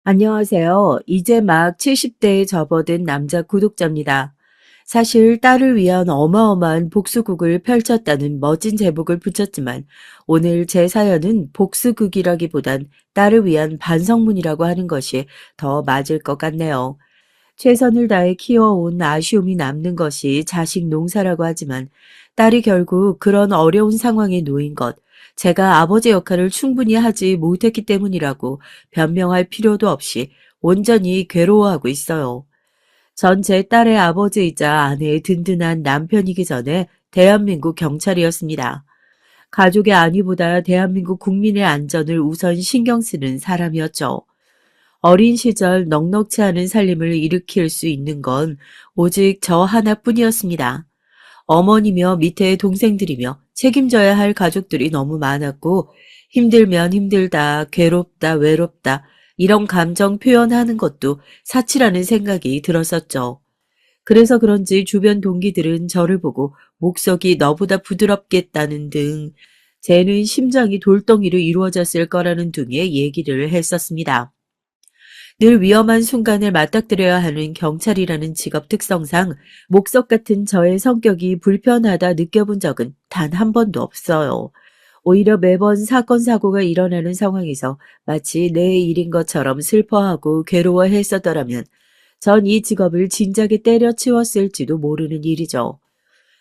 안녕하세요. 이제 막 70대에 접어든 남자 구독자입니다. 사실 딸을 위한 어마어마한 복수극을 펼쳤다는 멋진 제목을 붙였지만 오늘 제 사연은 복수극이라기보단 딸을 위한 반성문이라고 하는 것이 더 맞을 것 같네요. 최선을 다해 키워온 아쉬움이 남는 것이 자식 농사라고 하지만 딸이 결국 그런 어려운 상황에 놓인 것, 제가 아버지 역할을 충분히 하지 못했기 때문이라고 변명할 필요도 없이 온전히 괴로워하고 있어요. 전 제 딸의 아버지이자 아내의 든든한 남편이기 전에 대한민국 경찰이었습니다. 가족의 안위보다 대한민국 국민의 안전을 우선 신경 쓰는 사람이었죠. 어린 시절 넉넉지 않은 살림을 일으킬 수 있는 건 오직 저 하나뿐이었습니다. 어머니며 밑에 동생들이며 책임져야 할 가족들이 너무 많았고 힘들면 힘들다, 괴롭다, 외롭다 이런 감정 표현하는 것도 사치라는 생각이 들었었죠. 그래서 그런지 주변 동기들은 저를 보고 목석이 너보다 부드럽겠다는 등 쟤는 심장이 돌덩이로 이루어졌을 거라는 등의 얘기를 했었습니다. 늘 위험한 순간을 맞닥뜨려야 하는 경찰이라는 직업 특성상 목석 같은 저의 성격이 불편하다 느껴본 적은 단 한 번도 없어요. 오히려 매번 사건 사고가 일어나는 상황에서 마치 내 일인 것처럼 슬퍼하고 괴로워했었더라면 전 이 직업을 진작에 때려치웠을지도 모르는 일이죠.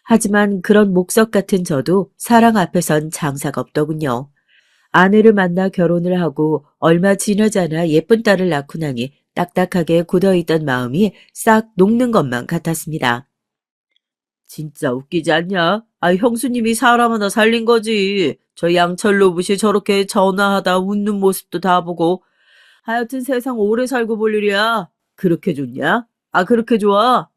하지만 그런 목석 같은 저도 사랑 앞에선 장사가 없더군요. 아내를 만나 결혼을 하고 얼마 지나지 않아 예쁜 딸을 낳고 나니 딱딱하게 굳어있던 마음이 싹 녹는 것만 같았습니다. 진짜 웃기지 않냐? 아, 형수님이 사람 하나 살린 거지. 저 양철 로봇이 저렇게 전화하다 웃는 모습도 다 보고. 하여튼 세상 오래 살고 볼 일이야. 그렇게 좋냐? 아, 그렇게 좋아?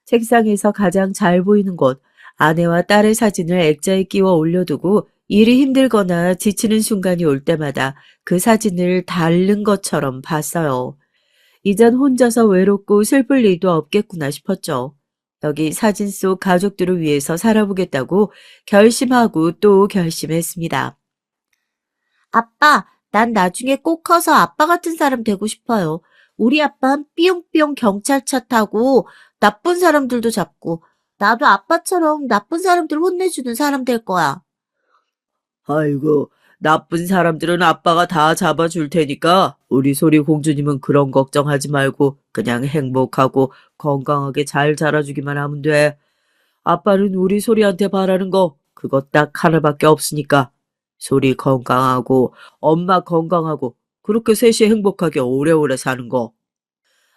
책상에서 가장 잘 보이는 곳, 아내와 딸의 사진을 액자에 끼워 올려두고 일이 힘들거나 지치는 순간이 올 때마다 그 사진을 닳는 것처럼 봤어요. 이젠 혼자서 외롭고 슬플 일도 없겠구나 싶었죠. 여기 사진 속 가족들을 위해서 살아보겠다고 결심하고 또 결심했습니다. 아빠, 난 나중에 꼭 커서 아빠 같은 사람 되고 싶어요. 우리 아빠는 삐용삐용 경찰차 타고 나쁜 사람들도 잡고 나도 아빠처럼 나쁜 사람들 혼내주는 사람 될 거야. 아이고, 나쁜 사람들은 아빠가 다 잡아줄 테니까 우리 소리 공주님은 그런 걱정하지 말고 그냥 행복하고 건강하게 잘 자라주기만 하면 돼. 아빠는 우리 소리한테 바라는 거 그거 딱 하나밖에 없으니까 소리 건강하고 엄마 건강하고 그렇게 셋이 행복하게 오래오래 사는 거.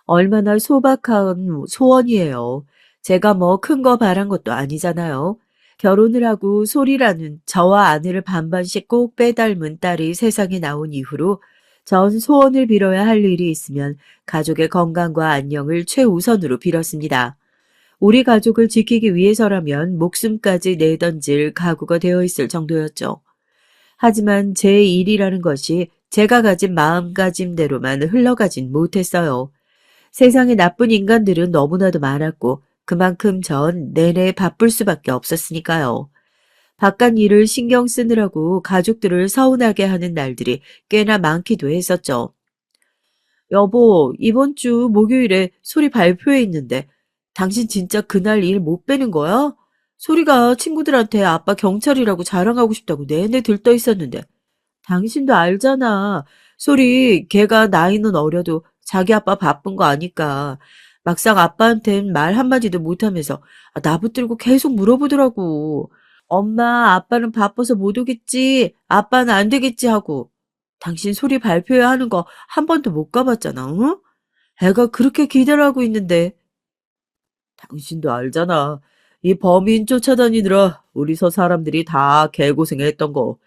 얼마나 소박한 소원이에요. 제가 뭐 큰 거 바란 것도 아니잖아요. 결혼을 하고 소리라는 저와 아내를 반반씩 꼭 빼닮은 딸이 세상에 나온 이후로 전 소원을 빌어야 할 일이 있으면 가족의 건강과 안녕을 최우선으로 빌었습니다. 우리 가족을 지키기 위해서라면 목숨까지 내던질 각오가 되어 있을 정도였죠. 하지만 제 일이라는 것이 제가 가진 마음가짐대로만 흘러가진 못했어요. 세상에 나쁜 인간들은 너무나도 많았고 그만큼 전 내내 바쁠 수밖에 없었으니까요. 바깥 일을 신경 쓰느라고 가족들을 서운하게 하는 날들이 꽤나 많기도 했었죠. 여보, 이번 주 목요일에 소리 발표회 있는데 당신 진짜 그날 일 못 빼는 거야? 소리가 친구들한테 아빠 경찰이라고 자랑하고 싶다고 내내 들떠 있었는데 당신도 알잖아. 소리 걔가 나이는 어려도 자기 아빠 바쁜 거 아니까 막상 아빠한텐 말 한마디도 못하면서 나 붙들고 계속 물어보더라고. 엄마, 아빠는 바빠서 못 오겠지. 아빠는 안 되겠지 하고. 당신 소리 발표회 하는 거 한 번도 못 가봤잖아, 응? 애가 그렇게 기대를 하고 있는데. 당신도 알잖아. 이 범인 쫓아다니느라 우리 서 사람들이 다 개고생했던 거.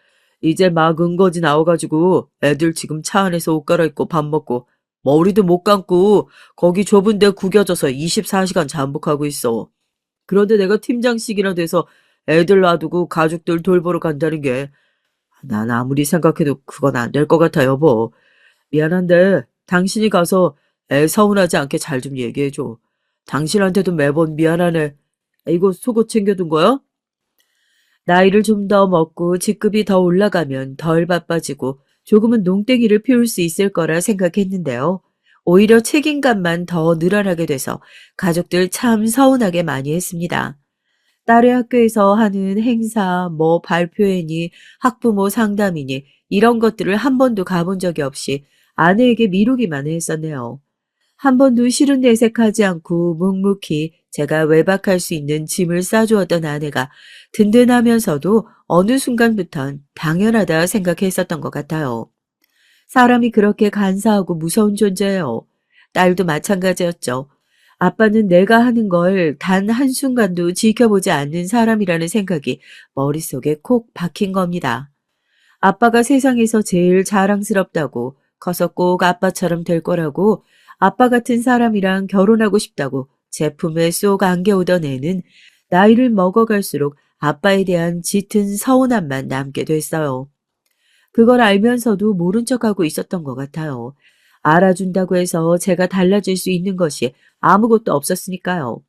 이제 막 은거지 나와가지고 애들 지금 차 안에서 옷 갈아입고 밥 먹고 머리도 못 감고 거기 좁은 데 구겨져서 24시간 잠복하고 있어. 그런데 내가 팀장씩이나 돼서 애들 놔두고 가족들 돌보러 간다는 게 난 아무리 생각해도 그건 안 될 것 같아, 여보. 미안한데 당신이 가서 애 서운하지 않게 잘 좀 얘기해줘. 당신한테도 매번 미안하네. 이거 속옷 챙겨둔 거야? 나이를 좀 더 먹고 직급이 더 올라가면 덜 바빠지고 조금은 농땡이를 피울 수 있을 거라 생각했는데요. 오히려 책임감만 더 늘어나게 돼서 가족들 참 서운하게 많이 했습니다. 딸의 학교에서 하는 행사, 뭐 발표회니 학부모 상담이니 이런 것들을 한 번도 가본 적이 없이 아내에게 미루기만 했었네요. 한 번도 싫은 내색하지 않고 묵묵히 제가 외박할 수 있는 짐을 싸주었던 아내가 든든하면서도 어느 순간부턴 당연하다 생각했었던 것 같아요. 사람이 그렇게 간사하고 무서운 존재예요. 딸도 마찬가지였죠. 아빠는 내가 하는 걸 단 한순간도 지켜보지 않는 사람이라는 생각이 머릿속에 콕 박힌 겁니다. 아빠가 세상에서 제일 자랑스럽다고 커서 꼭 아빠처럼 될 거라고 아빠 같은 사람이랑 결혼하고 싶다고 제 품에 쏙 안겨오던 애는 나이를 먹어갈수록 아빠에 대한 짙은 서운함만 남게 됐어요. 그걸 알면서도 모른 척하고 있었던 것 같아요. 알아준다고 해서 제가 달라질 수 있는 것이 아무것도 없었으니까요.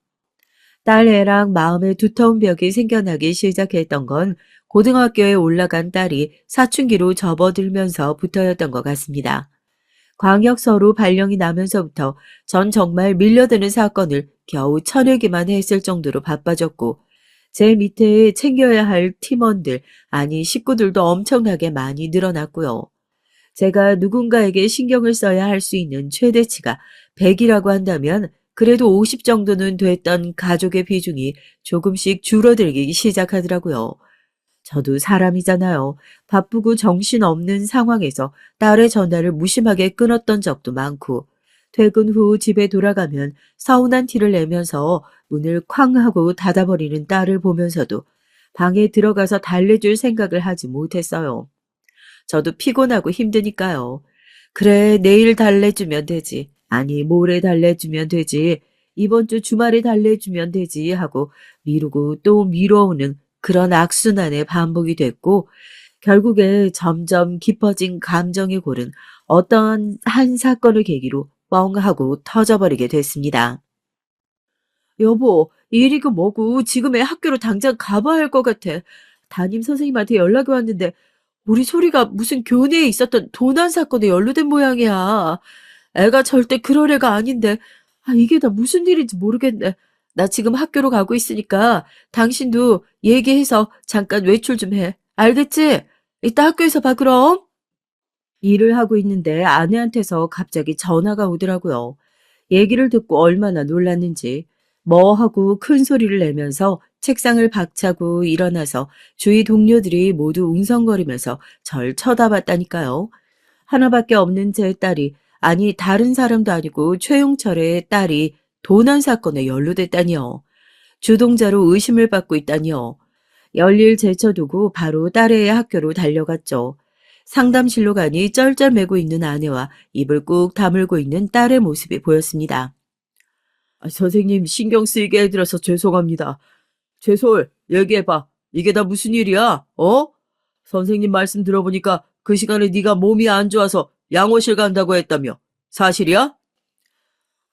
딸 애랑 마음에 두터운 벽이 생겨나기 시작했던 건 고등학교에 올라간 딸이 사춘기로 접어들면서부터였던 것 같습니다. 광역서로 발령이 나면서부터 전 정말 밀려드는 사건을 겨우 쳐내기만 했을 정도로 바빠졌고 제 밑에 챙겨야 할 팀원들, 아니 식구들도 엄청나게 많이 늘어났고요. 제가 누군가에게 신경을 써야 할 수 있는 최대치가 100이라고 한다면 그래도 50 정도는 됐던 가족의 비중이 조금씩 줄어들기 시작하더라고요. 저도 사람이잖아요. 바쁘고 정신없는 상황에서 딸의 전화를 무심하게 끊었던 적도 많고, 퇴근 후 집에 돌아가면 서운한 티를 내면서 문을 쾅 하고 닫아버리는 딸을 보면서도 방에 들어가서 달래줄 생각을 하지 못했어요. 저도 피곤하고 힘드니까요. 그래, 내일 달래주면 되지. 아니, 모레 달래주면 되지. 이번 주 주말에 달래주면 되지 하고 미루고 또 미뤄오는 그런 악순환의 반복이 됐고 결국에 점점 깊어진 감정의 골은 어떤 한 사건을 계기로 뻥 하고 터져버리게 됐습니다. 여보, 일이고 뭐고 지금 애 학교로 당장 가봐야 할 것 같아. 담임 선생님한테 연락이 왔는데 우리 소리가 무슨 교내에 있었던 도난 사건에 연루된 모양이야. 애가 절대 그럴 애가 아닌데. 아, 이게 다 무슨 일인지 모르겠네. 나 지금 학교로 가고 있으니까 당신도 얘기해서 잠깐 외출 좀 해. 알겠지? 이따 학교에서 봐, 그럼. 일을 하고 있는데 아내한테서 갑자기 전화가 오더라고요. 얘기를 듣고 얼마나 놀랐는지. 뭐 하고 큰 소리를 내면서 책상을 박차고 일어나서 주위 동료들이 모두 웅성거리면서 절 쳐다봤다니까요. 하나밖에 없는 제 딸이, 아니 다른 사람도 아니고 최용철의 딸이 도난 사건에 연루됐다니요. 주동자로 의심을 받고 있다니요. 열일 제쳐두고 바로 딸의 학교로 달려갔죠. 상담실로 가니 쩔쩔매고 있는 아내와 입을 꾹 다물고 있는 딸의 모습이 보였습니다. 아, 선생님 신경 쓰이게 해드려서 죄송합니다. 죄솔, 얘기해봐. 이게 다 무슨 일이야? 어? 선생님 말씀 들어보니까 그 시간에 네가 몸이 안 좋아서 양호실 간다고 했다며. 사실이야?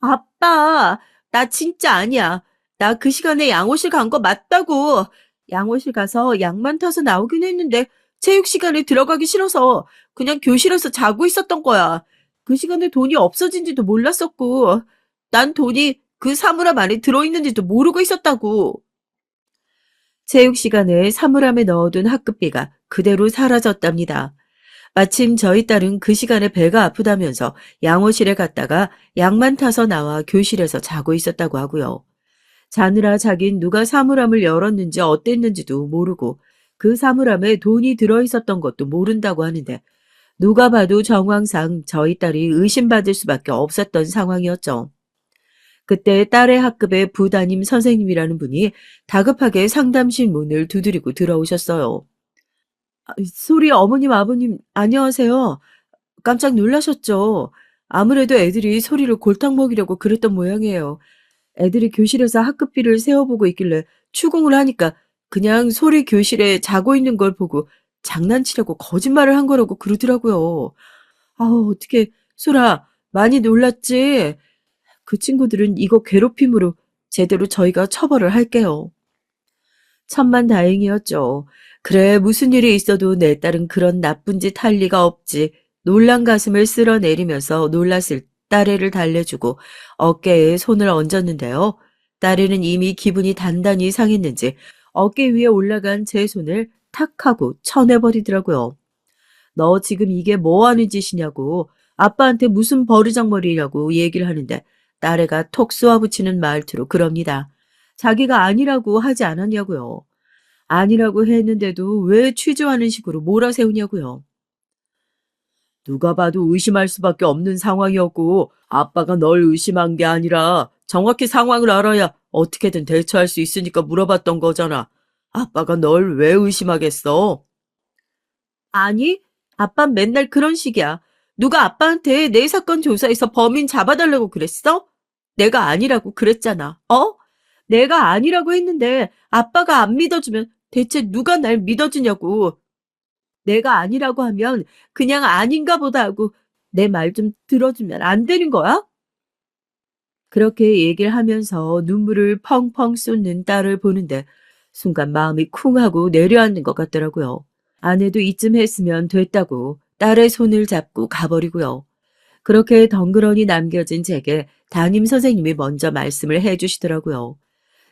아빠, 나 진짜 아니야. 나 그 시간에 양호실 간 거 맞다고. 양호실 가서 약만 타서 나오긴 했는데 체육 시간에 들어가기 싫어서 그냥 교실에서 자고 있었던 거야. 그 시간에 돈이 없어진지도 몰랐었고, 난 돈이 그 사물함 안에 들어있는지도 모르고 있었다고. 체육 시간에 사물함에 넣어둔 학급비가 그대로 사라졌답니다. 마침 저희 딸은 그 시간에 배가 아프다면서 양호실에 갔다가 약만 타서 나와 교실에서 자고 있었다고 하고요. 자느라 자긴 누가 사물함을 열었는지 어땠는지도 모르고 그 사물함에 돈이 들어있었던 것도 모른다고 하는데 누가 봐도 정황상 저희 딸이 의심받을 수밖에 없었던 상황이었죠. 그때 딸의 학급의 부담임 선생님이라는 분이 다급하게 상담실 문을 두드리고 들어오셨어요. 아, 소리 어머님, 아버님, 안녕하세요. 깜짝 놀라셨죠? 아무래도 애들이 소리를 골탕 먹이려고 그랬던 모양이에요. 애들이 교실에서 학급비를 세어보고 있길래 추궁을 하니까 그냥 소리 교실에 자고 있는 걸 보고 장난치려고 거짓말을 한 거라고 그러더라고요. 아우, 어떡해. 소라, 많이 놀랐지? 그 친구들은 이거 괴롭힘으로 제대로 저희가 처벌을 할게요. 천만다행이었죠. 그래, 무슨 일이 있어도 내 딸은 그런 나쁜 짓 할 리가 없지. 놀란 가슴을 쓸어내리면서 놀랐을 딸애를 달래주고 어깨에 손을 얹었는데요. 딸애는 이미 기분이 단단히 상했는지 어깨 위에 올라간 제 손을 탁 하고 쳐내버리더라고요. 너 지금 이게 뭐 하는 짓이냐고 아빠한테 무슨 버르장머리냐고 얘기를 하는데 딸애가 톡 쏘아붙이는 말투로 그럽니다. 자기가 아니라고 하지 않았냐고요. 아니라고 했는데도 왜 취조하는 식으로 몰아세우냐고요. 누가 봐도 의심할 수밖에 없는 상황이었고 아빠가 널 의심한 게 아니라 정확히 상황을 알아야 어떻게든 대처할 수 있으니까 물어봤던 거잖아. 아빠가 널 왜 의심하겠어? 아니, 아빤 맨날 그런 식이야. 누가 아빠한테 내 사건 조사해서 범인 잡아달라고 그랬어? 내가 아니라고 그랬잖아. 어? 내가 아니라고 했는데 아빠가 안 믿어주면 대체 누가 날 믿어주냐고. 내가 아니라고 하면 그냥 아닌가 보다 하고 내 말 좀 들어주면 안 되는 거야? 그렇게 얘기를 하면서 눈물을 펑펑 쏟는 딸을 보는데 순간 마음이 쿵 하고 내려앉는 것 같더라고요. 아내도 이쯤 했으면 됐다고 딸의 손을 잡고 가버리고요. 그렇게 덩그러니 남겨진 제게 담임 선생님이 먼저 말씀을 해주시더라고요.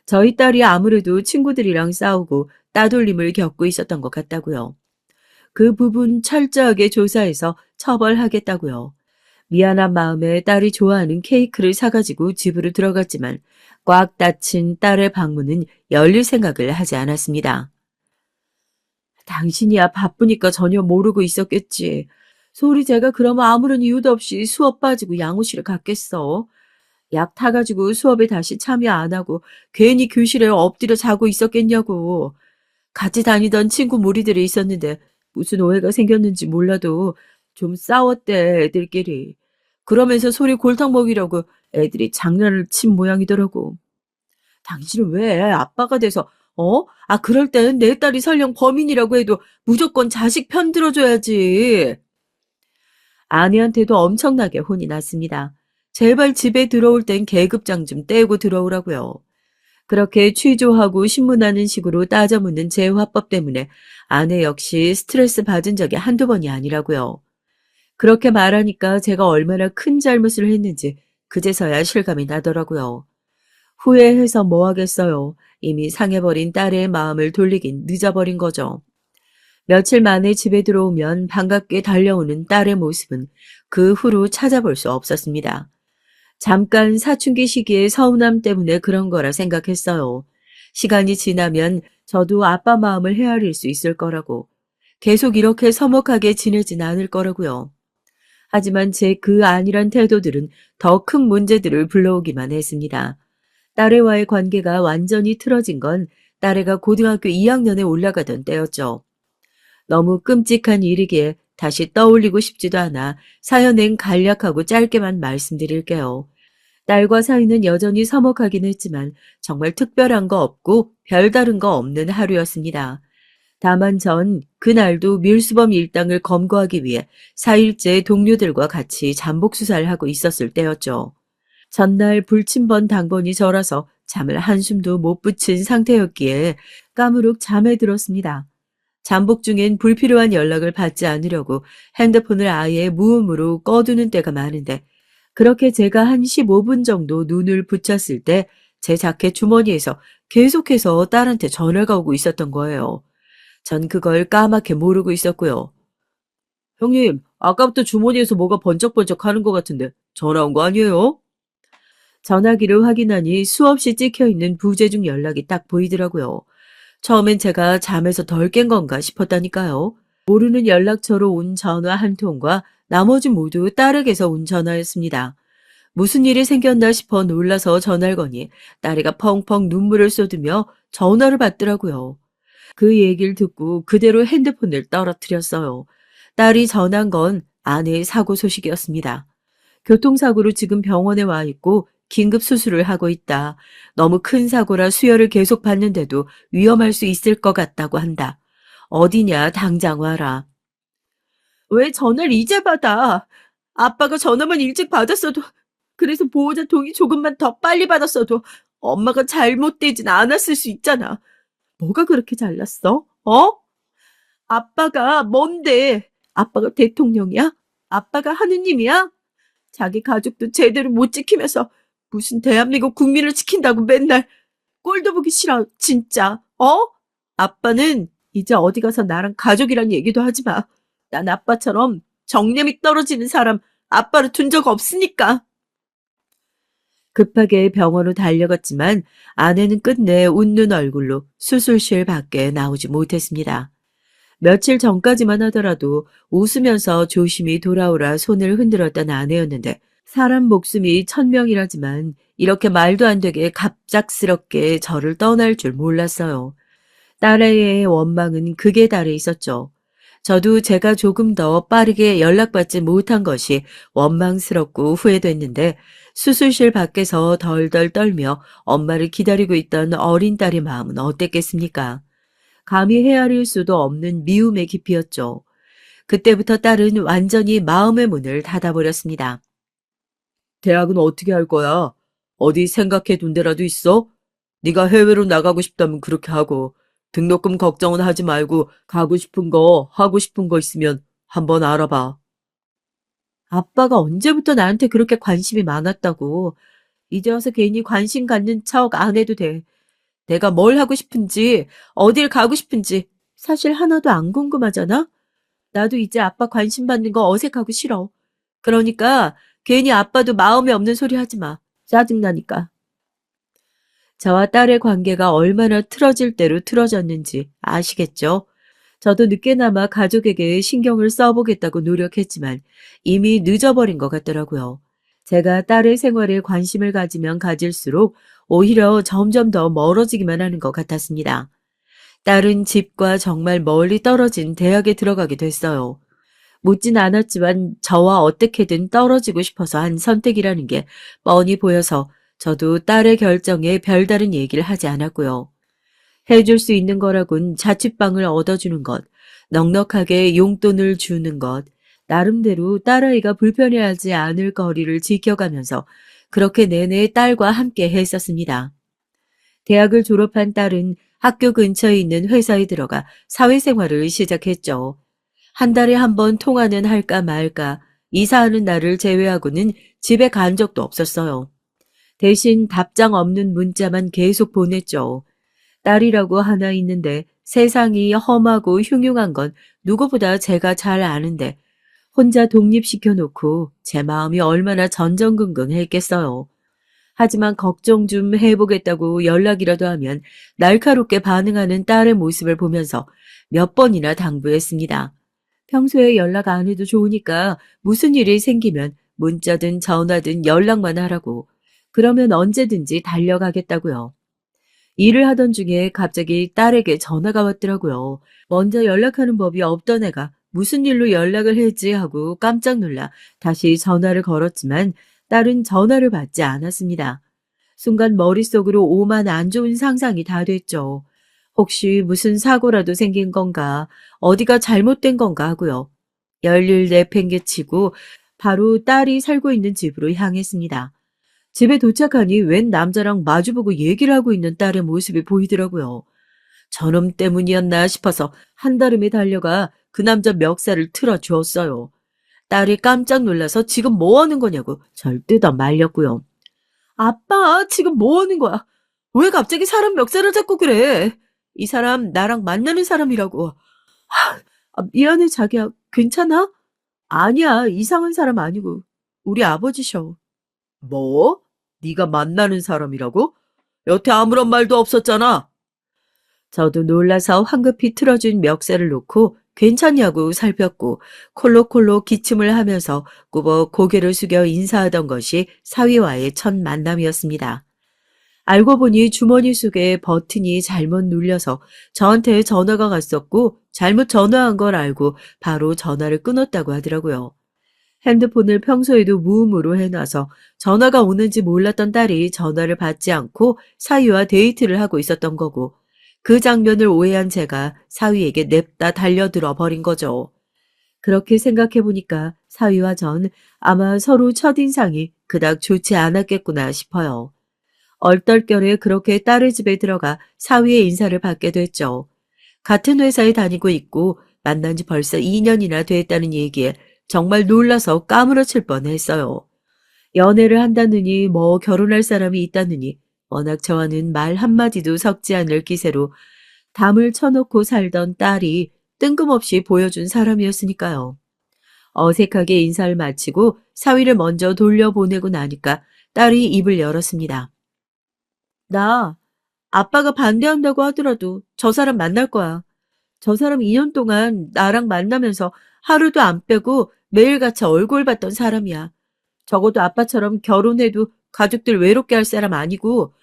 저희 딸이 아무래도 친구들이랑 싸우고 따돌림을 겪고 있었던 것 같다고요. 그 부분 철저하게 조사해서 처벌하겠다고요. 미안한 마음에 딸이 좋아하는 케이크를 사가지고 집으로 들어갔지만 꽉 닫힌 딸의 방문은 열릴 생각을 하지 않았습니다. 당신이야 바쁘니까 전혀 모르고 있었겠지. 소리 제가 그러면 아무런 이유도 없이 수업 빠지고 양호실에 갔겠어. 약 타가지고 수업에 다시 참여 안 하고 괜히 교실에 엎드려 자고 있었겠냐고. 같이 다니던 친구 무리들이 있었는데 무슨 오해가 생겼는지 몰라도 좀 싸웠대 애들끼리. 그러면서 소리 골탕 먹이려고 애들이 장난을 친 모양이더라고. 당신은 왜 아빠가 돼서 그럴 땐 내 딸이 설령 범인이라고 해도 무조건 자식 편 들어줘야지. 아내한테도 엄청나게 혼이 났습니다. 제발 집에 들어올 땐 계급장 좀 떼고 들어오라고요. 그렇게 취조하고 신문하는 식으로 따져묻는 제 화법 때문에 아내 역시 스트레스 받은 적이 한두 번이 아니라고요. 그렇게 말하니까 제가 얼마나 큰 잘못을 했는지 그제서야 실감이 나더라고요. 후회해서 뭐 하겠어요. 이미 상해버린 딸의 마음을 돌리긴 늦어버린 거죠. 며칠 만에 집에 들어오면 반갑게 달려오는 딸의 모습은 그 후로 찾아볼 수 없었습니다. 잠깐 사춘기 시기의 서운함 때문에 그런 거라 생각했어요. 시간이 지나면 저도 아빠 마음을 헤아릴 수 있을 거라고. 계속 이렇게 서먹하게 지내진 않을 거라고요. 하지만 제 그 아니란 태도들은 더 큰 문제들을 불러오기만 했습니다. 딸애와의 관계가 완전히 틀어진 건 딸애가 고등학교 2학년에 올라가던 때였죠. 너무 끔찍한 일이기에 다시 떠올리고 싶지도 않아 사연엔 간략하고 짧게만 말씀드릴게요. 딸과 사이는 여전히 서먹하긴 했지만 정말 특별한 거 없고 별다른 거 없는 하루였습니다. 다만 전 그날도 밀수범 일당을 검거하기 위해 4일째 동료들과 같이 잠복 수사를 하고 있었을 때였죠. 전날 불침번 당번이 절어서 잠을 한숨도 못 붙인 상태였기에 까무룩 잠에 들었습니다. 잠복 중엔 불필요한 연락을 받지 않으려고 핸드폰을 아예 무음으로 꺼두는 때가 많은데 그렇게 제가 한 15분 정도 눈을 붙였을 때 제 자켓 주머니에서 계속해서 딸한테 전화가 오고 있었던 거예요. 전 그걸 까맣게 모르고 있었고요. 형님, 아까부터 주머니에서 뭐가 번쩍번쩍 하는 것 같은데 전화 온 거 아니에요? 전화기를 확인하니 수없이 찍혀있는 부재중 연락이 딱 보이더라고요. 처음엔 제가 잠에서 덜 깬 건가 싶었다니까요. 모르는 연락처로 온 전화 한 통과 나머지 모두 딸에게서 온 전화였습니다. 무슨 일이 생겼나 싶어 놀라서 전화를 거니 딸애가 펑펑 눈물을 쏟으며 전화를 받더라고요. 그 얘기를 듣고 그대로 핸드폰을 떨어뜨렸어요. 딸이 전한 건 아내의 사고 소식이었습니다. 교통사고로 지금 병원에 와 있고 긴급 수술을 하고 있다. 너무 큰 사고라 수혈을 계속 받는데도 위험할 수 있을 것 같다고 한다. 어디냐, 당장 와라. 왜 전화를 이제 받아? 아빠가 전화만 일찍 받았어도, 그래서 보호자 동의 조금만 더 빨리 받았어도 엄마가 잘못되진 않았을 수 있잖아. 뭐가 그렇게 잘났어? 어? 아빠가 뭔데? 아빠가 대통령이야? 아빠가 하느님이야? 자기 가족도 제대로 못 지키면서 무슨 대한민국 국민을 지킨다고 맨날 꼴도 보기 싫어, 진짜. 어? 아빠는 이제 어디 가서 나랑 가족이란 얘기도 하지 마. 난 아빠처럼 정념이 떨어지는 사람 아빠를 둔 적 없으니까. 급하게 병원으로 달려갔지만 아내는 끝내 웃는 얼굴로 수술실 밖에 나오지 못했습니다. 며칠 전까지만 하더라도 웃으면서 조심히 돌아오라 손을 흔들었던 아내였는데 사람 목숨이 천명이라지만 이렇게 말도 안 되게 갑작스럽게 저를 떠날 줄 몰랐어요. 딸의 원망은 극에 달해 있었죠. 저도 제가 조금 더 빠르게 연락받지 못한 것이 원망스럽고 후회됐는데 수술실 밖에서 덜덜 떨며 엄마를 기다리고 있던 어린 딸의 마음은 어땠겠습니까? 감히 헤아릴 수도 없는 미움의 깊이였죠. 그때부터 딸은 완전히 마음의 문을 닫아버렸습니다. 대학은 어떻게 할 거야? 어디 생각해 둔 데라도 있어? 네가 해외로 나가고 싶다면 그렇게 하고 등록금 걱정은 하지 말고 가고 싶은 거, 하고 싶은 거 있으면 한번 알아봐. 아빠가 언제부터 나한테 그렇게 관심이 많았다고. 이제 와서 괜히 관심 갖는 척 안 해도 돼. 내가 뭘 하고 싶은지, 어딜 가고 싶은지 사실 하나도 안 궁금하잖아? 나도 이제 아빠 관심 받는 거 어색하고 싫어. 그러니까 괜히 아빠도 마음에 없는 소리 하지 마. 짜증나니까. 저와 딸의 관계가 얼마나 틀어질 대로 틀어졌는지 아시겠죠? 저도 늦게나마 가족에게 신경을 써보겠다고 노력했지만 이미 늦어버린 것 같더라고요. 제가 딸의 생활에 관심을 가지면 가질수록 오히려 점점 더 멀어지기만 하는 것 같았습니다. 딸은 집과 정말 멀리 떨어진 대학에 들어가게 됐어요. 묻진 않았지만 저와 어떻게든 떨어지고 싶어서 한 선택이라는 게 뻔히 보여서 저도 딸의 결정에 별다른 얘기를 하지 않았고요. 해줄 수 있는 거라곤 자취방을 얻어주는 것, 넉넉하게 용돈을 주는 것, 나름대로 딸아이가 불편해하지 않을 거리를 지켜가면서 그렇게 내내 딸과 함께 했었습니다. 대학을 졸업한 딸은 학교 근처에 있는 회사에 들어가 사회생활을 시작했죠. 한 달에 한 번 통화는 할까 말까, 이사하는 날을 제외하고는 집에 간 적도 없었어요. 대신 답장 없는 문자만 계속 보냈죠. 딸이라고 하나 있는데 세상이 험하고 흉흉한 건 누구보다 제가 잘 아는데 혼자 독립시켜 놓고 제 마음이 얼마나 전전긍긍했겠어요. 하지만 걱정 좀 해보겠다고 연락이라도 하면 날카롭게 반응하는 딸의 모습을 보면서 몇 번이나 당부했습니다. 평소에 연락 안 해도 좋으니까 무슨 일이 생기면 문자든 전화든 연락만 하라고. 그러면 언제든지 달려가겠다고요. 일을 하던 중에 갑자기 딸에게 전화가 왔더라고요. 먼저 연락하는 법이 없던 애가 무슨 일로 연락을 했지 하고 깜짝 놀라 다시 전화를 걸었지만 딸은 전화를 받지 않았습니다. 순간 머릿속으로 오만 안 좋은 상상이 다 됐죠. 혹시 무슨 사고라도 생긴 건가, 어디가 잘못된 건가 하고요. 열일 내팽개치고 바로 딸이 살고 있는 집으로 향했습니다. 집에 도착하니 웬 남자랑 마주보고 얘기를 하고 있는 딸의 모습이 보이더라고요. 저놈 때문이었나 싶어서 한달음에 달려가 그 남자 멱살을 틀어주었어요. 딸이 깜짝 놀라서 지금 뭐 하는 거냐고 절 뜯어 말렸고요. 아빠, 지금 뭐 하는 거야? 왜 갑자기 사람 멱살을 잡고 그래? 이 사람 나랑 만나는 사람이라고. 미안해, 자기야. 괜찮아? 아니야, 이상한 사람 아니고. 우리 아버지셔. 뭐? 네가 만나는 사람이라고? 여태 아무런 말도 없었잖아. 저도 놀라서 황급히 틀어준 멱살을 놓고 괜찮냐고 살폈고 콜록콜록 기침을 하면서 꾸벅 고개를 숙여 인사하던 것이 사위와의 첫 만남이었습니다. 알고 보니 주머니 속에 버튼이 잘못 눌려서 저한테 전화가 갔었고 잘못 전화한 걸 알고 바로 전화를 끊었다고 하더라고요. 핸드폰을 평소에도 무음으로 해놔서 전화가 오는지 몰랐던 딸이 전화를 받지 않고 사위와 데이트를 하고 있었던 거고 그 장면을 오해한 제가 사위에게 냅다 달려들어 버린 거죠. 그렇게 생각해 보니까 사위와 전 아마 서로 첫인상이 그닥 좋지 않았겠구나 싶어요. 얼떨결에 그렇게 딸의 집에 들어가 사위의 인사를 받게 됐죠. 같은 회사에 다니고 있고 만난 지 벌써 2년이나 됐다는 얘기에 정말 놀라서 까무러칠 뻔했어요. 연애를 한다느니 뭐 결혼할 사람이 있다느니 워낙 저와는 말 한마디도 섞지 않을 기세로 담을 쳐놓고 살던 딸이 뜬금없이 보여준 사람이었으니까요. 어색하게 인사를 마치고 사위를 먼저 돌려보내고 나니까 딸이 입을 열었습니다. 나 아빠가 반대한다고 하더라도 저 사람 만날 거야. 저 사람 2년 동안 나랑 만나면서 하루도 안 빼고 매일같이 얼굴 봤던 사람이야. 적어도 아빠처럼 결혼해도 가족들 외롭게 할 사람 아니고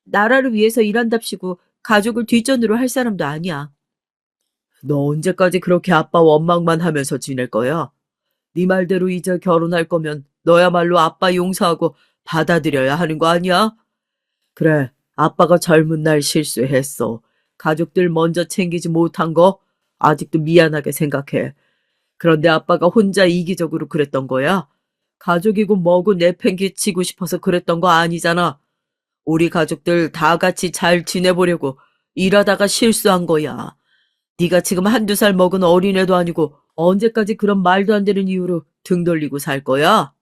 나라를 위해서 일한답시고 가족을 뒷전으로 할 사람도 아니야. 너 언제까지 그렇게 아빠 원망만 하면서 지낼 거야? 네 말대로 이제 결혼할 거면 너야말로 아빠 용서하고 받아들여야 하는 거 아니야? 그래, 아빠가 젊은 날 실수했어. 가족들 먼저 챙기지 못한 거 아직도 미안하게 생각해. 그런데 아빠가 혼자 이기적으로 그랬던 거야? 가족이고 뭐고 내팽개치고 싶어서 그랬던 거 아니잖아. 우리 가족들 다 같이 잘 지내보려고 일하다가 실수한 거야. 네가 지금 한두 살 먹은 어린애도 아니고 언제까지 그런 말도 안 되는 이유로 등 돌리고 살 거야?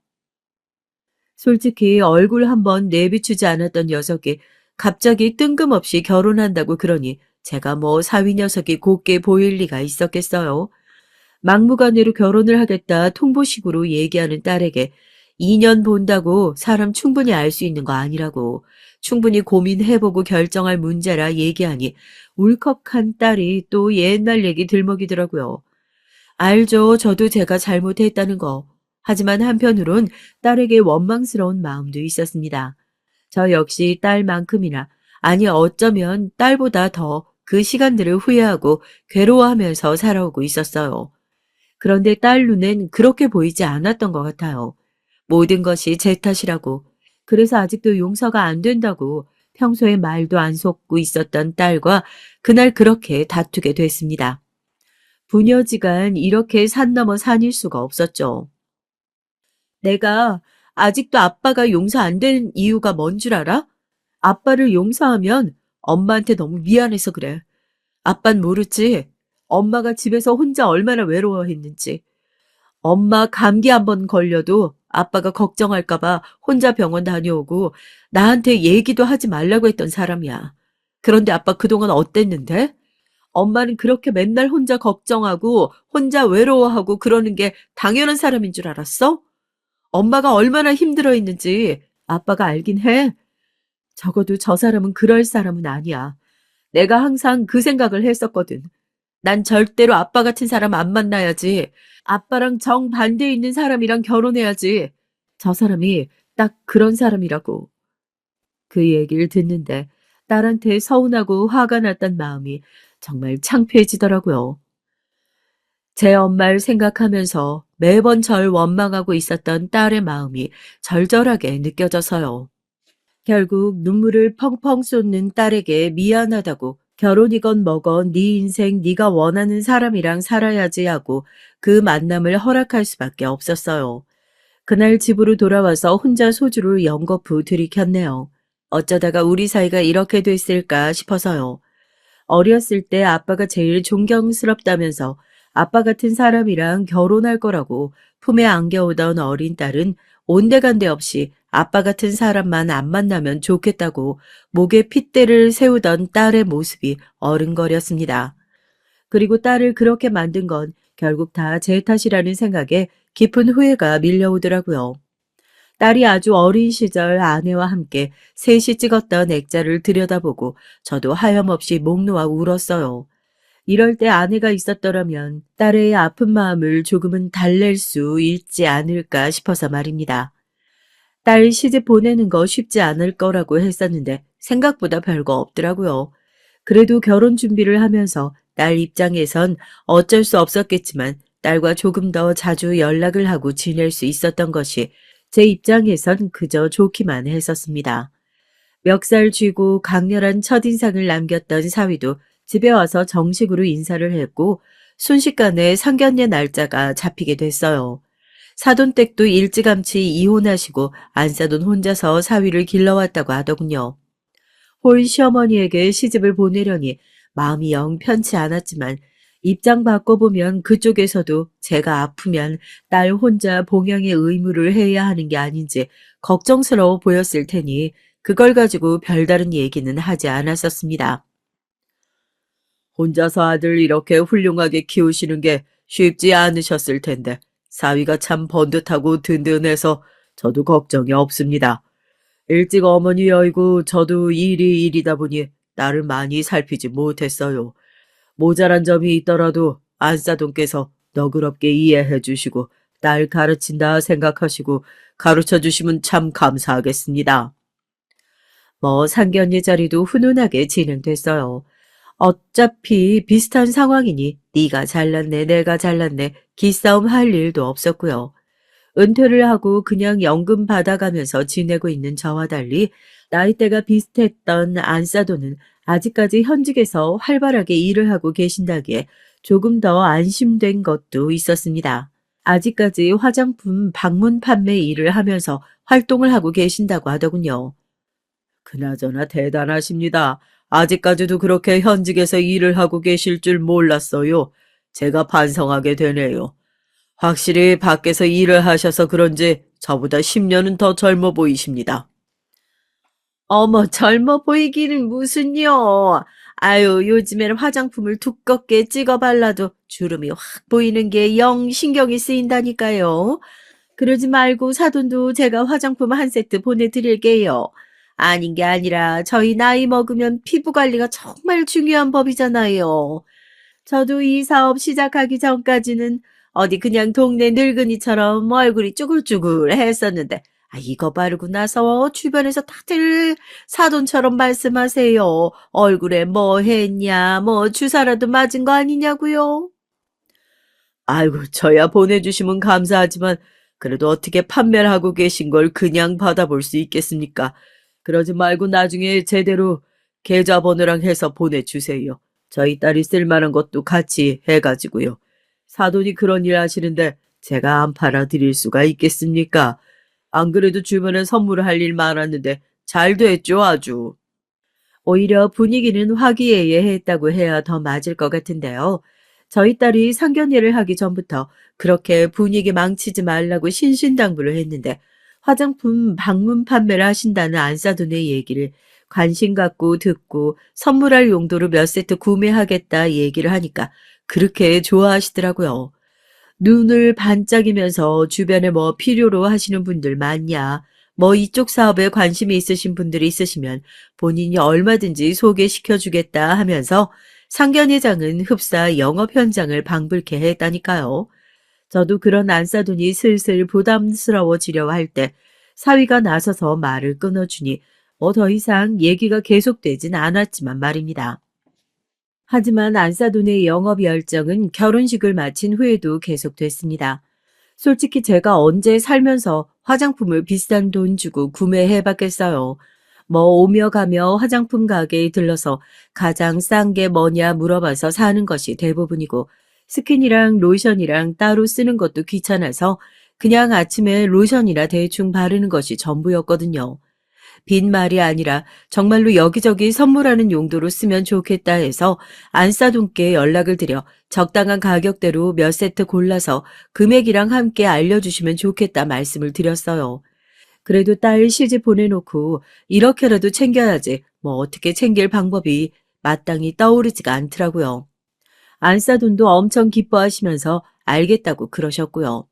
솔직히 얼굴 한번 내비추지 않았던 녀석이 갑자기 뜬금없이 결혼한다고 그러니 제가 뭐 사위 녀석이 곱게 보일 리가 있었겠어요. 막무가내로 결혼을 하겠다 통보식으로 얘기하는 딸에게 2년 본다고 사람 충분히 알 수 있는 거 아니라고 충분히 고민해보고 결정할 문제라 얘기하니 울컥한 딸이 또 옛날 얘기 들먹이더라고요. 알죠. 저도 제가 잘못했다는 거. 하지만 한편으론 딸에게 원망스러운 마음도 있었습니다. 저 역시 딸만큼이나, 아니 어쩌면 딸보다 더 그 시간들을 후회하고 괴로워하면서 살아오고 있었어요. 그런데 딸 눈엔 그렇게 보이지 않았던 것 같아요. 모든 것이 제 탓이라고, 그래서 아직도 용서가 안 된다고 평소에 말도 안 섞고 있었던 딸과 그날 그렇게 다투게 됐습니다. 부녀지간 이렇게 산 넘어 산일 수가 없었죠. 내가 아직도 아빠가 용서 안 되는 이유가 뭔 줄 알아? 아빠를 용서하면 엄마한테 너무 미안해서 그래. 아빤 모르지. 엄마가 집에서 혼자 얼마나 외로워했는지. 엄마 감기 한 번 걸려도 아빠가 걱정할까 봐 혼자 병원 다녀오고 나한테 얘기도 하지 말라고 했던 사람이야. 그런데 아빠 그동안 어땠는데? 엄마는 그렇게 맨날 혼자 걱정하고 혼자 외로워하고 그러는 게 당연한 사람인 줄 알았어? 엄마가 얼마나 힘들어했는지 아빠가 알긴 해. 적어도 저 사람은 그럴 사람은 아니야. 내가 항상 그 생각을 했었거든. 난 절대로 아빠 같은 사람 안 만나야지. 아빠랑 정반대에 있는 사람이랑 결혼해야지. 저 사람이 딱 그런 사람이라고. 그 얘기를 듣는데 딸한테 서운하고 화가 났던 마음이 정말 창피해지더라고요. 제 엄마를 생각하면서 매번 절 원망하고 있었던 딸의 마음이 절절하게 느껴져서요. 결국 눈물을 펑펑 쏟는 딸에게 미안하다고 결혼이건 뭐건 네 인생 네가 원하는 사람이랑 살아야지 하고 그 만남을 허락할 수밖에 없었어요. 그날 집으로 돌아와서 혼자 소주를 연거푸 들이켰네요. 어쩌다가 우리 사이가 이렇게 됐을까 싶어서요. 어렸을 때 아빠가 제일 존경스럽다면서 아빠 같은 사람이랑 결혼할 거라고 품에 안겨오던 어린 딸은 온데간데 없이 아빠 같은 사람만 안 만나면 좋겠다고 목에 핏대를 세우던 딸의 모습이 어른거렸습니다. 그리고 딸을 그렇게 만든 건 결국 다 제 탓이라는 생각에 깊은 후회가 밀려오더라고요. 딸이 아주 어린 시절 아내와 함께 셋이 찍었던 액자를 들여다보고 저도 하염없이 목 놓아 울었어요. 이럴 때 아내가 있었더라면 딸의 아픈 마음을 조금은 달랠 수 있지 않을까 싶어서 말입니다. 딸 시집 보내는 거 쉽지 않을 거라고 했었는데 생각보다 별거 없더라고요. 그래도 결혼 준비를 하면서 딸 입장에선 어쩔 수 없었겠지만 딸과 조금 더 자주 연락을 하고 지낼 수 있었던 것이 제 입장에선 그저 좋기만 했었습니다. 멱살 쥐고 강렬한 첫인상을 남겼던 사위도 집에 와서 정식으로 인사를 했고 순식간에 상견례 날짜가 잡히게 됐어요. 사돈댁도 일찌감치 이혼하시고 안사돈 혼자서 사위를 길러왔다고 하더군요. 홀 시어머니에게 시집을 보내려니 마음이 영 편치 않았지만 입장 바꿔보면 그쪽에서도 제가 아프면 딸 혼자 봉양의 의무를 해야 하는 게 아닌지 걱정스러워 보였을 테니 그걸 가지고 별다른 얘기는 하지 않았었습니다. 혼자서 아들 이렇게 훌륭하게 키우시는 게 쉽지 않으셨을 텐데 사위가 참 번듯하고 든든해서 저도 걱정이 없습니다. 일찍 어머니 여의고 저도 일이 일이다 보니 딸을 많이 살피지 못했어요. 모자란 점이 있더라도 안사돈께서 너그럽게 이해해 주시고 딸 가르친다 생각하시고 가르쳐 주시면 참 감사하겠습니다. 상견례 자리도 훈훈하게 진행됐어요. 어차피 비슷한 상황이니 네가 잘났네 내가 잘났네 기싸움 할 일도 없었고요. 은퇴를 하고 그냥 연금 받아가면서 지내고 있는 저와 달리 나이대가 비슷했던 안사도는 아직까지 현직에서 활발하게 일을 하고 계신다기에 조금 더 안심된 것도 있었습니다. 아직까지 화장품 방문 판매 일을 하면서 활동을 하고 계신다고 하더군요. 그나저나 대단하십니다. 아직까지도 그렇게 현직에서 일을 하고 계실 줄 몰랐어요. 제가 반성하게 되네요. 확실히 밖에서 일을 하셔서 그런지 저보다 10년은 더 젊어 보이십니다. 어머, 젊어 보이기는 무슨요. 아유, 요즘에는 화장품을 두껍게 찍어 발라도 주름이 확 보이는 게 영 신경이 쓰인다니까요. 그러지 말고 사돈도 제가 화장품 한 세트 보내드릴게요. 아닌 게 아니라 저희 나이 먹으면 피부 관리가 정말 중요한 법이잖아요. 저도 이 사업 시작하기 전까지는 어디 그냥 동네 늙은이처럼 얼굴이 쭈글쭈글 했었는데, 이거 바르고 나서 주변에서 다들 사돈처럼 말씀하세요. 얼굴에 뭐 했냐, 뭐 주사라도 맞은 거 아니냐고요? 아이고, 저야 보내주시면 감사하지만, 그래도 어떻게 판매를 하고 계신 걸 그냥 받아볼 수 있겠습니까? 그러지 말고 나중에 제대로 계좌번호랑 해서 보내주세요. 저희 딸이 쓸만한 것도 같이 해가지고요. 사돈이 그런 일 하시는데 제가 안 팔아드릴 수가 있겠습니까? 안 그래도 주변에 선물을 할 일 많았는데 잘 됐죠, 아주. 오히려 분위기는 화기애애했다고 해야 더 맞을 것 같은데요. 저희 딸이 상견례를 하기 전부터 그렇게 분위기 망치지 말라고 신신당부를 했는데 화장품 방문 판매를 하신다는 안사돈의 얘기를 관심 갖고 듣고 선물할 용도로 몇 세트 구매하겠다 얘기를 하니까 그렇게 좋아하시더라고요. 눈을 반짝이면서 주변에 뭐 필요로 하시는 분들 많냐, 뭐 이쪽 사업에 관심이 있으신 분들이 있으시면 본인이 얼마든지 소개시켜 주겠다 하면서 상견회장은 흡사 영업 현장을 방불케 했다니까요. 저도 그런 안사돈이 슬슬 부담스러워지려 할 때 사위가 나서서 말을 끊어주니 뭐 더 이상 얘기가 계속되진 않았지만 말입니다. 하지만 안사돈의 영업 열정은 결혼식을 마친 후에도 계속됐습니다. 솔직히 제가 언제 살면서 화장품을 비싼 돈 주고 구매해 봤겠어요. 뭐 오며 가며 화장품 가게에 들러서 가장 싼 게 뭐냐 물어봐서 사는 것이 대부분이고 스킨이랑 로션이랑 따로 쓰는 것도 귀찮아서 그냥 아침에 로션이나 대충 바르는 것이 전부였거든요. 빈말이 아니라 정말로 여기저기 선물하는 용도로 쓰면 좋겠다 해서 안사돈께 연락을 드려 적당한 가격대로 몇 세트 골라서 금액이랑 함께 알려주시면 좋겠다 말씀을 드렸어요. 그래도 딸 시집 보내놓고 이렇게라도 챙겨야지 뭐 어떻게 챙길 방법이 마땅히 떠오르지가 않더라고요. 안사돈도 엄청 기뻐하시면서 알겠다고 그러셨고요.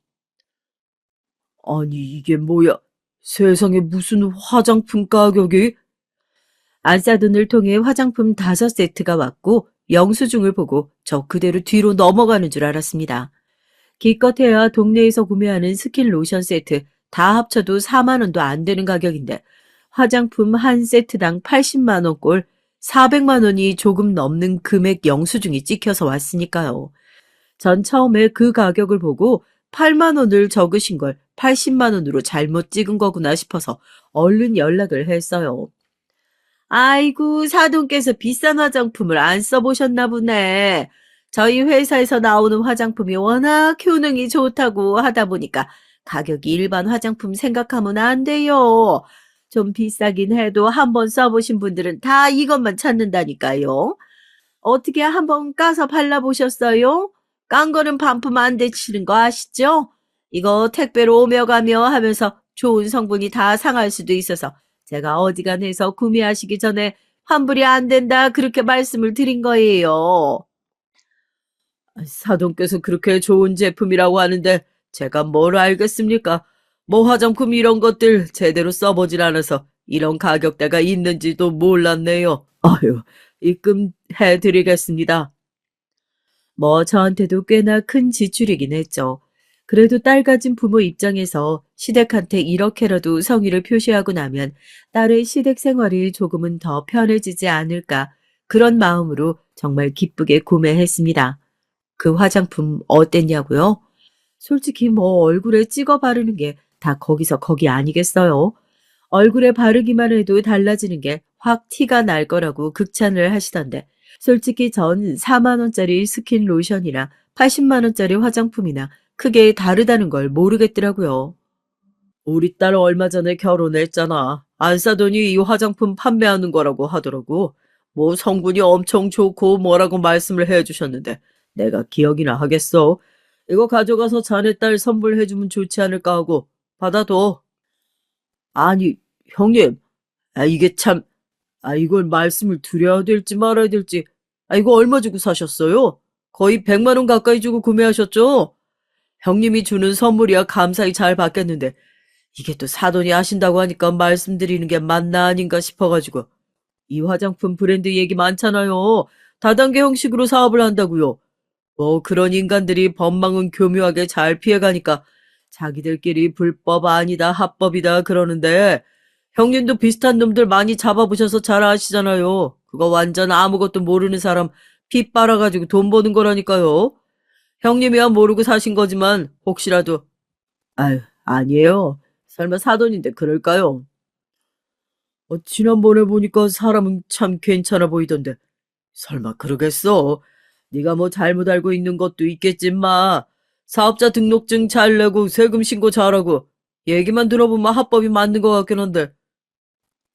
아니 이게 뭐야? 세상에 무슨 화장품 가격이? 안사돈을 통해 화장품 5세트가 왔고 영수증을 보고 저 그대로 뒤로 넘어가는 줄 알았습니다. 기껏해야 동네에서 구매하는 스킨 로션 세트 다 합쳐도 4만 원도 안 되는 가격인데 화장품 한 세트당 80만 원꼴 400만 원이 조금 넘는 금액 영수증이 찍혀서 왔으니까요. 전 처음에 그 가격을 보고 8만 원을 적으신 걸 80만 원으로 잘못 찍은 거구나 싶어서 얼른 연락을 했어요. 아이고, 사돈께서 비싼 화장품을 안 써보셨나 보네. 저희 회사에서 나오는 화장품이 워낙 효능이 좋다고 하다 보니까 가격이 일반 화장품 생각하면 안 돼요. 좀 비싸긴 해도 한번 써보신 분들은 다 이것만 찾는다니까요. 어떻게 한번 까서 발라보셨어요? 깐 거는 반품 안 되시는 거 아시죠? 이거 택배로 오며 가며 하면서 좋은 성분이 다 상할 수도 있어서 제가 어지간해서 구매하시기 전에 환불이 안 된다 그렇게 말씀을 드린 거예요. 사돈께서 그렇게 좋은 제품이라고 하는데 제가 뭘 알겠습니까? 뭐 화장품 이런 것들 제대로 써보질 않아서 이런 가격대가 있는지도 몰랐네요. 아유, 입금해드리겠습니다. 뭐 저한테도 꽤나 큰 지출이긴 했죠. 그래도 딸 가진 부모 입장에서 시댁한테 이렇게라도 성의를 표시하고 나면 딸의 시댁 생활이 조금은 더 편해지지 않을까 그런 마음으로 정말 기쁘게 구매했습니다. 그 화장품 어땠냐고요? 솔직히 뭐 얼굴에 찍어 바르는 게 다 거기서 거기 아니겠어요? 얼굴에 바르기만 해도 달라지는 게 확 티가 날 거라고 극찬을 하시던데 솔직히 전 4만 원짜리 스킨 로션이나 80만 원짜리 화장품이나 크게 다르다는 걸 모르겠더라고요. 우리 딸 얼마 전에 결혼했잖아. 안 사더니 이 화장품 판매하는 거라고 하더라고. 뭐 성분이 엄청 좋고 뭐라고 말씀을 해주셨는데 내가 기억이나 하겠어. 이거 가져가서 자네 딸 선물해주면 좋지 않을까 하고 받아둬. 아니, 형님, 이게 참, 이걸 말씀을 드려야 될지 말아야 될지. 이거 얼마 주고 사셨어요? 거의 100만 원 가까이 주고 구매하셨죠? 형님이 주는 선물이야 감사히 잘 받겠는데 이게 또 사돈이 하신다고 하니까 말씀드리는 게 맞나 아닌가 싶어가지고. 이 화장품 브랜드 얘기 많잖아요. 다단계 형식으로 사업을 한다고요. 뭐 그런 인간들이 법망은 교묘하게 잘 피해가니까 자기들끼리 불법 아니다 합법이다 그러는데 형님도 비슷한 놈들 많이 잡아보셔서 잘 아시잖아요. 그거 완전 아무것도 모르는 사람 피 빨아가지고 돈 버는 거라니까요. 형님이야 모르고 사신 거지만 혹시라도 아유 아니에요. 설마 사돈인데 그럴까요? 지난번에 보니까 사람은 참 괜찮아 보이던데 설마 그러겠어? 네가 뭐 잘못 알고 있는 것도 있겠지 마. 사업자 등록증 잘 내고 세금 신고 잘하고 얘기만 들어보면 합법이 맞는 것 같긴 한데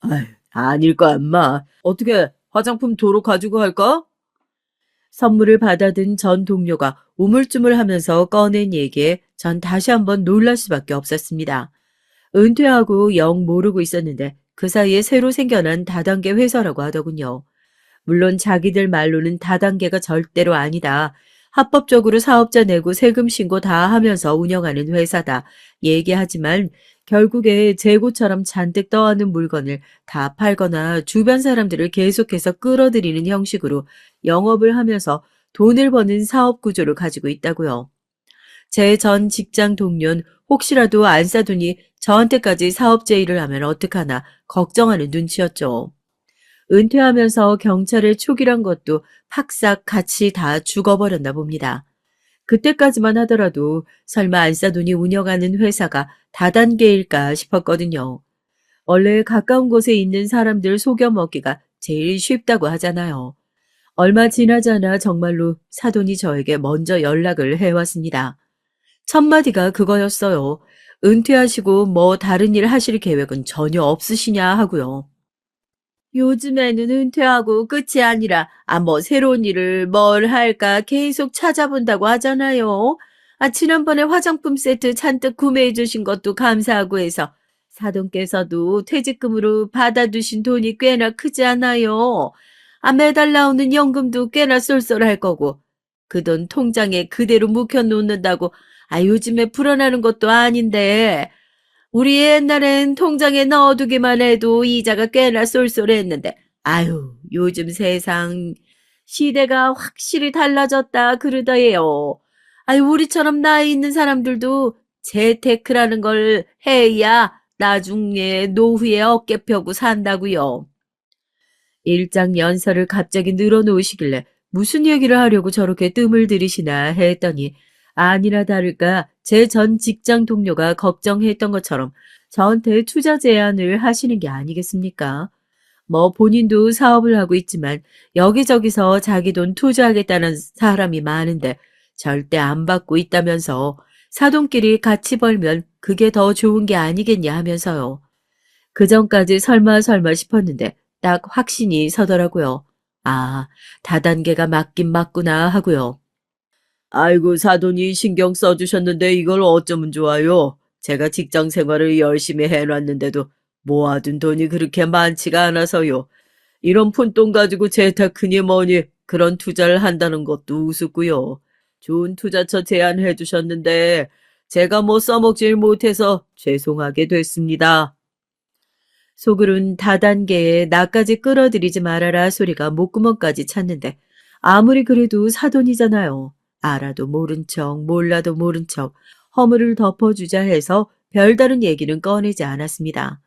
아휴 아닐 거야 인마. 어떻게 화장품 도로 가지고 갈까? 선물을 받아든 전 동료가 우물쭈물하면서 꺼낸 얘기에 전 다시 한번 놀랄 수밖에 없었습니다. 은퇴하고 영 모르고 있었는데 그 사이에 새로 생겨난 다단계 회사라고 하더군요. 물론 자기들 말로는 다단계가 절대로 아니다. 합법적으로 사업자 내고 세금 신고 다 하면서 운영하는 회사다. 얘기하지만 결국에 재고처럼 잔뜩 떠안은 물건을 다 팔거나 주변 사람들을 계속해서 끌어들이는 형식으로 영업을 하면서 돈을 버는 사업 구조를 가지고 있다고요. 제 전 직장 동료는 혹시라도 안 싸두니 저한테까지 사업 제의를 하면 어떡하나 걱정하는 눈치였죠. 은퇴하면서 경찰에 초기란 것도 팍싹 같이 다 죽어버렸나 봅니다. 그때까지만 하더라도 설마 안싸돈이 운영하는 회사가 다단계일까 싶었거든요. 원래 가까운 곳에 있는 사람들 속여 먹기가 제일 쉽다고 하잖아요. 얼마 지나지 않아 정말로 사돈이 저에게 먼저 연락을 해왔습니다. 첫 마디가 그거였어요. 은퇴하시고 뭐 다른 일 하실 계획은 전혀 없으시냐 하고요. 요즘에는 은퇴하고 끝이 아니라 뭐 새로운 일을 뭘 할까 계속 찾아본다고 하잖아요. 지난번에 화장품 세트 잔뜩 구매해 주신 것도 감사하고 해서 사돈께서도 퇴직금으로 받아두신 돈이 꽤나 크지 않아요. 매달 나오는 연금도 꽤나 쏠쏠할 거고 그 돈 통장에 그대로 묵혀놓는다고 요즘에 불어나는 것도 아닌데 우리 옛날엔 통장에 넣어두기만 해도 이자가 꽤나 쏠쏠했는데, 요즘 세상 시대가 확실히 달라졌다 그러더예요. 우리처럼 나이 있는 사람들도 재테크라는 걸 해야 나중에 노후에 어깨 펴고 산다고요. 일장 연설을 갑자기 늘어놓으시길래 무슨 얘기를 하려고 저렇게 뜸을 들이시나 했더니 아니나 다를까 제 전 직장 동료가 걱정했던 것처럼 저한테 투자 제안을 하시는 게 아니겠습니까? 뭐 본인도 사업을 하고 있지만 여기저기서 자기 돈 투자하겠다는 사람이 많은데 절대 안 받고 있다면서 사돈끼리 같이 벌면 그게 더 좋은 게 아니겠냐 하면서요. 그전까지 설마 설마 싶었는데 딱 확신이 서더라고요. 아, 다단계가 맞긴 맞구나 하고요. 아이고, 사돈이 신경 써주셨는데 이걸 어쩌면 좋아요. 제가 직장 생활을 열심히 해놨는데도 모아둔 돈이 그렇게 많지가 않아서요. 이런 푼돈 가지고 재테크니 뭐니 그런 투자를 한다는 것도 우습고요. 좋은 투자처 제안해 주셨는데 제가 뭐 써먹질 못해서 죄송하게 됐습니다. 속으론 다단계에 나까지 끌어들이지 말아라 소리가 목구멍까지 찼는데 아무리 그래도 사돈이잖아요. 알아도 모른 척 몰라도 모른 척 허물을 덮어주자 해서 별다른 얘기는 꺼내지 않았습니다.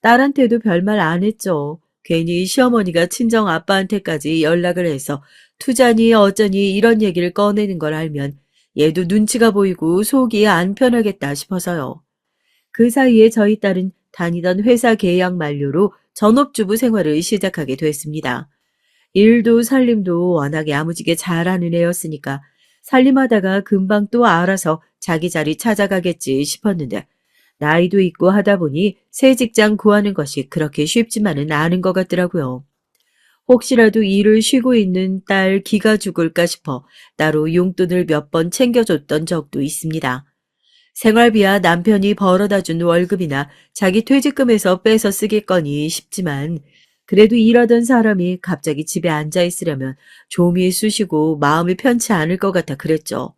딸한테도 별말 안 했죠. 괜히 시어머니가 친정 아빠한테까지 연락을 해서 투자니 어쩌니 이런 얘기를 꺼내는 걸 알면 얘도 눈치가 보이고 속이 안 편하겠다 싶어서요. 그 사이에 저희 딸은 다니던 회사 계약 만료로 전업주부 생활을 시작하게 됐습니다. 일도 살림도 워낙에 야무지게 잘하는 애였으니까 살림하다가 금방 또 알아서 자기 자리 찾아가겠지 싶었는데 나이도 있고 하다 보니 새 직장 구하는 것이 그렇게 쉽지만은 않은 것 같더라고요. 혹시라도 일을 쉬고 있는 딸 기가 죽을까 싶어 따로 용돈을 몇 번 챙겨줬던 적도 있습니다. 생활비야 남편이 벌어다 준 월급이나 자기 퇴직금에서 빼서 쓰겠거니 싶지만 그래도 일하던 사람이 갑자기 집에 앉아 있으려면 좀이 쑤시고 마음이 편치 않을 것 같아 그랬죠.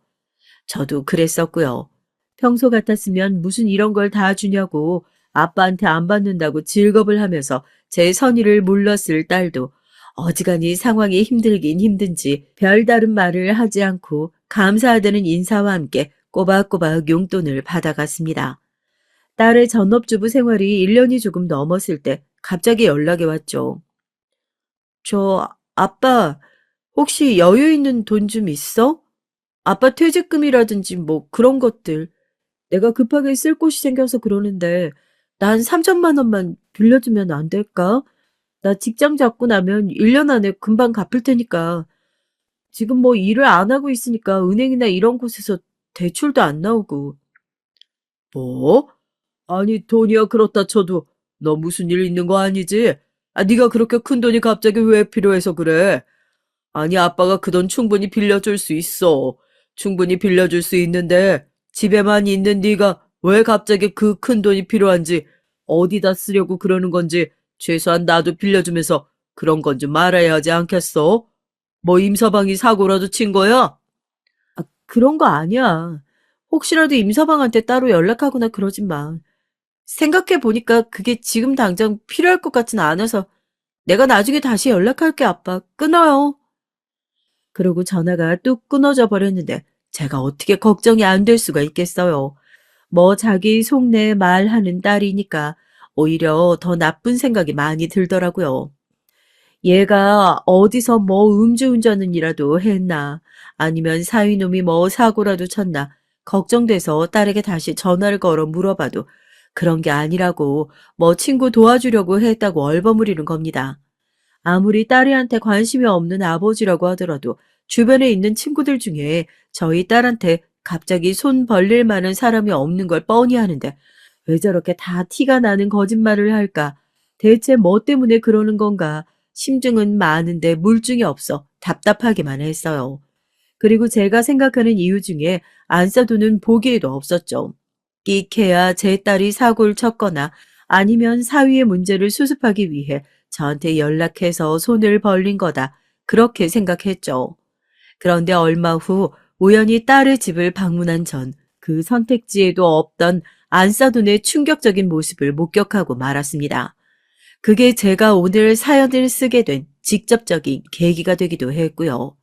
저도 그랬었고요. 평소 같았으면 무슨 이런 걸 다 주냐고 아빠한테 안 받는다고 질겁을 하면서 제 선의를 물렀을 딸도 어지간히 상황이 힘들긴 힘든지 별다른 말을 하지 않고 감사하다는 인사와 함께 꼬박꼬박 용돈을 받아갔습니다. 딸의 전업주부 생활이 1년이 조금 넘었을 때 갑자기 연락이 왔죠. 아빠, 혹시 여유 있는 돈 좀 있어? 아빠 퇴직금이라든지 뭐 그런 것들. 내가 급하게 쓸 곳이 생겨서 그러는데 난 3천만 원만 빌려주면 안 될까? 나 직장 잡고 나면 1년 안에 금방 갚을 테니까. 지금 뭐 일을 안 하고 있으니까 은행이나 이런 곳에서 대출도 안 나오고. 뭐? 아니 돈이야 그렇다 쳐도 너 무슨 일 있는 거 아니지? 아 네가 그렇게 큰 돈이 갑자기 왜 필요해서 그래? 아니 아빠가 그 돈 충분히 빌려줄 수 있어. 충분히 빌려줄 수 있는데 집에만 있는 네가 왜 갑자기 그 큰 돈이 필요한지 어디다 쓰려고 그러는 건지 최소한 나도 빌려주면서 그런 건 좀 말아야 하지 않겠어? 뭐 임서방이 사고라도 친 거야? 아, 그런 거 아니야. 혹시라도 임서방한테 따로 연락하거나 그러지 마. 생각해 보니까 그게 지금 당장 필요할 것 같진 않아서 내가 나중에 다시 연락할게, 아빠. 끊어요. 그러고 전화가 뚝 끊어져 버렸는데 제가 어떻게 걱정이 안 될 수가 있겠어요. 뭐 자기 속내 말하는 딸이니까 오히려 더 나쁜 생각이 많이 들더라고요. 얘가 어디서 뭐 음주운전은이라도 했나 아니면 사위놈이 뭐 사고라도 쳤나 걱정돼서 딸에게 다시 전화를 걸어 물어봐도 그런 게 아니라고 뭐 친구 도와주려고 했다고 얼버무리는 겁니다. 아무리 딸애한테 관심이 없는 아버지라고 하더라도 주변에 있는 친구들 중에 저희 딸한테 갑자기 손 벌릴 만한 사람이 없는 걸 뻔히 아는데 왜 저렇게 다 티가 나는 거짓말을 할까? 대체 뭐 때문에 그러는 건가? 심증은 많은데 물증이 없어 답답하기만 했어요. 그리고 제가 생각하는 이유 중에 안 써두는 보기에도 없었죠. 끽해야 제 딸이 사고를 쳤거나 아니면 사위의 문제를 수습하기 위해 저한테 연락해서 손을 벌린 거다. 그렇게 생각했죠. 그런데 얼마 후 우연히 딸의 집을 방문한 전 그 선택지에도 없던 안싸돈의 충격적인 모습을 목격하고 말았습니다. 그게 제가 오늘 사연을 쓰게 된 직접적인 계기가 되기도 했고요.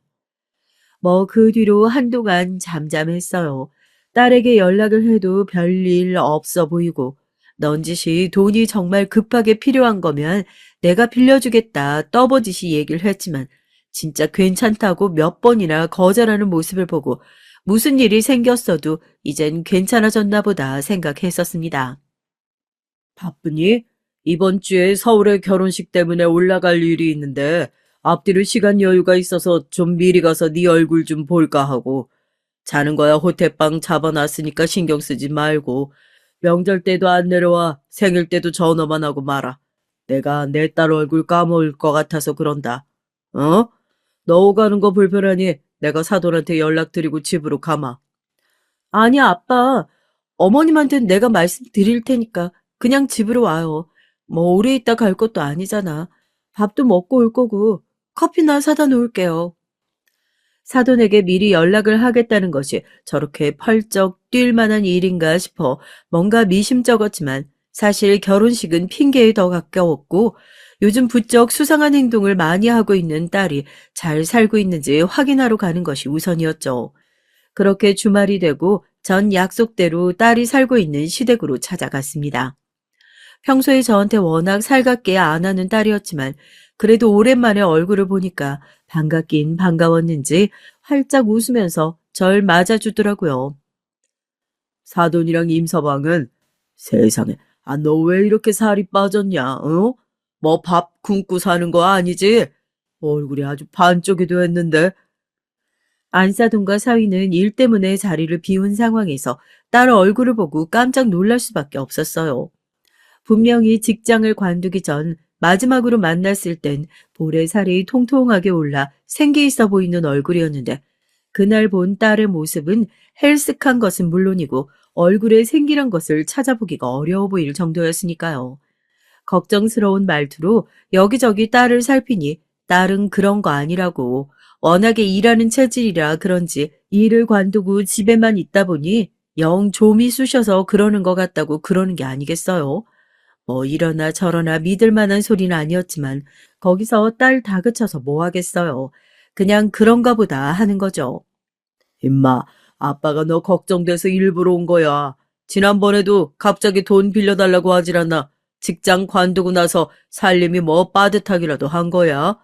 뭐 그 뒤로 한동안 잠잠했어요. 딸에게 연락을 해도 별일 없어 보이고 넌지시 돈이 정말 급하게 필요한 거면 내가 빌려주겠다 떠보듯이 얘기를 했지만 진짜 괜찮다고 몇 번이나 거절하는 모습을 보고 무슨 일이 생겼어도 이젠 괜찮아졌나 보다 생각했었습니다. 바쁘니? 이번 주에 서울에 결혼식 때문에 올라갈 일이 있는데 앞뒤로 시간 여유가 있어서 좀 미리 가서 네 얼굴 좀 볼까 하고 자는 거야 호텔방 잡아놨으니까 신경 쓰지 말고 명절 때도 안 내려와 생일 때도 전화만 하고 말아. 내가 내 딸 얼굴 까먹을 것 같아서 그런다. 어? 너 오가는 거 불편하니 내가 사돈한테 연락드리고 집으로 가마. 아니, 아빠. 어머님한텐 내가 말씀드릴 테니까 그냥 집으로 와요. 뭐 오래 있다 갈 것도 아니잖아. 밥도 먹고 올 거고 커피나 사다 놓을게요. 사돈에게 미리 연락을 하겠다는 것이 저렇게 펄쩍 뛸 만한 일인가 싶어 뭔가 미심쩍었지만 사실 결혼식은 핑계에 더 가까웠고 요즘 부쩍 수상한 행동을 많이 하고 있는 딸이 잘 살고 있는지 확인하러 가는 것이 우선이었죠. 그렇게 주말이 되고 전 약속대로 딸이 살고 있는 시댁으로 찾아갔습니다. 평소에 저한테 워낙 살갑게 안 하는 딸이었지만 그래도 오랜만에 얼굴을 보니까 반갑긴 반가웠는지 활짝 웃으면서 절 맞아주더라고요. 사돈이랑 임서방은 세상에, 너 왜 이렇게 살이 빠졌냐, 어? 뭐 밥 굶고 사는 거 아니지? 얼굴이 아주 반쪽이 됐는데. 안사돈과 사위는 일 때문에 자리를 비운 상황에서 딸 얼굴을 보고 깜짝 놀랄 수밖에 없었어요. 분명히 직장을 관두기 전 마지막으로 만났을 땐 볼에 살이 통통하게 올라 생기 있어 보이는 얼굴이었는데 그날 본 딸의 모습은 헬스한 것은 물론이고 얼굴에 생기란 것을 찾아보기가 어려워 보일 정도였으니까요. 걱정스러운 말투로 여기저기 딸을 살피니 딸은 그런 거 아니라고 워낙에 일하는 체질이라 그런지 일을 관두고 집에만 있다 보니 영 좀이 쑤셔서 그러는 것 같다고 그러는 게 아니겠어요. 뭐 이러나 저러나 믿을 만한 소리는 아니었지만 거기서 딸 다그쳐서 뭐 하겠어요. 그냥 그런가 보다 하는 거죠. 임마, 아빠가 너 걱정돼서 일부러 온 거야. 지난번에도 갑자기 돈 빌려달라고 하질 않나. 직장 관두고 나서 살림이 뭐 빠듯하기라도 한 거야.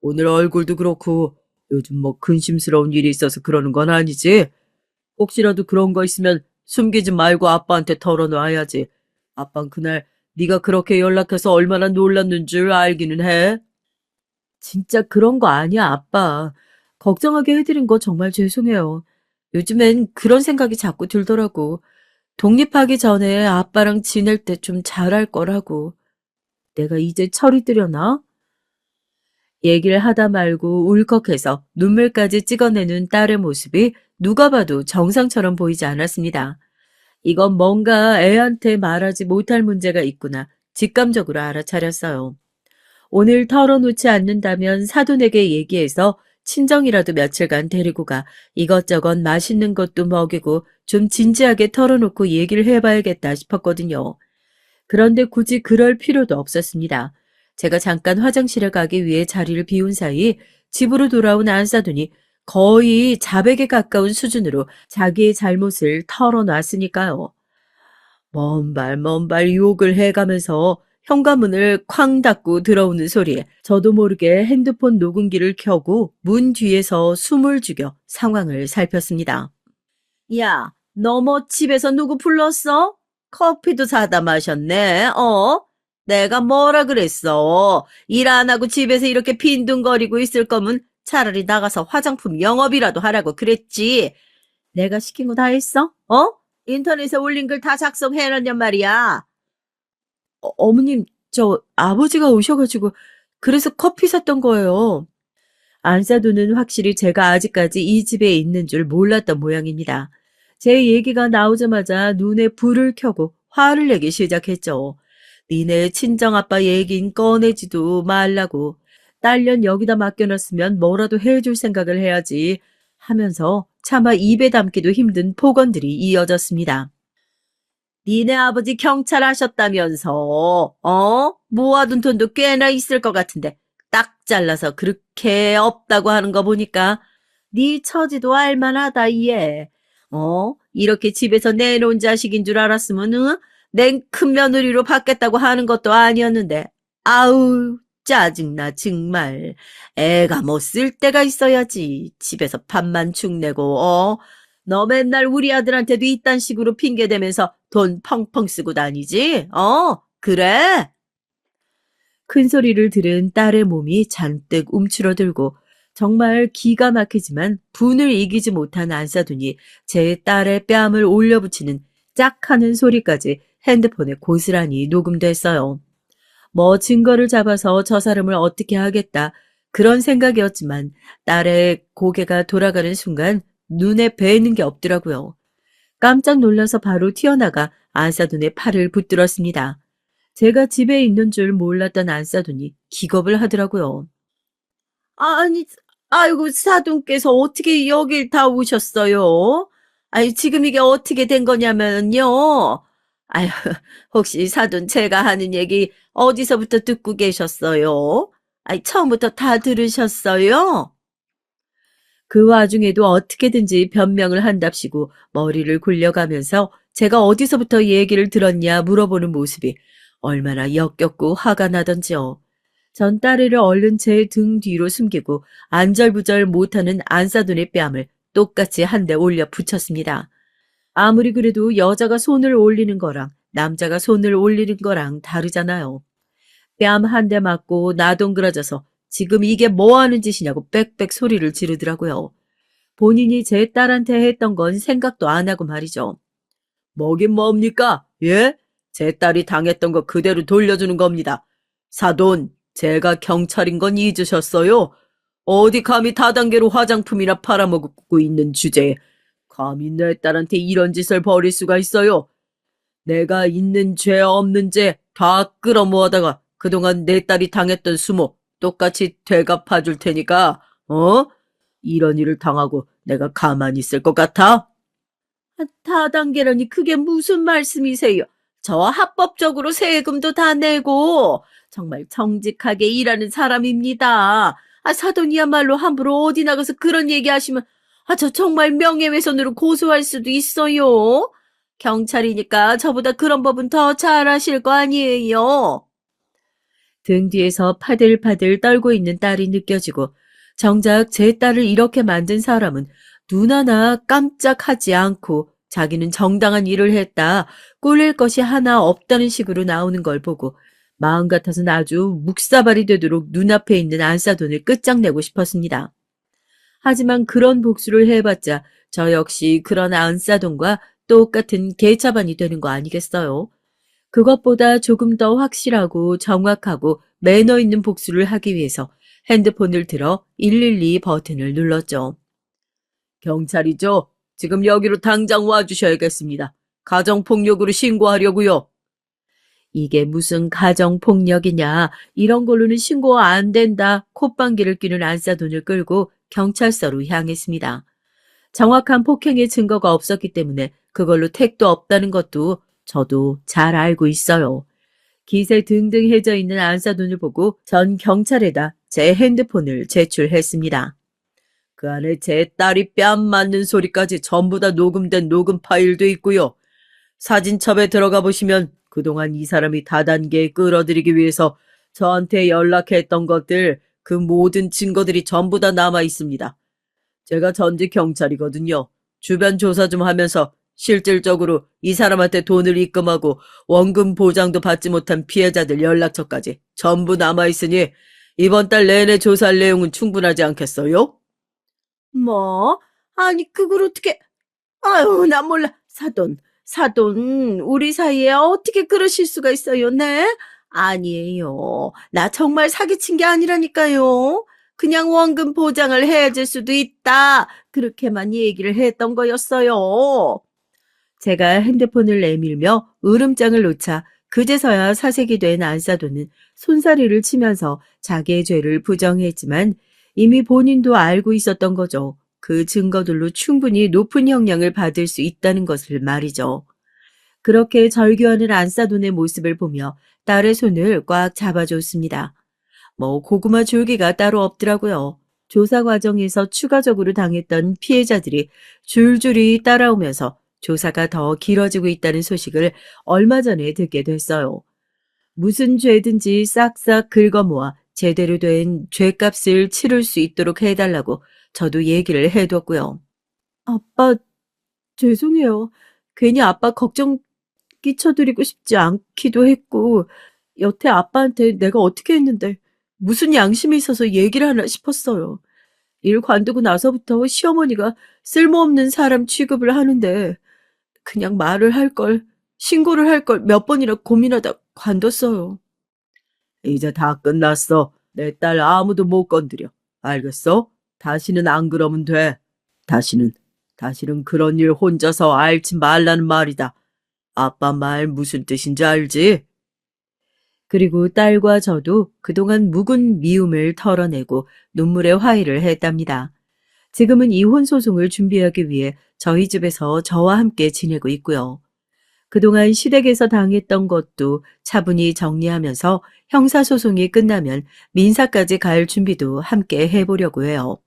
오늘 얼굴도 그렇고 요즘 뭐 근심스러운 일이 있어서 그러는 건 아니지. 혹시라도 그런 거 있으면 숨기지 말고 아빠한테 털어놔야지. 아빤 그날 네가 그렇게 연락해서 얼마나 놀랐는 줄 알기는 해. 진짜 그런 거 아니야, 아빠. 걱정하게 해드린 거 정말 죄송해요. 요즘엔 그런 생각이 자꾸 들더라고. 독립하기 전에 아빠랑 지낼 때 좀 잘할 거라고. 내가 이제 철이 들여나? 얘기를 하다 말고 울컥해서 눈물까지 찍어내는 딸의 모습이 누가 봐도 정상처럼 보이지 않았습니다. 이건 뭔가 애한테 말하지 못할 문제가 있구나 직감적으로 알아차렸어요. 오늘 털어놓지 않는다면 사돈에게 얘기해서 친정이라도 며칠간 데리고 가 이것저것 맛있는 것도 먹이고 좀 진지하게 털어놓고 얘기를 해봐야겠다 싶었거든요. 그런데 굳이 그럴 필요도 없었습니다. 제가 잠깐 화장실에 가기 위해 자리를 비운 사이 집으로 돌아온 안사돈이 거의 자백에 가까운 수준으로 자기의 잘못을 털어놨으니까요. 먼 발 욕을 해가면서 현관문을 쾅 닫고 들어오는 소리에 저도 모르게 핸드폰 녹음기를 켜고 문 뒤에서 숨을 죽여 상황을 살폈습니다. 야, 너 뭐 집에서 누구 불렀어? 커피도 사다 마셨네, 어? 내가 뭐라 그랬어? 일 안 하고 집에서 이렇게 빈둥거리고 있을 거면 차라리 나가서 화장품 영업이라도 하라고 그랬지. 내가 시킨 거 다 했어? 어? 인터넷에 올린 글 다 작성해놨냔 말이야. 어머님, 저 아버지가 오셔가지고 그래서 커피 샀던 거예요. 안사돈은 확실히 제가 아직까지 이 집에 있는 줄 몰랐던 모양입니다. 제 얘기가 나오자마자 눈에 불을 켜고 화를 내기 시작했죠. 니네 친정아빠 얘긴 꺼내지도 말라고. 딸년 여기다 맡겨놨으면 뭐라도 해줄 생각을 해야지 하면서 차마 입에 담기도 힘든 폭언들이 이어졌습니다. 니네 아버지 경찰 하셨다면서, 어? 모아둔 돈도 꽤나 있을 것 같은데 딱 잘라서 그렇게 없다고 하는 거 보니까 네 처지도 알만하다 얘. 어? 이렇게 집에서 내놓은 자식인 줄 알았으면 냉큰 며느리로 받겠다고 하는 것도 아니었는데 아우 짜증나 정말. 애가 뭐 쓸 데가 있어야지. 집에서 밥만 축내고 너 맨날 우리 아들한테도 이딴 식으로 핑계대면서 돈 펑펑 쓰고 다니지? 그래? 큰 소리를 들은 딸의 몸이 잔뜩 움츠러들고 정말 기가 막히지만 분을 이기지 못한 안사돈이 제 딸의 뺨을 올려붙이는 짝 하는 소리까지 핸드폰에 고스란히 녹음됐어요. 뭐 증거를 잡아서 저 사람을 어떻게 하겠다. 그런 생각이었지만 딸의 고개가 돌아가는 순간 눈에 뵈는 게 없더라고요. 깜짝 놀라서 바로 튀어나가 안사돈의 팔을 붙들었습니다. 제가 집에 있는 줄 몰랐던 안사돈이 기겁을 하더라고요. 아니, 아이고, 사돈께서 어떻게 여길 다 오셨어요? 아니, 지금 이게 어떻게 된 거냐면요. 아유, 혹시 사돈 제가 하는 얘기 어디서부터 듣고 계셨어요? 아니, 처음부터 다 들으셨어요? 그 와중에도 어떻게든지 변명을 한답시고 머리를 굴려가면서 제가 어디서부터 얘기를 들었냐 물어보는 모습이 얼마나 역겹고 화가 나던지요. 전 딸애를 얼른 제 등 뒤로 숨기고 안절부절 못하는 안사돈의 뺨을 똑같이 한 대 올려 붙였습니다. 아무리 그래도 여자가 손을 올리는 거랑 남자가 손을 올리는 거랑 다르잖아요. 뺨 한 대 맞고 나동그라져서 지금 이게 뭐 하는 짓이냐고 빽빽 소리를 지르더라고요. 본인이 제 딸한테 했던 건 생각도 안 하고 말이죠. 뭐긴 뭡니까? 예? 제 딸이 당했던 거 그대로 돌려주는 겁니다. 사돈, 제가 경찰인 건 잊으셨어요? 어디 감히 다단계로 화장품이나 팔아먹고 있는 주제에 감히 내 딸한테 이런 짓을 벌일 수가 있어요? 내가 있는 죄 없는 죄 다 끌어모아다가 그동안 내 딸이 당했던 수모 똑같이 되갚아 줄 테니까, 어? 이런 일을 당하고 내가 가만히 있을 것 같아? 다단계라니 그게 무슨 말씀이세요? 저 합법적으로 세금도 다 내고 정말 정직하게 일하는 사람입니다. 사돈이야말로 함부로 어디 나가서 그런 얘기하시면 저 정말 명예훼손으로 고소할 수도 있어요. 경찰이니까 저보다 그런 법은 더 잘하실 거 아니에요. 등 뒤에서 파들파들 떨고 있는 딸이 느껴지고 정작 제 딸을 이렇게 만든 사람은 눈 하나 깜짝하지 않고 자기는 정당한 일을 했다, 꿀릴 것이 하나 없다는 식으로 나오는 걸 보고 마음 같아서는 아주 묵사발이 되도록 눈앞에 있는 안사돈을 끝장내고 싶었습니다. 하지만 그런 복수를 해봤자 저 역시 그런 안사돈과 똑같은 개차반이 되는 거 아니겠어요? 그것보다 조금 더 확실하고 정확하고 매너 있는 복수를 하기 위해서 핸드폰을 들어 112 버튼을 눌렀죠. 경찰이죠? 지금 여기로 당장 와주셔야겠습니다. 가정폭력으로 신고하려고요. 이게 무슨 가정폭력이냐. 이런 걸로는 신고 안 된다. 콧방귀를 뀌는 안사돈을 끌고 경찰서로 향했습니다. 정확한 폭행의 증거가 없었기 때문에 그걸로 택도 없다는 것도 저도 잘 알고 있어요. 기세 등등 해져 있는 안사돈을 보고 전 경찰에다 제 핸드폰을 제출했습니다. 그 안에 제 딸이 뺨 맞는 소리까지 전부 다 녹음된 녹음 파일도 있고요. 사진첩에 들어가 보시면 그동안 이 사람이 다단계에 끌어들이기 위해서 저한테 연락했던 것들, 그 모든 증거들이 전부 다 남아 있습니다. 제가 전직 경찰이거든요. 주변 조사 좀 하면서 실질적으로 이 사람한테 돈을 입금하고 원금 보장도 받지 못한 피해자들 연락처까지 전부 남아있으니 이번 달 내내 조사할 내용은 충분하지 않겠어요? 뭐? 아니, 그걸 어떻게... 아유, 나 몰라. 사돈, 우리 사이에 어떻게 그러실 수가 있어요, 네? 아니에요. 나 정말 사기친 게 아니라니까요. 그냥 원금 보장을 해줄 수도 있다. 그렇게만 얘기를 했던 거였어요. 제가 핸드폰을 내밀며 으름장을 놓자 그제서야 사색이 된 안사돈은 손사래를 치면서 자기의 죄를 부정했지만 이미 본인도 알고 있었던 거죠. 그 증거들로 충분히 높은 형량을 받을 수 있다는 것을 말이죠. 그렇게 절규하는 안사돈의 모습을 보며 딸의 손을 꽉 잡아줬습니다. 뭐 고구마 줄기가 따로 없더라고요. 조사 과정에서 추가적으로 당했던 피해자들이 줄줄이 따라오면서 조사가 더 길어지고 있다는 소식을 얼마 전에 듣게 됐어요. 무슨 죄든지 싹싹 긁어모아 제대로 된 죄값을 치를 수 있도록 해달라고 저도 얘기를 해뒀고요. 아빠, 죄송해요. 괜히 아빠 걱정 끼쳐드리고 싶지 않기도 했고, 여태 아빠한테 내가 어떻게 했는데 무슨 양심이 있어서 얘기를 하나 싶었어요. 일 관두고 나서부터 시어머니가 쓸모없는 사람 취급을 하는데 그냥 말을 할 걸, 신고를 할 걸 몇 번이나 고민하다 관뒀어요. 이제 다 끝났어. 내 딸 아무도 못 건드려. 알겠어? 다시는 안 그러면 돼. 다시는 그런 일 혼자서 앓지 말라는 말이다. 아빠 말 무슨 뜻인지 알지? 그리고 딸과 저도 그동안 묵은 미움을 털어내고 눈물의 화해를 했답니다. 지금은 이혼 소송을 준비하기 위해 저희 집에서 저와 함께 지내고 있고요. 그동안 시댁에서 당했던 것도 차분히 정리하면서 형사소송이 끝나면 민사까지 갈 준비도 함께 해보려고 해요.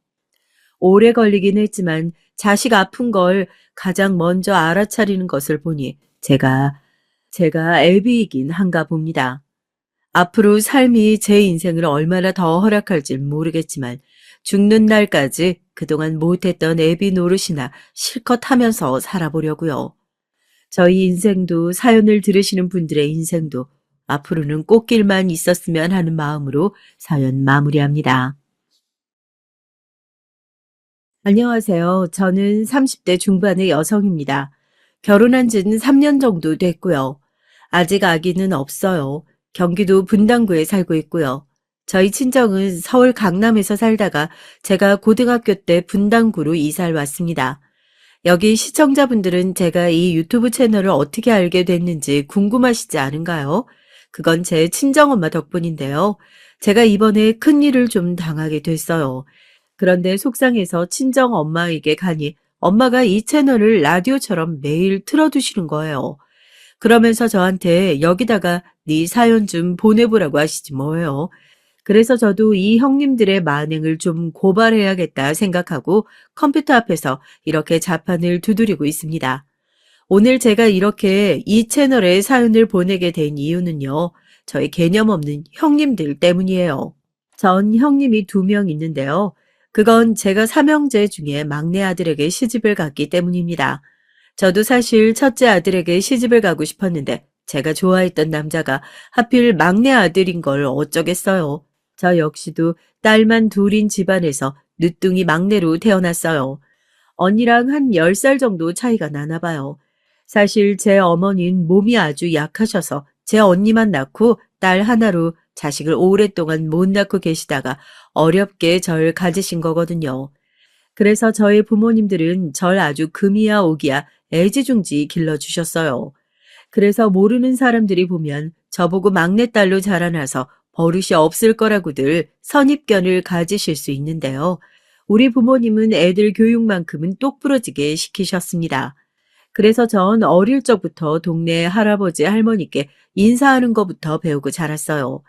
오래 걸리긴 했지만 자식 아픈 걸 가장 먼저 알아차리는 것을 보니 제가 애비이긴 한가 봅니다. 앞으로 삶이 제 인생을 얼마나 더 허락할지 모르겠지만 죽는 날까지 그동안 못했던 애비 노릇이나 실컷 하면서 살아보려고요. 저희 인생도 사연을 들으시는 분들의 인생도 앞으로는 꽃길만 있었으면 하는 마음으로 사연 마무리합니다. 안녕하세요. 저는 30대 중반의 여성입니다. 결혼한 지는 3년 정도 됐고요. 아직 아기는 없어요. 경기도 분당구에 살고 있고요. 저희 친정은 서울 강남에서 살다가 제가 고등학교 때 분당구로 이사를 왔습니다. 여기 시청자분들은 제가 이 유튜브 채널을 어떻게 알게 됐는지 궁금하시지 않은가요? 그건 제 친정엄마 덕분인데요. 제가 이번에 큰일을 좀 당하게 됐어요. 그런데 속상해서 친정엄마에게 가니 엄마가 이 채널을 라디오처럼 매일 틀어두시는 거예요. 그러면서 저한테 여기다가 네 사연 좀 보내보라고 하시지 뭐예요. 그래서 저도 이 형님들의 만행을 좀 고발해야겠다 생각하고 컴퓨터 앞에서 이렇게 자판을 두드리고 있습니다. 오늘 제가 이렇게 이 채널에 사연을 보내게 된 이유는요. 저희 개념 없는 형님들 때문이에요. 전 형님이 2명 있는데요. 그건 제가 삼형제 중에 막내 아들에게 시집을 갔기 때문입니다. 저도 사실 첫째 아들에게 시집을 가고 싶었는데 제가 좋아했던 남자가 하필 막내 아들인 걸 어쩌겠어요. 저 역시도 딸만 둘인 집안에서 늦둥이 막내로 태어났어요. 언니랑 한 10살 정도 차이가 나나 봐요. 사실 제 어머니는 몸이 아주 약하셔서 제 언니만 낳고 딸 하나로 자식을 오랫동안 못 낳고 계시다가 어렵게 절 가지신 거거든요. 그래서 저의 부모님들은 절 아주 금이야 오기야 애지중지 길러주셨어요. 그래서 모르는 사람들이 보면 저보고 막내딸로 자라나서 버릇이 없을 거라고들 선입견을 가지실 수 있는데요. 우리 부모님은 애들 교육만큼은 똑부러지게 시키셨습니다. 그래서 전 어릴 적부터 동네 할아버지 할머니께 인사하는 것부터 배우고 자랐어요.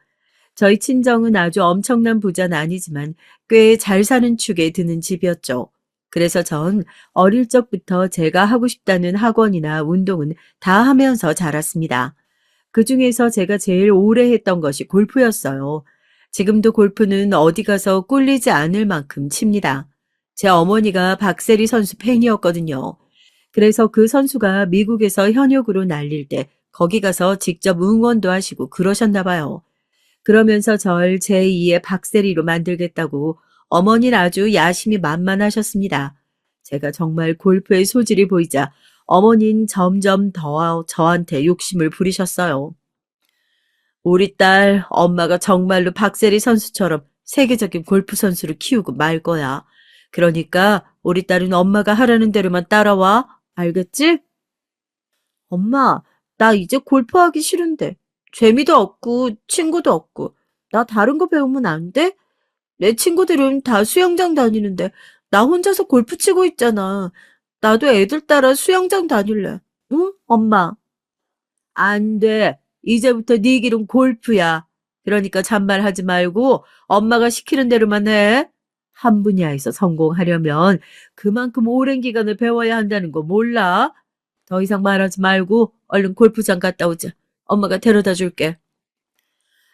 저희 친정은 아주 엄청난 부자는 아니지만 꽤 잘 사는 축에 드는 집이었죠. 그래서 전 어릴 적부터 제가 하고 싶다는 학원이나 운동은 다 하면서 자랐습니다. 그중에서 제가 제일 오래 했던 것이 골프였어요. 지금도 골프는 어디 가서 꿀리지 않을 만큼 칩니다. 제 어머니가 박세리 선수 팬이었거든요. 그래서 그 선수가 미국에서 현역으로 날릴 때 거기 가서 직접 응원도 하시고 그러셨나 봐요. 그러면서 절 제2의 박세리로 만들겠다고 어머니는 아주 야심이 만만하셨습니다. 제가 정말 골프의 소질이 보이자 어머니는 점점 더 저한테 욕심을 부리셨어요. 우리 딸 엄마가 정말로 박세리 선수처럼 세계적인 골프 선수를 키우고 말 거야. 그러니까 우리 딸은 엄마가 하라는 대로만 따라와. 알겠지? 엄마, 나 이제 골프하기 싫은데. 재미도 없고 친구도 없고. 나 다른 거 배우면 안 돼? 내 친구들은 다 수영장 다니는데 나 혼자서 골프 치고 있잖아. 나도 애들 따라 수영장 다닐래. 응, 엄마? 안 돼. 이제부터 네 길은 골프야. 그러니까 잔말하지 말고 엄마가 시키는 대로만 해. 한 분야에서 성공하려면 그만큼 오랜 기간을 배워야 한다는 거 몰라? 더 이상 말하지 말고 얼른 골프장 갔다 오자. 엄마가 데려다 줄게.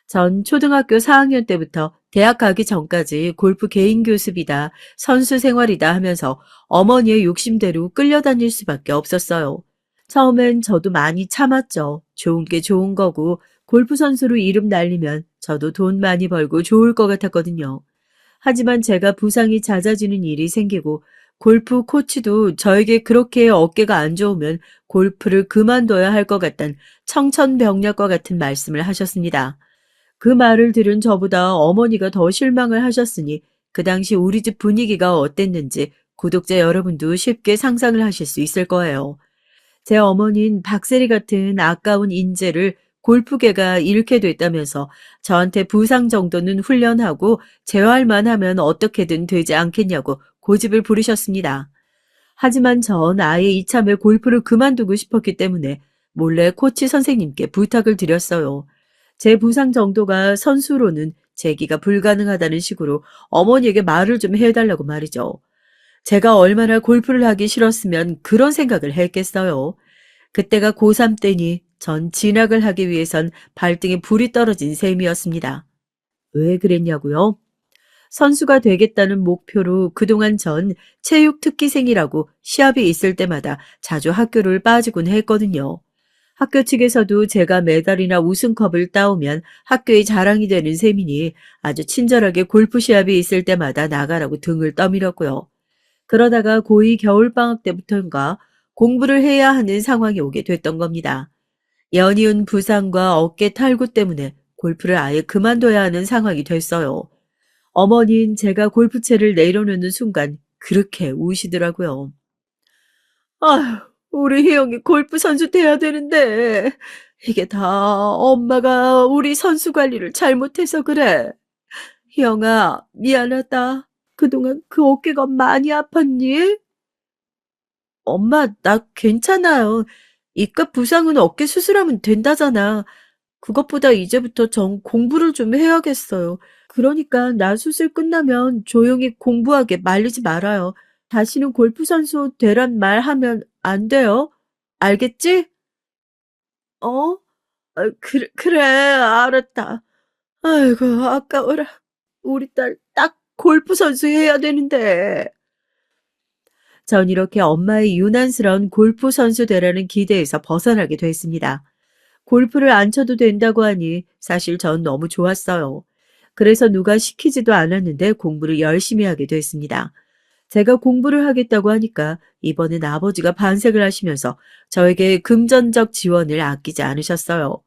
전 초등학교 4학년 때부터 대학 가기 전까지 골프 개인 교습이다, 선수 생활이다 하면서 어머니의 욕심대로 끌려다닐 수밖에 없었어요. 처음엔 저도 많이 참았죠. 좋은 게 좋은 거고 골프 선수로 이름 날리면 저도 돈 많이 벌고 좋을 것 같았거든요. 하지만 제가 부상이 잦아지는 일이 생기고 골프 코치도 저에게 그렇게 어깨가 안 좋으면 골프를 그만둬야 할 것 같단 청천벽력과 같은 말씀을 하셨습니다. 그 말을 들은 저보다 어머니가 더 실망을 하셨으니 그 당시 우리 집 분위기가 어땠는지 구독자 여러분도 쉽게 상상을 하실 수 있을 거예요. 제 어머니는 박세리 같은 아까운 인재를 골프계가 잃게 됐다면서 저한테 부상 정도는 훈련하고 재활만 하면 어떻게든 되지 않겠냐고 고집을 부리셨습니다. 하지만 전 아예 이참에 골프를 그만두고 싶었기 때문에 몰래 코치 선생님께 부탁을 드렸어요. 제 부상 정도가 선수로는 재기가 불가능하다는 식으로 어머니에게 말을 좀 해달라고 말이죠. 제가 얼마나 골프를 하기 싫었으면 그런 생각을 했겠어요. 그때가 고3 때니 전 진학을 하기 위해선 발등에 불이 떨어진 셈이었습니다. 왜 그랬냐고요? 선수가 되겠다는 목표로 그동안 전 체육 특기생이라고 시합이 있을 때마다 자주 학교를 빠지곤 했거든요. 학교 측에서도 제가 메달이나 우승컵을 따오면 학교의 자랑이 되는 셈이니 아주 친절하게 골프 시합이 있을 때마다 나가라고 등을 떠밀었고요. 그러다가 고2 겨울방학 때부터인가 공부를 해야 하는 상황이 오게 됐던 겁니다. 연이은 부상과 어깨 탈구 때문에 골프를 아예 그만둬야 하는 상황이 됐어요. 어머니는 제가 골프채를 내려놓는 순간 그렇게 우시더라고요. 아휴, 우리 희영이 골프 선수 돼야 되는데 이게 다 엄마가 우리 선수 관리를 잘못해서 그래. 희영아, 미안하다. 그동안 그 어깨가 많이 아팠니? 엄마, 나 괜찮아요. 이깟 부상은 어깨 수술하면 된다잖아. 그것보다 이제부터 전 공부를 좀 해야겠어요. 그러니까 나 수술 끝나면 조용히 공부하게 말리지 말아요. 다시는 골프 선수 되란 말 하면 안 돼요. 알겠지? 어? 그래, 알았다. 아이고, 아까워라. 우리 딸 딱 골프 선수 해야 되는데. 전 이렇게 엄마의 유난스러운 골프 선수 되라는 기대에서 벗어나게 됐습니다. 골프를 안 쳐도 된다고 하니 사실 전 너무 좋았어요. 그래서 누가 시키지도 않았는데 공부를 열심히 하게 됐습니다. 제가 공부를 하겠다고 하니까 이번엔 아버지가 반색을 하시면서 저에게 금전적 지원을 아끼지 않으셨어요.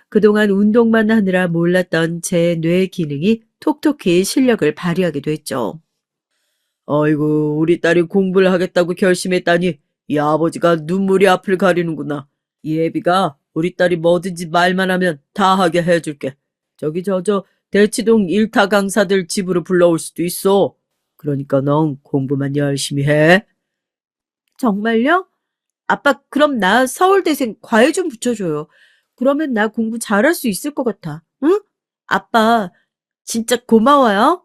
그동안 운동만 하느라 몰랐던 제 뇌 기능이 톡톡히 실력을 발휘하게 됐죠. 아이고, 우리 딸이 공부를 하겠다고 결심했다니 이 아버지가 눈물이 앞을 가리는구나. 이 애비가 우리 딸이 뭐든지 말만 하면 다 하게 해줄게. 저기 대치동 일타 강사들 집으로 불러올 수도 있어. 그러니까 넌 공부만 열심히 해. 정말요? 아빠, 그럼 나 서울대생 과외 좀 붙여줘요. 그러면 나 공부 잘할 수 있을 것 같아. 응? 아빠, 진짜 고마워요.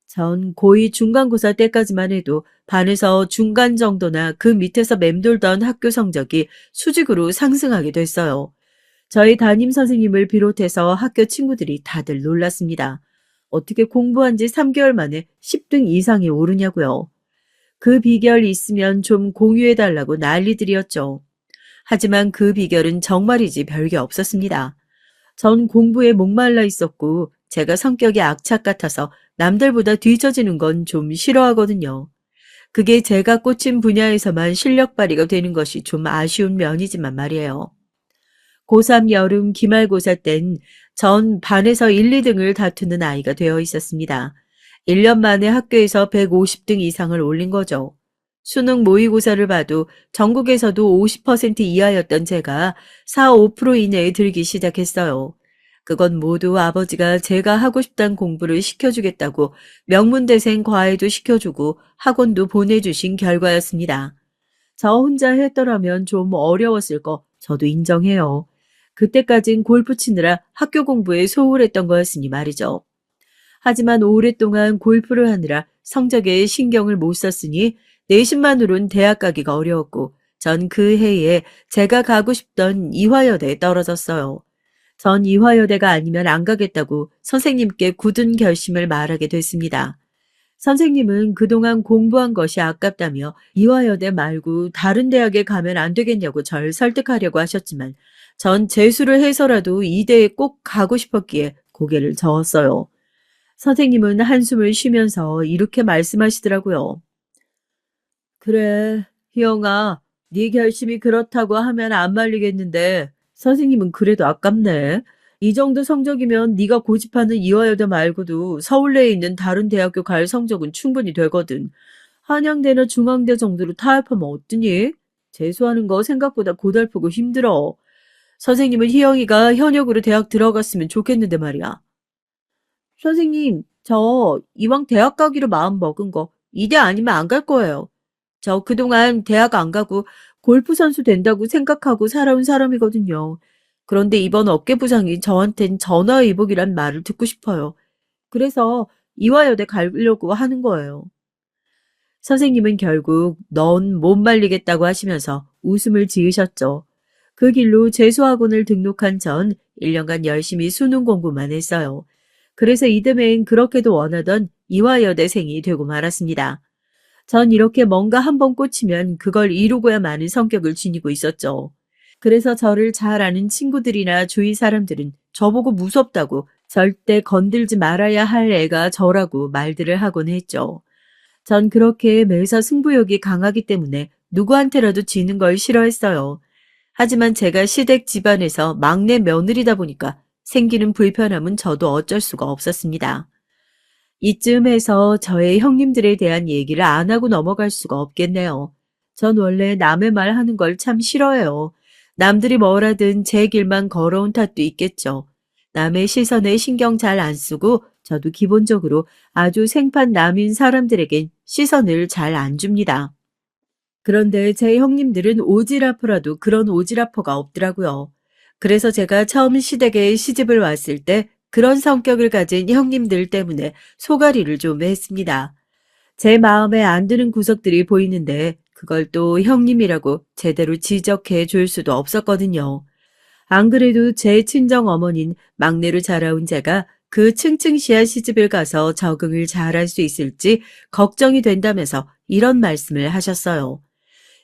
전 고2 중간고사 때까지만 해도 반에서 중간 정도나 그 밑에서 맴돌던 학교 성적이 수직으로 상승하게 됐어요. 저희 담임 선생님을 비롯해서 학교 친구들이 다들 놀랐습니다. 어떻게 공부한 지 3개월 만에 10등 이상이 오르냐고요. 그 비결 있으면 좀 공유해달라고 난리들이었죠. 하지만 그 비결은 정말이지 별게 없었습니다. 전 공부에 목말라 있었고 제가 성격이 악착 같아서 남들보다 뒤처지는 건 좀 싫어하거든요. 그게 제가 꽂힌 분야에서만 실력 발휘가 되는 것이 좀 아쉬운 면이지만 말이에요. 고3 여름 기말고사 땐 전 반에서 1, 2등을 다투는 아이가 되어 있었습니다. 1년 만에 학교에서 150등 이상을 올린 거죠. 수능 모의고사를 봐도 전국에서도 50% 이하였던 제가 4, 5% 이내에 들기 시작했어요. 그건 모두 아버지가 제가 하고 싶단 공부를 시켜주겠다고 명문대생 과외도 시켜주고 학원도 보내주신 결과였습니다. 저 혼자 했더라면 좀 어려웠을 거 저도 인정해요. 그때까진 골프 치느라 학교 공부에 소홀했던 거였으니 말이죠. 하지만 오랫동안 골프를 하느라 성적에 신경을 못 썼으니 내신만으론 대학 가기가 어려웠고 전 그 해에 제가 가고 싶던 이화여대에 떨어졌어요. 전 이화여대가 아니면 안 가겠다고 선생님께 굳은 결심을 말하게 됐습니다. 선생님은 그동안 공부한 것이 아깝다며 이화여대 말고 다른 대학에 가면 안 되겠냐고 절 설득하려고 하셨지만 전 재수를 해서라도 이대에 꼭 가고 싶었기에 고개를 저었어요. 선생님은 한숨을 쉬면서 이렇게 말씀하시더라고요. 그래, 희영아, 네 결심이 그렇다고 하면 안 말리겠는데 선생님은 그래도 아깝네. 이 정도 성적이면 네가 고집하는 이화여대 말고도 서울내에 있는 다른 대학교 갈 성적은 충분히 되거든. 한양대나 중앙대 정도로 타협하면 어떠니? 재수하는 거 생각보다 고달프고 힘들어. 선생님은 희영이가 현역으로 대학 들어갔으면 좋겠는데 말이야. 선생님, 저 이왕 대학 가기로 마음 먹은 거 이대 아니면 안 갈 거예요. 저 그동안 대학 안 가고 골프 선수 된다고 생각하고 살아온 사람이거든요. 그런데 이번 어깨 부상이 저한텐 전화위복이란 말을 듣고 싶어요. 그래서 이화여대 가려고 하는 거예요. 선생님은 결국 넌 못 말리겠다고 하시면서 웃음을 지으셨죠. 그 길로 재수학원을 등록한 전 1년간 열심히 수능 공부만 했어요. 그래서 이듬해엔 그렇게도 원하던 이화여대생이 되고 말았습니다. 전 이렇게 뭔가 한 번 꽂히면 그걸 이루고야 마는 성격을 지니고 있었죠. 그래서 저를 잘 아는 친구들이나 주위 사람들은 저보고 무섭다고 절대 건들지 말아야 할 애가 저라고 말들을 하곤 했죠. 전 그렇게 매사 승부욕이 강하기 때문에 누구한테라도 지는 걸 싫어했어요. 하지만 제가 시댁 집안에서 막내 며느리다 보니까 생기는 불편함은 저도 어쩔 수가 없었습니다. 이쯤에서 저의 형님들에 대한 얘기를 안 하고 넘어갈 수가 없겠네요. 전 원래 남의 말 하는 걸 참 싫어해요. 남들이 뭘 하든 제 길만 걸어온 탓도 있겠죠. 남의 시선에 신경 잘 안 쓰고 저도 기본적으로 아주 생판 남인 사람들에겐 시선을 잘 안 줍니다. 그런데 제 형님들은 오지랖퍼라도 그런 오지랖퍼가 없더라고요. 그래서 제가 처음 시댁에 시집을 왔을 때 그런 성격을 가진 형님들 때문에 소가리를 좀 했습니다. 제 마음에 안 드는 구석들이 보이는데 그걸 또 형님이라고 제대로 지적해 줄 수도 없었거든요. 안 그래도 제 친정 어머닌 막내로 자라온 제가 그 층층시야 시집을 가서 적응을 잘할 수 있을지 걱정이 된다면서 이런 말씀을 하셨어요.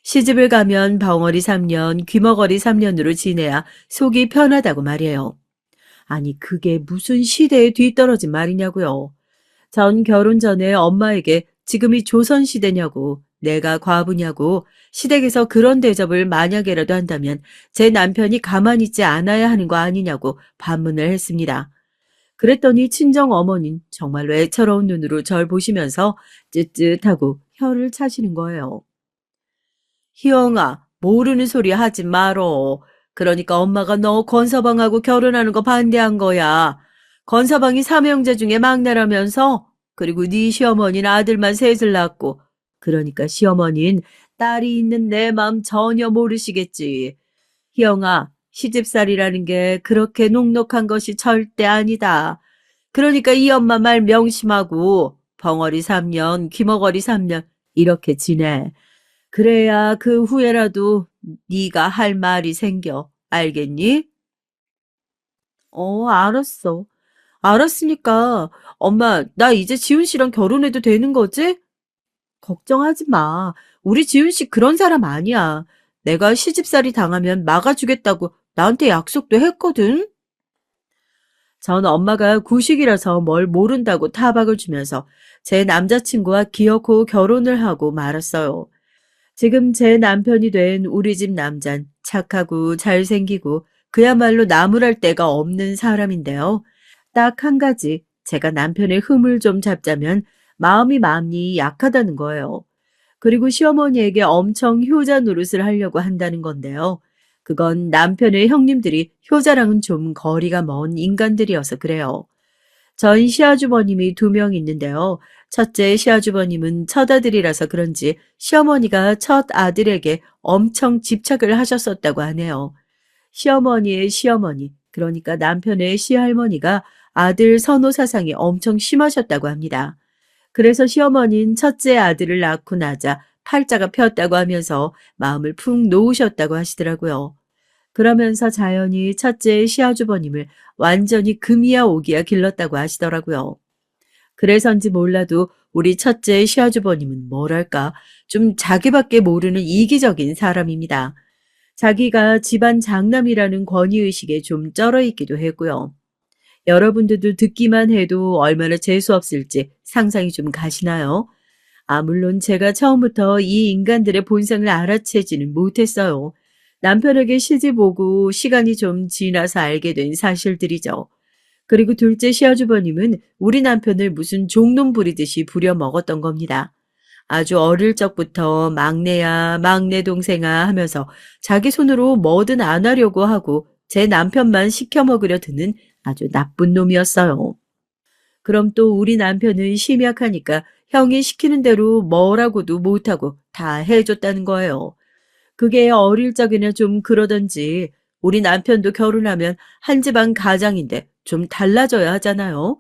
시집을 가면 벙어리 3년, 귀머거리 3년으로 지내야 속이 편하다고 말이에요. 아니, 그게 무슨 시대에 뒤떨어진 말이냐고요. 전 결혼 전에 엄마에게 지금이 조선시대냐고, 내가 과부냐고, 시댁에서 그런 대접을 만약에라도 한다면 제 남편이 가만히 있지 않아야 하는 거 아니냐고 반문을 했습니다. 그랬더니 친정 어머닌 정말로 애처로운 눈으로 절 보시면서 쯧쯧하고 혀를 차시는 거예요. 희영아, 모르는 소리 하지 말어. 그러니까 엄마가 너 건서방하고 결혼하는 거 반대한 거야. 건서방이 삼형제 중에 막내라면서? 그리고 네 시어머니는 아들만 셋을 낳고. 그러니까 시어머니는 딸이 있는 내 맘 전혀 모르시겠지. 희영아, 시집살이라는 게 그렇게 녹록한 것이 절대 아니다. 그러니까 이 엄마 말 명심하고 벙어리 3년, 귀머거리 3년 이렇게 지내. 그래야 그 후에라도 네가 할 말이 생겨. 알겠니? 알았어. 알았으니까 엄마, 나 이제 지훈 씨랑 결혼해도 되는 거지? 걱정하지 마. 우리 지훈 씨 그런 사람 아니야. 내가 시집살이 당하면 막아주겠다고 나한테 약속도 했거든. 전 엄마가 구식이라서 뭘 모른다고 타박을 주면서 제 남자친구와 기어코 결혼을 하고 말았어요. 지금 제 남편이 된 우리 집 남잔 착하고 잘생기고 그야말로 나무랄 데가 없는 사람인데요. 딱 한 가지 제가 남편의 흠을 좀 잡자면 마음이 약하다는 거예요. 그리고 시어머니에게 엄청 효자 노릇을 하려고 한다는 건데요. 그건 남편의 형님들이 효자랑은 좀 거리가 먼 인간들이어서 그래요. 전 시아주버님이 2명 있는데요. 첫째 시아주버님은 첫아들이라서 그런지 시어머니가 첫 아들에게 엄청 집착을 하셨었다고 하네요. 시어머니의 시어머니, 그러니까 남편의 시할머니가 아들 선호 사상이 엄청 심하셨다고 합니다. 그래서 시어머니는 첫째 아들을 낳고 나자 팔자가 폈다고 하면서 마음을 푹 놓으셨다고 하시더라고요. 그러면서 자연히 첫째 시아주버님을 완전히 금이야 오기야 길렀다고 하시더라고요. 그래서인지 몰라도 우리 첫째 시아주버님은 뭐랄까 좀 자기밖에 모르는 이기적인 사람입니다. 자기가 집안 장남이라는 권위의식에 좀 쩔어있기도 했고요. 여러분들도 듣기만 해도 얼마나 재수없을지 상상이 좀 가시나요? 물론 제가 처음부터 이 인간들의 본성을 알아채지는 못했어요. 남편에게 시집 오고 시간이 좀 지나서 알게 된 사실들이죠. 그리고 둘째 시아주버님은 우리 남편을 무슨 종놈 부리듯이 부려먹었던 겁니다. 아주 어릴 적부터 막내야, 막내 동생아 하면서 자기 손으로 뭐든 안 하려고 하고 제 남편만 시켜 먹으려 드는 아주 나쁜 놈이었어요. 그럼 또 우리 남편은 심약하니까 형이 시키는 대로 뭐라고도 못하고 다 해줬다는 거예요. 그게 어릴 적에는 좀 그러던지 우리 남편도 결혼하면 한 집안 가장인데 좀 달라져야 하잖아요.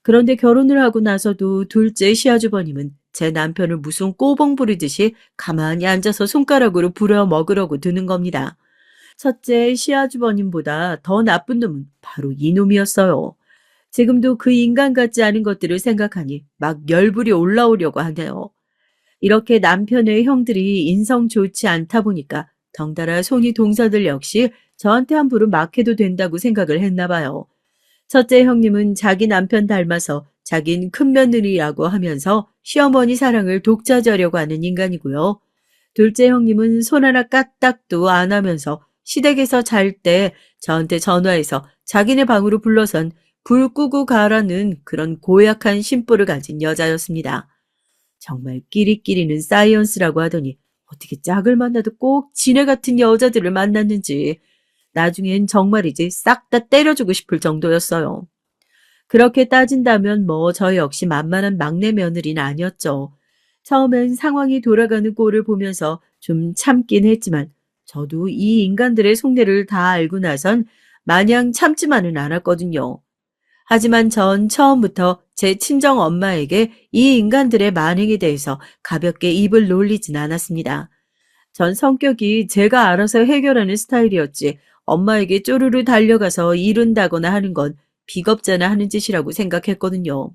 그런데 결혼을 하고 나서도 둘째 시아주버님은 제 남편을 무슨 꼬봉 부리듯이 가만히 앉아서 손가락으로 부려 먹으려고 드는 겁니다. 첫째 시아주버님보다 더 나쁜 놈은 바로 이놈이었어요. 지금도 그 인간 같지 않은 것들을 생각하니 막 열불이 올라오려고 하네요. 이렇게 남편의 형들이 인성 좋지 않다 보니까 덩달아 손이 동서들 역시 저한테 함부로 막 해도 된다고 생각을 했나 봐요. 첫째 형님은 자기 남편 닮아서 자긴 큰며느리라고 하면서 시어머니 사랑을 독차지하려고 하는 인간이고요. 둘째 형님은 손 하나 까딱도 안 하면서 시댁에서 잘 때 저한테 전화해서 자기네 방으로 불러선 불 끄고 가라는 그런 고약한 심보를 가진 여자였습니다. 정말 끼리끼리는 사이언스라고 하더니 어떻게 짝을 만나도 꼭 지네 같은 여자들을 만났는지 나중엔 정말이지 싹 다 때려주고 싶을 정도였어요. 그렇게 따진다면 뭐 저 역시 만만한 막내 며느리는 아니었죠. 처음엔 상황이 돌아가는 꼴을 보면서 좀 참긴 했지만 저도 이 인간들의 속내를 다 알고 나선 마냥 참지만은 않았거든요. 하지만 전 처음부터 제 친정 엄마에게 이 인간들의 만행에 대해서 가볍게 입을 놀리진 않았습니다. 전 성격이 제가 알아서 해결하는 스타일이었지 엄마에게 쪼르르 달려가서 이른다거나 하는 건 비겁잖아 하는 짓이라고 생각했거든요.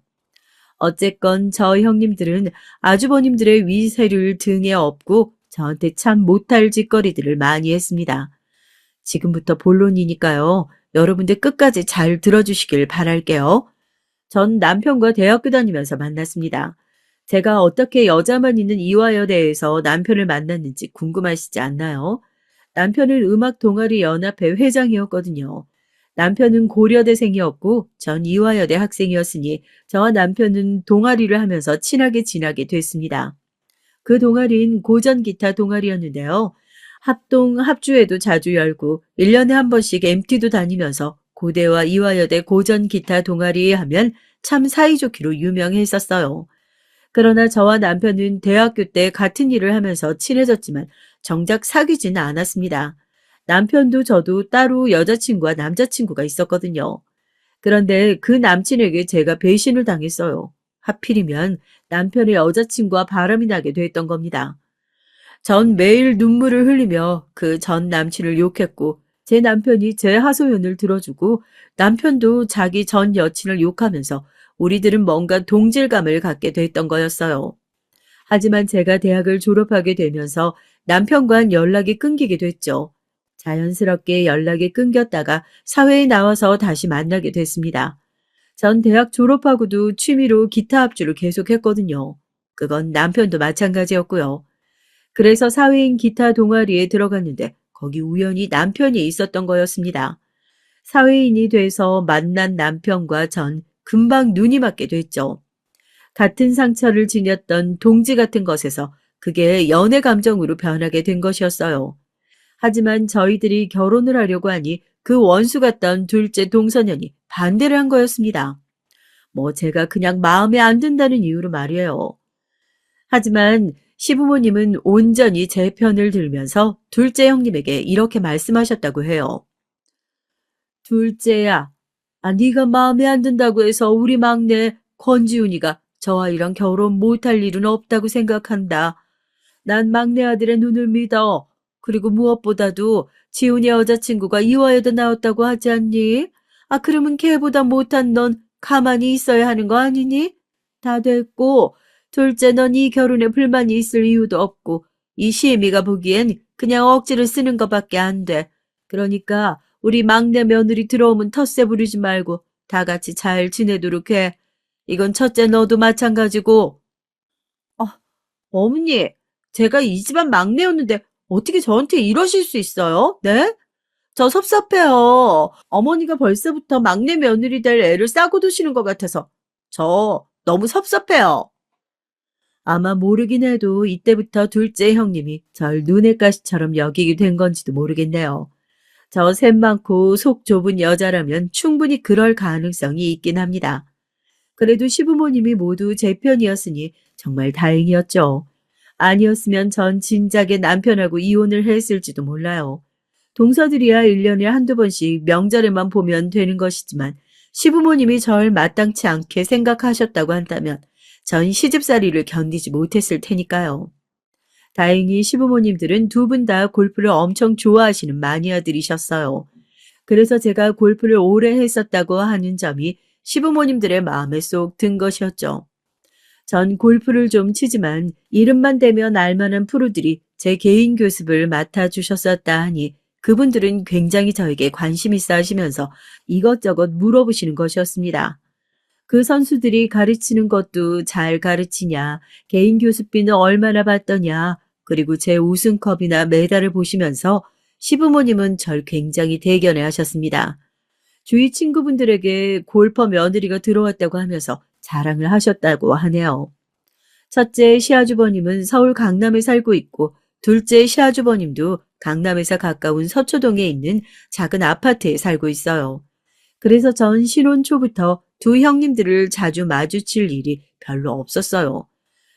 어쨌건 저 형님들은 아주버님들의 위세를 등에 업고 저한테 참 못할 짓거리들을 많이 했습니다. 지금부터 본론이니까요. 여러분들 끝까지 잘 들어주시길 바랄게요. 전 남편과 대학교 다니면서 만났습니다. 제가 어떻게 여자만 있는 이화여대에서 남편을 만났는지 궁금하시지 않나요? 남편은 음악 동아리 연합회 회장이었거든요. 남편은 고려대생이었고 전 이화여대 학생이었으니 저와 남편은 동아리를 하면서 친하게 지나게 됐습니다. 그 동아리는 고전 기타 동아리였는데요. 합동, 합주회도 자주 열고 1년에 한 번씩 MT도 다니면서 고대와 이화여대 고전 기타 동아리 하면 참 사이좋기로 유명했었어요. 그러나 저와 남편은 대학교 때 같은 일을 하면서 친해졌지만 정작 사귀지는 않았습니다. 남편도 저도 따로 여자친구와 남자친구가 있었거든요. 그런데 그 남친에게 제가 배신을 당했어요. 하필이면 남편의 여자친구와 바람이 나게 됐던 겁니다. 전 매일 눈물을 흘리며 그 전 남친을 욕했고 제 남편이 제 하소연을 들어주고 남편도 자기 전 여친을 욕하면서 우리들은 뭔가 동질감을 갖게 됐던 거였어요. 하지만 제가 대학을 졸업하게 되면서 남편과는 연락이 끊기게 됐죠. 자연스럽게 연락이 끊겼다가 사회에 나와서 다시 만나게 됐습니다. 전 대학 졸업하고도 취미로 기타 합주를 계속했거든요. 그건 남편도 마찬가지였고요. 그래서 사회인 기타 동아리에 들어갔는데 거기 우연히 남편이 있었던 거였습니다. 사회인이 돼서 만난 남편과 전 금방 눈이 맞게 됐죠. 같은 상처를 지녔던 동지 같은 것에서 그게 연애 감정으로 변하게 된 것이었어요. 하지만 저희들이 결혼을 하려고 하니 그 원수 같던 둘째 동서년이 반대를 한 거였습니다. 뭐 제가 그냥 마음에 안 든다는 이유로 말이에요. 하지만 시부모님은 온전히 제 편을 들면서 둘째 형님에게 이렇게 말씀하셨다고 해요. 둘째야, 네가 마음에 안 든다고 해서 우리 막내 권지훈이가 저 아이랑 결혼 못할 일은 없다고 생각한다. 난 막내 아들의 눈을 믿어. 그리고 무엇보다도 지훈이 여자친구가 이화여대 나왔다고 하지 않니? 그러면 걔보다 못한 넌 가만히 있어야 하는 거 아니니? 다 됐고, 둘째 넌 이 결혼에 불만이 있을 이유도 없고, 이 시애미가 보기엔 그냥 억지를 쓰는 것밖에 안 돼. 그러니까 우리 막내 며느리 들어오면 텃세 부리지 말고 다 같이 잘 지내도록 해. 이건 첫째 너도 마찬가지고. 어머니, 제가 이 집안 막내였는데 어떻게 저한테 이러실 수 있어요? 네? 저 섭섭해요. 어머니가 벌써부터 막내 며느리 될 애를 싸고 두시는 것 같아서 저 너무 섭섭해요. 아마 모르긴 해도 이때부터 둘째 형님이 절 눈의 가시처럼 여기게 된 건지도 모르겠네요. 저 셋 많고 속 좁은 여자라면 충분히 그럴 가능성이 있긴 합니다. 그래도 시부모님이 모두 제 편이었으니 정말 다행이었죠. 아니었으면 전 진작에 남편하고 이혼을 했을지도 몰라요. 동서들이야 1년에 한두 번씩 명절에만 보면 되는 것이지만 시부모님이 절 마땅치 않게 생각하셨다고 한다면 전 시집살이를 견디지 못했을 테니까요. 다행히 시부모님들은 두 분 다 골프를 엄청 좋아하시는 마니아들이셨어요. 그래서 제가 골프를 오래 했었다고 하는 점이 시부모님들의 마음에 쏙 든 것이었죠. 전 골프를 좀 치지만 이름만 대면 알만한 프로들이 제 개인 교습을 맡아주셨었다 하니 그분들은 굉장히 저에게 관심 있어 하시면서 이것저것 물어보시는 것이었습니다. 그 선수들이 가르치는 것도 잘 가르치냐, 개인 교습비는 얼마나 받더냐, 그리고 제 우승컵이나 메달을 보시면서 시부모님은 절 굉장히 대견해 하셨습니다. 주위 친구분들에게 골퍼 며느리가 들어왔다고 하면서 자랑을 하셨다고 하네요. 첫째 시아주버님은 서울 강남에 살고 있고 둘째 시아주버님도 강남에서 가까운 서초동에 있는 작은 아파트에 살고 있어요. 그래서 전 신혼 초부터 두 형님들을 자주 마주칠 일이 별로 없었어요.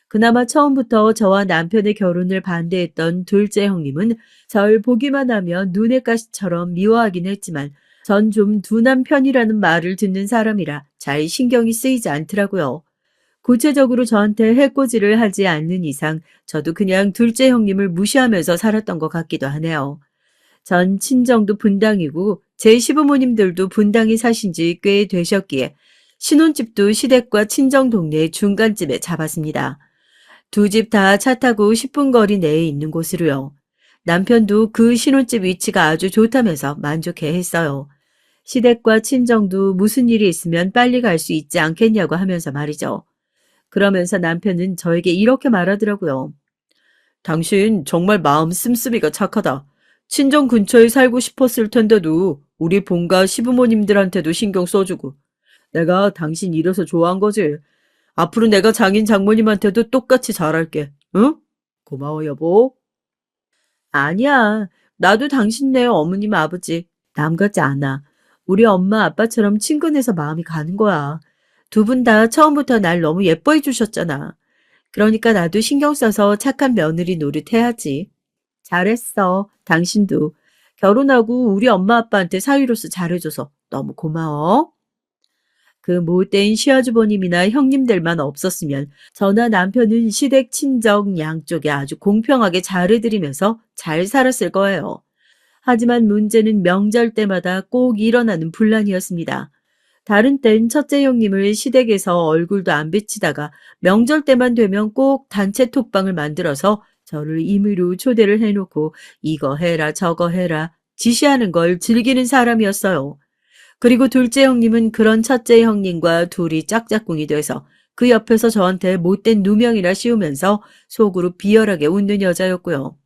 그나마 처음부터 저와 남편의 결혼을 반대했던 둘째 형님은 절 보기만 하면 눈의 가시처럼 미워하긴 했지만 전 좀 둔한 편이라는 말을 듣는 사람이라 잘 신경이 쓰이지 않더라고요. 구체적으로 저한테 해코지를 하지 않는 이상 저도 그냥 둘째 형님을 무시하면서 살았던 것 같기도 하네요. 전 친정도 분당이고 제 시부모님들도 분당에 사신 지 꽤 되셨기에 신혼집도 시댁과 친정 동네 중간쯤에 잡았습니다. 두 집 다 차 타고 10분 거리 내에 있는 곳으로요. 남편도 그 신혼집 위치가 아주 좋다면서 만족해 했어요. 시댁과 친정도 무슨 일이 있으면 빨리 갈 수 있지 않겠냐고 하면서 말이죠. 그러면서 남편은 저에게 이렇게 말하더라고요. 당신 정말 마음 씀씀이가 착하다. 친정 근처에 살고 싶었을 텐데도 우리 본가 시부모님들한테도 신경 써주고 내가 당신 이래서 좋아한 거지. 앞으로 내가 장인 장모님한테도 똑같이 잘할게. 응? 고마워 여보. 아니야. 나도 당신네 어머님 아버지 남 같지 않아. 우리 엄마 아빠처럼 친근해서 마음이 가는 거야. 두 분 다 처음부터 날 너무 예뻐해 주셨잖아. 그러니까 나도 신경 써서 착한 며느리 노릇해야지. 잘했어. 당신도. 결혼하고 우리 엄마 아빠한테 사위로서 잘해줘서 너무 고마워. 그 못된 시아주버님이나 형님들만 없었으면 저나 남편은 시댁 친정 양쪽에 아주 공평하게 잘해드리면서 잘 살았을 거예요. 하지만 문제는 명절 때마다 꼭 일어나는 분란이었습니다. 다른 땐 첫째 형님을 시댁에서 얼굴도 안 비치다가 명절 때만 되면 꼭 단체 톡방을 만들어서 저를 임의로 초대를 해놓고 이거 해라 저거 해라 지시하는 걸 즐기는 사람이었어요. 그리고 둘째 형님은 그런 첫째 형님과 둘이 짝짝꿍이 돼서 그 옆에서 저한테 못된 누명이나 씌우면서 속으로 비열하게 웃는 여자였고요.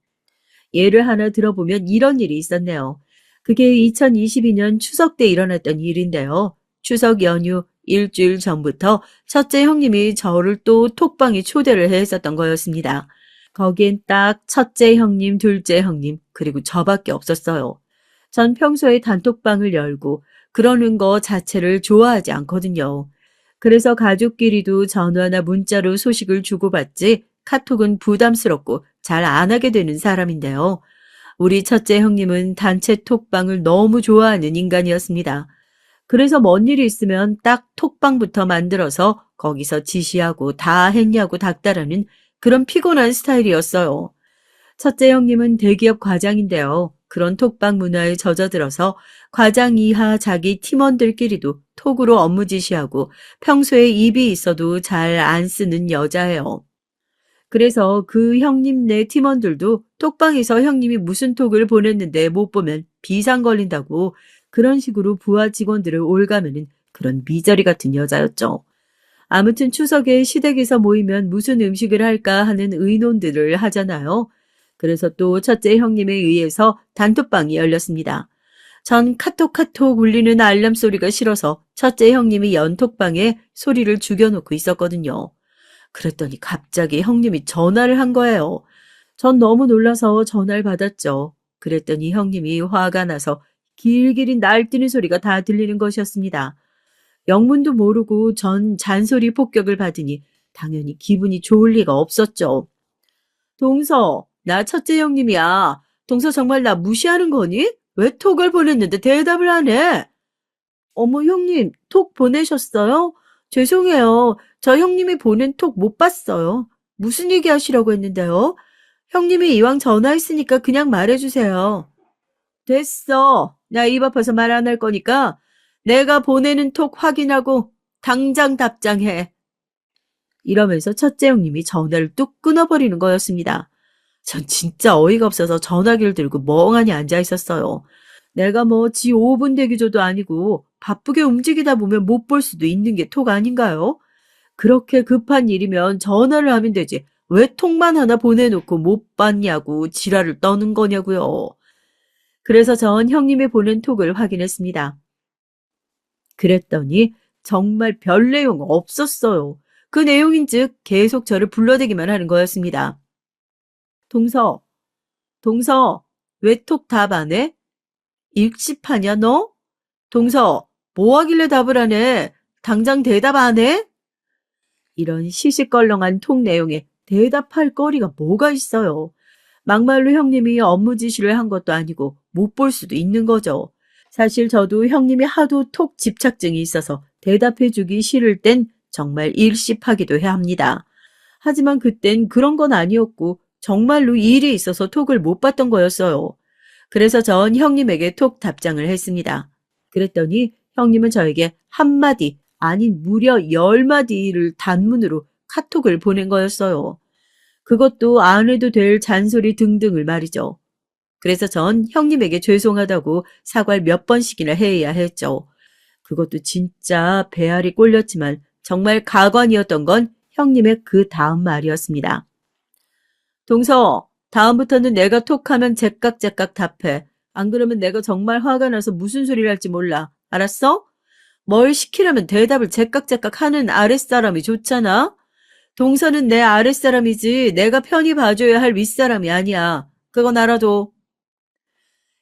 예를 하나 들어보면 이런 일이 있었네요. 그게 2022년 추석 때 일어났던 일인데요. 추석 연휴 일주일 전부터 첫째 형님이 저를 또 톡방에 초대를 했었던 거였습니다. 거기엔 딱 첫째 형님, 둘째 형님, 그리고 저밖에 없었어요. 전 평소에 단톡방을 열고 그러는 거 자체를 좋아하지 않거든요. 그래서 가족끼리도 전화나 문자로 소식을 주고받지 카톡은 부담스럽고 잘 안 하게 되는 사람인데요. 우리 첫째 형님은 단체 톡방을 너무 좋아하는 인간이었습니다. 그래서 뭔 일이 있으면 딱 톡방부터 만들어서 거기서 지시하고 다 했냐고 닥달하는 그런 피곤한 스타일이었어요. 첫째 형님은 대기업 과장인데요. 그런 톡방 문화에 젖어들어서 과장 이하 자기 팀원들끼리도 톡으로 업무 지시하고 평소에 입이 있어도 잘 안 쓰는 여자예요. 그래서 그 형님네 팀원들도 톡방에서 형님이 무슨 톡을 보냈는데 못 보면 비상 걸린다고 그런 식으로 부하 직원들을 올가매는 그런 미저리 같은 여자였죠. 아무튼 추석에 시댁에서 모이면 무슨 음식을 할까 하는 의논들을 하잖아요. 그래서 또 첫째 형님에 의해서 단톡방이 열렸습니다. 전 카톡 울리는 알람 소리가 싫어서 첫째 형님이 연톡방에 소리를 죽여놓고 있었거든요. 그랬더니 갑자기 형님이 전화를 한 거예요. 전 너무 놀라서 전화를 받았죠. 그랬더니 형님이 화가 나서 길길이 날뛰는 소리가 다 들리는 것이었습니다. 영문도 모르고 전 잔소리 폭격을 받으니 당연히 기분이 좋을 리가 없었죠. 동서, 나 첫째 형님이야. 동서 정말 나 무시하는 거니? 왜 톡을 보냈는데 대답을 안 해? 어머, 형님, 톡 보내셨어요? 죄송해요. 저 형님이 보낸 톡 못 봤어요. 무슨 얘기 하시려고 했는데요? 형님이 이왕 전화했으니까 그냥 말해주세요. 됐어. 나 입 아파서 말 안 할 거니까 내가 보내는 톡 확인하고 당장 답장해. 이러면서 첫째 형님이 전화를 뚝 끊어버리는 거였습니다. 전 진짜 어이가 없어서 전화기를 들고 멍하니 앉아 있었어요. 내가 뭐 지 5분 대기조도 아니고 바쁘게 움직이다 보면 못 볼 수도 있는 게 톡 아닌가요? 그렇게 급한 일이면 전화를 하면 되지. 왜 톡만 하나 보내놓고 못 봤냐고 지랄을 떠는 거냐고요. 그래서 전 형님이 보낸 톡을 확인했습니다. 그랬더니 정말 별 내용 없었어요. 그 내용인즉 계속 저를 불러대기만 하는 거였습니다. 동서, 동서, 왜 톡 답 안 해? 일십하냐 너? 동서, 뭐 하길래 답을 안 해? 당장 대답 안 해? 이런 시시껄렁한 톡 내용에 대답할 거리가 뭐가 있어요. 막말로 형님이 업무 지시를 한 것도 아니고 못 볼 수도 있는 거죠. 사실 저도 형님이 하도 톡 집착증이 있어서 대답해주기 싫을 땐 정말 일십하기도 해야 합니다. 하지만 그땐 그런 건 아니었고 정말로 일이 있어서 톡을 못 봤던 거였어요. 그래서 전 형님에게 톡 답장을 했습니다. 그랬더니 형님은 저에게 한마디 아닌 무려 10마디를 단문으로 카톡을 보낸 거였어요. 그것도 안 해도 될 잔소리 등등을 말이죠. 그래서 전 형님에게 죄송하다고 사과를 몇 번씩이나 해야 했죠. 그것도 진짜 배알이 꼴렸지만 정말 가관이었던 건 형님의 그 다음 말이었습니다. 동서, 다음부터는 내가 톡하면 제깍제깍 답해. 안 그러면 내가 정말 화가 나서 무슨 소리를 할지 몰라. 알았어? 뭘 시키려면 대답을 제깍제깍 하는 아랫사람이 좋잖아? 동서는 내 아랫사람이지 내가 편히 봐줘야 할 윗사람이 아니야. 그건 알아도.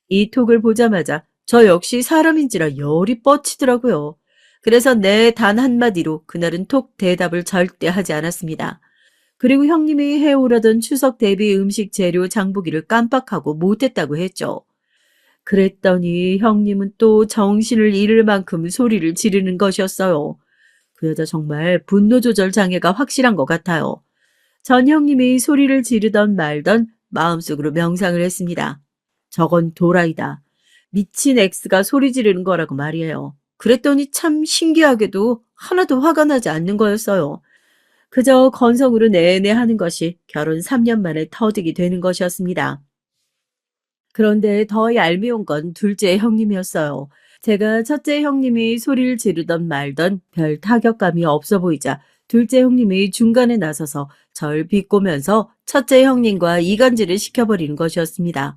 이 톡을 보자마자 저 역시 사람인지라 열이 뻗치더라고요. 그래서 내 단 한마디로 그날은 톡 대답을 절대 하지 않았습니다. 그리고 형님이 해오라던 추석 대비 음식 재료 장보기를 깜빡하고 못했다고 했죠. 그랬더니 형님은 또 정신을 잃을 만큼 소리를 지르는 것이었어요. 그 여자 정말 분노 조절 장애가 확실한 것 같아요. 전 형님이 소리를 지르던 말던 마음속으로 명상을 했습니다. 저건 도라이다. 미친 X가 소리 지르는 거라고 말이에요. 그랬더니 참 신기하게도 하나도 화가 나지 않는 거였어요. 그저 건성으로 내내 하는 것이 결혼 3년 만에 터득이 되는 것이었습니다. 그런데 더 얄미운 건 둘째 형님이었어요. 제가 첫째 형님이 소리를 지르던 말던 별 타격감이 없어 보이자 둘째 형님이 중간에 나서서 절 비꼬면서 첫째 형님과 이간질을 시켜버리는 것이었습니다.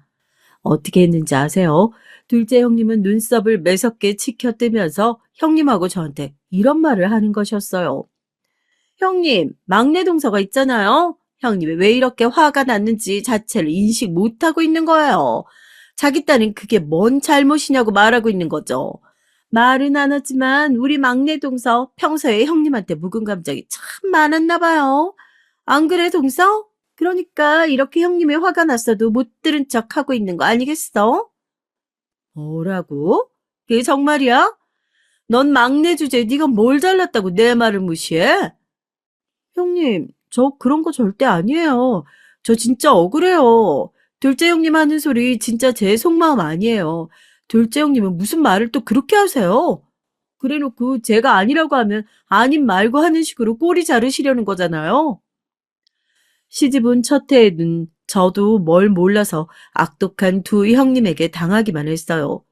어떻게 했는지 아세요? 둘째 형님은 눈썹을 매섭게 치켜뜨면서 형님하고 저한테 이런 말을 하는 것이었어요. 형님, 막내 동서가 있잖아요. 형님이 왜 이렇게 화가 났는지 자체를 인식 못하고 있는 거예요. 자기 딸은 그게 뭔 잘못이냐고 말하고 있는 거죠. 말은 안 하지만 우리 막내 동서 평소에 형님한테 묵은 감정이 참 많았나 봐요. 안 그래, 동서? 그러니까 이렇게 형님이 화가 났어도 못 들은 척 하고 있는 거 아니겠어? 뭐라고? 그게 정말이야? 넌 막내 주제에 네가 뭘 잘났다고 내 말을 무시해? 형님, 저 그런 거 절대 아니에요. 저 진짜 억울해요. 둘째 형님 하는 소리 진짜 제 속마음 아니에요. 둘째 형님은 무슨 말을 또 그렇게 하세요? 그래 놓고 제가 아니라고 하면 아님 말고 하는 식으로 꼬리 자르시려는 거잖아요. 시집온 첫 해에는 저도 뭘 몰라서 악독한 두 형님에게 당하기만 했어요.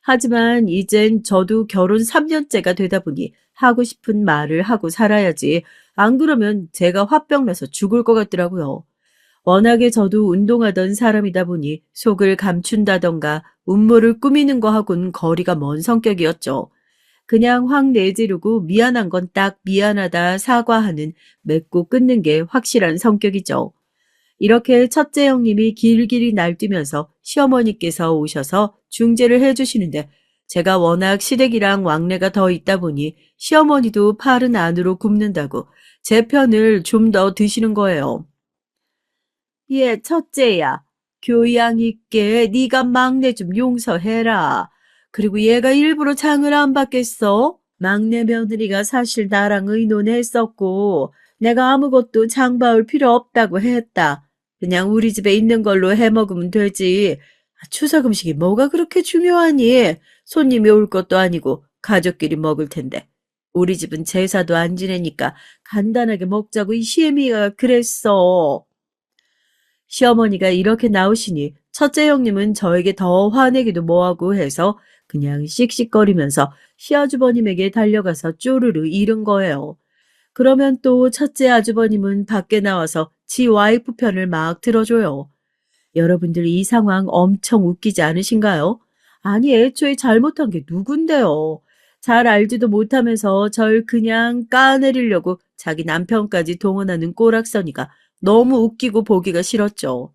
하지만 이젠 저도 결혼 3년째가 되다 보니 하고 싶은 말을 하고 살아야지. 안 그러면 제가 화병 나서 죽을 것 같더라고요. 워낙에 저도 운동하던 사람이다 보니 속을 감춘다던가 음모를 꾸미는 거하고는 거리가 먼 성격이었죠. 그냥 확 내지르고 미안한 건 딱 미안하다 사과하는 맺고 끊는 게 확실한 성격이죠. 이렇게 첫째 형님이 길길이 날뛰면서 시어머니께서 오셔서 중재를 해주시는데 제가 워낙 시댁이랑 왕래가 더 있다 보니 시어머니도 팔은 안으로 굽는다고 제 편을 좀 더 드시는 거예요. 예, 첫째야. 교양 있게 네가 막내 좀 용서해라. 그리고 얘가 일부러 장을 안 받겠어? 막내 며느리가 사실 나랑 의논했었고 내가 아무것도 장 봐올 필요 없다고 했다. 그냥 우리 집에 있는 걸로 해 먹으면 되지. 추석 음식이 뭐가 그렇게 중요하니? 손님이 올 것도 아니고 가족끼리 먹을 텐데. 우리 집은 제사도 안 지내니까 간단하게 먹자고 이 시애미가 그랬어. 시어머니가 이렇게 나오시니 첫째 형님은 저에게 더 화내기도 뭐하고 해서 그냥 씩씩거리면서 시아주버님에게 달려가서 쪼르르 이른 거예요. 그러면 또 첫째 아주버님은 밖에 나와서 지 와이프 편을 막 들어줘요. 여러분들 이 상황 엄청 웃기지 않으신가요? 아니, 애초에 잘못한 게 누군데요? 잘 알지도 못하면서 절 그냥 까내리려고 자기 남편까지 동원하는 꼬락서니가 너무 웃기고 보기가 싫었죠.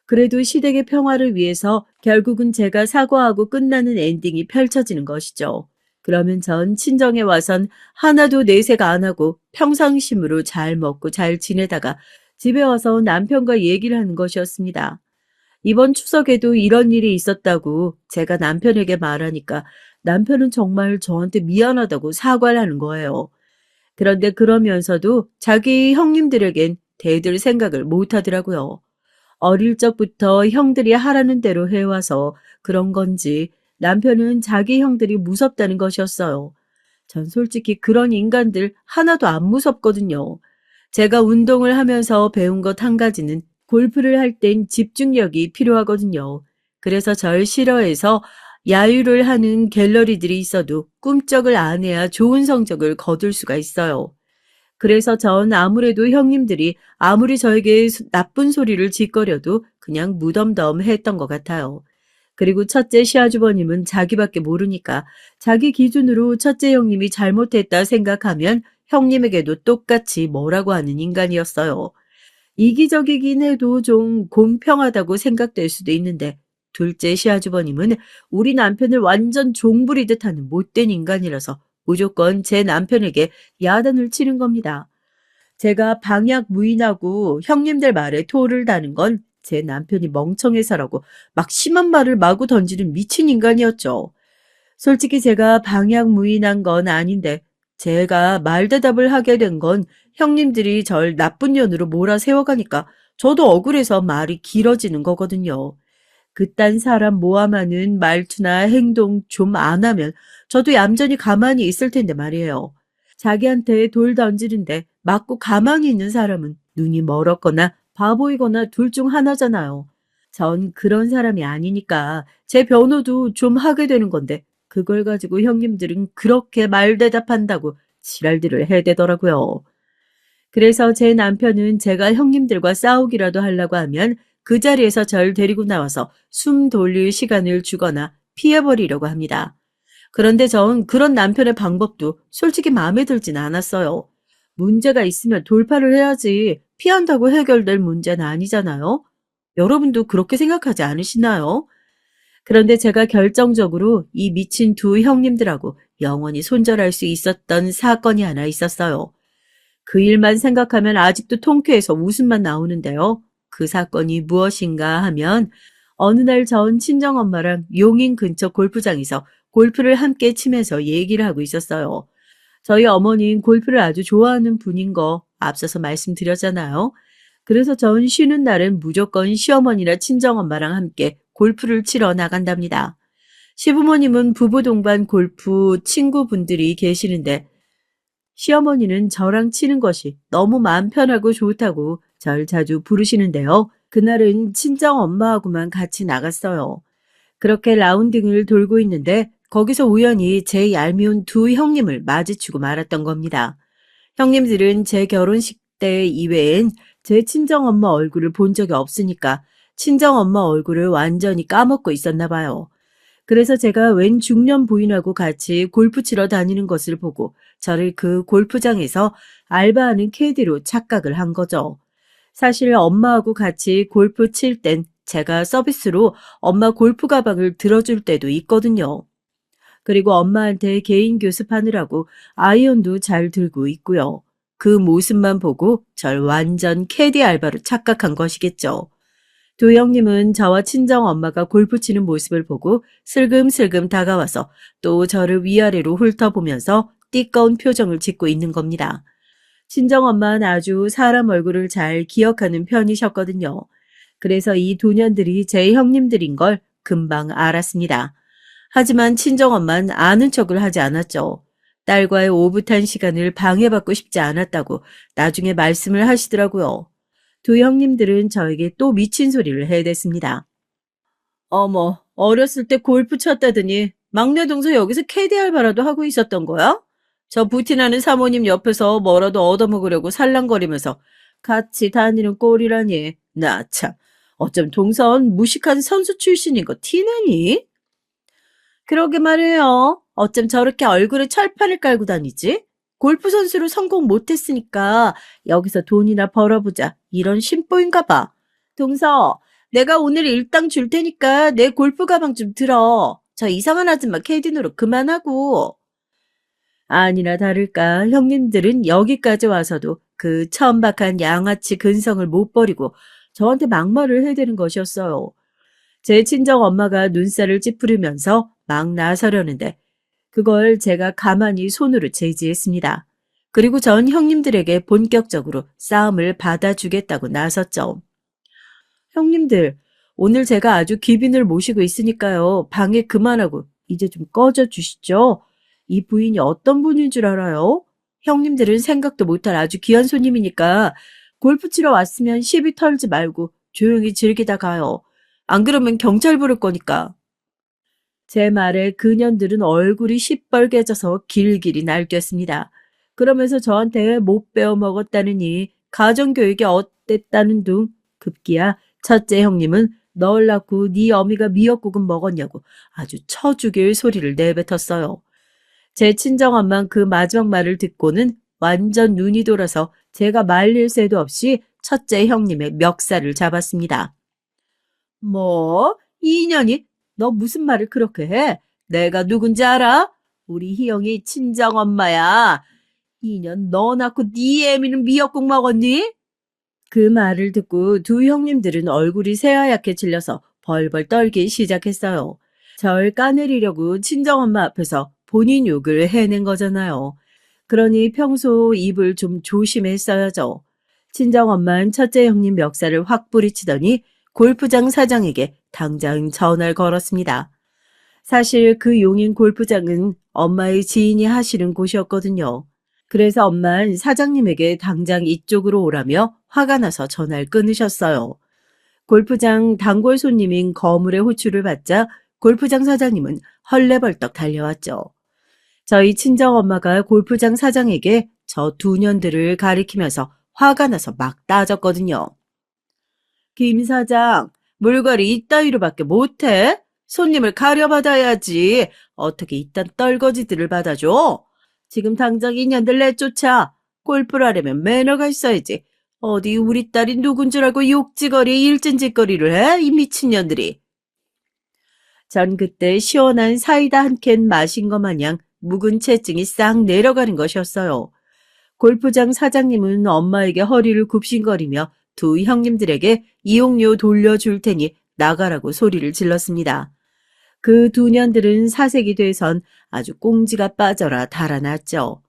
그래도 시댁의 평화를 위해서 결국은 제가 사과하고 끝나는 엔딩이 펼쳐지는 것이죠. 그러면 전 친정에 와선 하나도 내색 안 하고 평상심으로 잘 먹고 잘 지내다가 집에 와서 남편과 얘기를 하는 것이었습니다. 이번 추석에도 이런 일이 있었다고 제가 남편에게 말하니까 남편은 정말 저한테 미안하다고 사과를 하는 거예요. 그런데 그러면서도 자기 형님들에겐 대들 생각을 못 하더라고요. 어릴 적부터 형들이 하라는 대로 해와서 그런 건지 남편은 자기 형들이 무섭다는 것이었어요. 전 솔직히 그런 인간들 하나도 안 무섭거든요. 제가 운동을 하면서 배운 것 한 가지는 골프를 할 땐 집중력이 필요하거든요. 그래서 절 싫어해서 야유를 하는 갤러리들이 있어도 꿈쩍을 안 해야 좋은 성적을 거둘 수가 있어요. 그래서 전 아무래도 형님들이 아무리 저에게 나쁜 소리를 짓거려도 그냥 무덤덤 했던 것 같아요. 그리고 첫째 시아주버님은 자기밖에 모르니까 자기 기준으로 첫째 형님이 잘못했다 생각하면 형님에게도 똑같이 뭐라고 하는 인간이었어요. 이기적이긴 해도 좀 공평하다고 생각될 수도 있는데 둘째 시아주버님은 우리 남편을 완전 종부리듯 하는 못된 인간이라서 무조건 제 남편에게 야단을 치는 겁니다. 제가 방약 무인하고 형님들 말에 토를 다는 건 제 남편이 멍청해서라고 막 심한 말을 마구 던지는 미친 인간이었죠. 솔직히 제가 방약 무인한 건 아닌데 제가 말대답을 하게 된 건 형님들이 절 나쁜 년으로 몰아세워가니까 저도 억울해서 말이 길어지는 거거든요. 그딴 사람 모함하는 말투나 행동 좀 안 하면 저도 얌전히 가만히 있을 텐데 말이에요. 자기한테 돌 던지는데 맞고 가만히 있는 사람은 눈이 멀었거나 바보이거나 둘 중 하나잖아요. 전 그런 사람이 아니니까 제 변호도 좀 하게 되는 건데 그걸 가지고 형님들은 그렇게 말대답한다고 지랄들을 해대더라고요. 그래서 제 남편은 제가 형님들과 싸우기라도 하려고 하면 그 자리에서 절 데리고 나와서 숨 돌릴 시간을 주거나 피해버리려고 합니다. 그런데 전 그런 남편의 방법도 솔직히 마음에 들진 않았어요. 문제가 있으면 돌파를 해야지 피한다고 해결될 문제는 아니잖아요. 여러분도 그렇게 생각하지 않으시나요? 그런데 제가 결정적으로 이 미친 두 형님들하고 영원히 손절할 수 있었던 사건이 하나 있었어요. 그 일만 생각하면 아직도 통쾌해서 웃음만 나오는데요. 그 사건이 무엇인가 하면 어느 날 전 친정엄마랑 용인 근처 골프장에서 골프를 함께 치면서 얘기를 하고 있었어요. 저희 어머니는 골프를 아주 좋아하는 분인 거 앞서서 말씀드렸잖아요. 그래서 전 쉬는 날은 무조건 시어머니나 친정엄마랑 함께 골프를 치러 나간답니다. 시부모님은 부부 동반 골프 친구분들이 계시는데 시어머니는 저랑 치는 것이 너무 마음 편하고 좋다고 절 자주 부르시는데요. 그날은 친정 엄마하고만 같이 나갔어요. 그렇게 라운딩을 돌고 있는데 거기서 우연히 제 얄미운 두 형님을 마주치고 말았던 겁니다. 형님들은 제 결혼식 때 이외엔 제 친정엄마 얼굴을 본 적이 없으니까 친정엄마 얼굴을 완전히 까먹고 있었나 봐요. 그래서 제가 웬 중년 부인하고 같이 골프 치러 다니는 것을 보고 저를 그 골프장에서 알바하는 캐디로 착각을 한 거죠. 사실 엄마하고 같이 골프 칠 땐 제가 서비스로 엄마 골프 가방을 들어줄 때도 있거든요. 그리고 엄마한테 개인 교습하느라고 아이언도 잘 들고 있고요. 그 모습만 보고 절 완전 캐디 알바로 착각한 것이겠죠. 두 형님은 저와 친정 엄마가 골프 치는 모습을 보고 슬금슬금 다가와서 또 저를 위아래로 훑어보면서 띠꺼운 표정을 짓고 있는 겁니다. 친정 엄마는 아주 사람 얼굴을 잘 기억하는 편이셨거든요. 그래서 이 두 년들이 제 형님들인 걸 금방 알았습니다. 하지만 친정엄마는 아는 척을 하지 않았죠. 딸과의 오붓한 시간을 방해받고 싶지 않았다고 나중에 말씀을 하시더라고요. 두 형님들은 저에게 또 미친 소리를 해댔습니다. 어머, 어렸을 때 골프 쳤다더니 막내 동서 여기서 캐디 알바라도 하고 있었던 거야? 저 부티나는 사모님 옆에서 뭐라도 얻어먹으려고 살랑거리면서 같이 다니는 꼴이라니. 나 참, 어쩜 동선 무식한 선수 출신인 거 티내니? 그러게 말해요. 어쩜 저렇게 얼굴에 철판을 깔고 다니지? 골프 선수로 성공 못했으니까 여기서 돈이나 벌어보자. 이런 심보인가 봐. 동서, 내가 오늘 일당 줄 테니까 내 골프 가방 좀 들어. 저 이상한 아줌마 캐디 노릇 그만하고. 아니나 다를까 형님들은 여기까지 와서도 그 천박한 양아치 근성을 못 버리고 저한테 막말을 해대는 것이었어요. 제 친정 엄마가 눈살을 찌푸리면서 막 나서려는데 그걸 제가 가만히 손으로 제지했습니다. 그리고 전 형님들에게 본격적으로 싸움을 받아주겠다고 나섰죠. 형님들, 오늘 제가 아주 귀빈을 모시고 있으니까요. 방해 그만하고 이제 좀 꺼져 주시죠. 이 부인이 어떤 분인 줄 알아요? 형님들은 생각도 못할 아주 귀한 손님이니까 골프 치러 왔으면 시비 털지 말고 조용히 즐기다 가요. 안 그러면 경찰 부를 거니까. 제 말에 그년들은 얼굴이 시뻘개져서 길길이 날뛰었습니다. 그러면서 저한테 못 배워 먹었다느니 가정교육이 어땠다는 둥 급기야 첫째 형님은 널 낳고 네 어미가 미역국은 먹었냐고 아주 쳐 죽일 소리를 내뱉었어요. 제 친정엄만 그 마지막 말을 듣고는 완전 눈이 돌아서 제가 말릴 새도 없이 첫째 형님의 멱살을 잡았습니다. 뭐? 이 인연이? 너 무슨 말을 그렇게 해? 내가 누군지 알아? 우리 희영이 친정엄마야. 이 인연 너 낳고 네 애미는 미역국 먹었니? 그 말을 듣고 두 형님들은 얼굴이 새하얗게 질려서 벌벌 떨기 시작했어요. 절 까내리려고 친정엄마 앞에서 본인 욕을 해낸 거잖아요. 그러니 평소 입을 좀 조심했어야죠. 친정엄마는 첫째 형님 멱살을 확 뿌리치더니 골프장 사장에게 당장 전화를 걸었습니다. 사실 그 용인 골프장은 엄마의 지인이 하시는 곳이었거든요. 그래서 엄마는 사장님에게 당장 이쪽으로 오라며 화가 나서 전화를 끊으셨어요. 골프장 단골 손님인 거물의 호출을 받자 골프장 사장님은 헐레벌떡 달려왔죠. 저희 친정엄마가 골프장 사장에게 저 두 년들을 가리키면서 화가 나서 막 따졌거든요. 김 사장, 물갈이 이따위로밖에 못해? 손님을 가려받아야지. 어떻게 이딴 떨거지들을 받아줘? 지금 당장 인연들 내쫓아. 골프를 하려면 매너가 있어야지. 어디 우리 딸이 누군 줄 알고 욕지거리 일진짓거리를 해? 이 미친년들이. 전 그때 시원한 사이다 한 캔 마신 것 마냥 묵은 체증이 싹 내려가는 것이었어요. 골프장 사장님은 엄마에게 허리를 굽신거리며 두 형님들에게 이용료 돌려줄 테니 나가라고 소리를 질렀습니다. 그 두 년들은 사색이 돼선 아주 꽁지가 빠져라 달아났죠.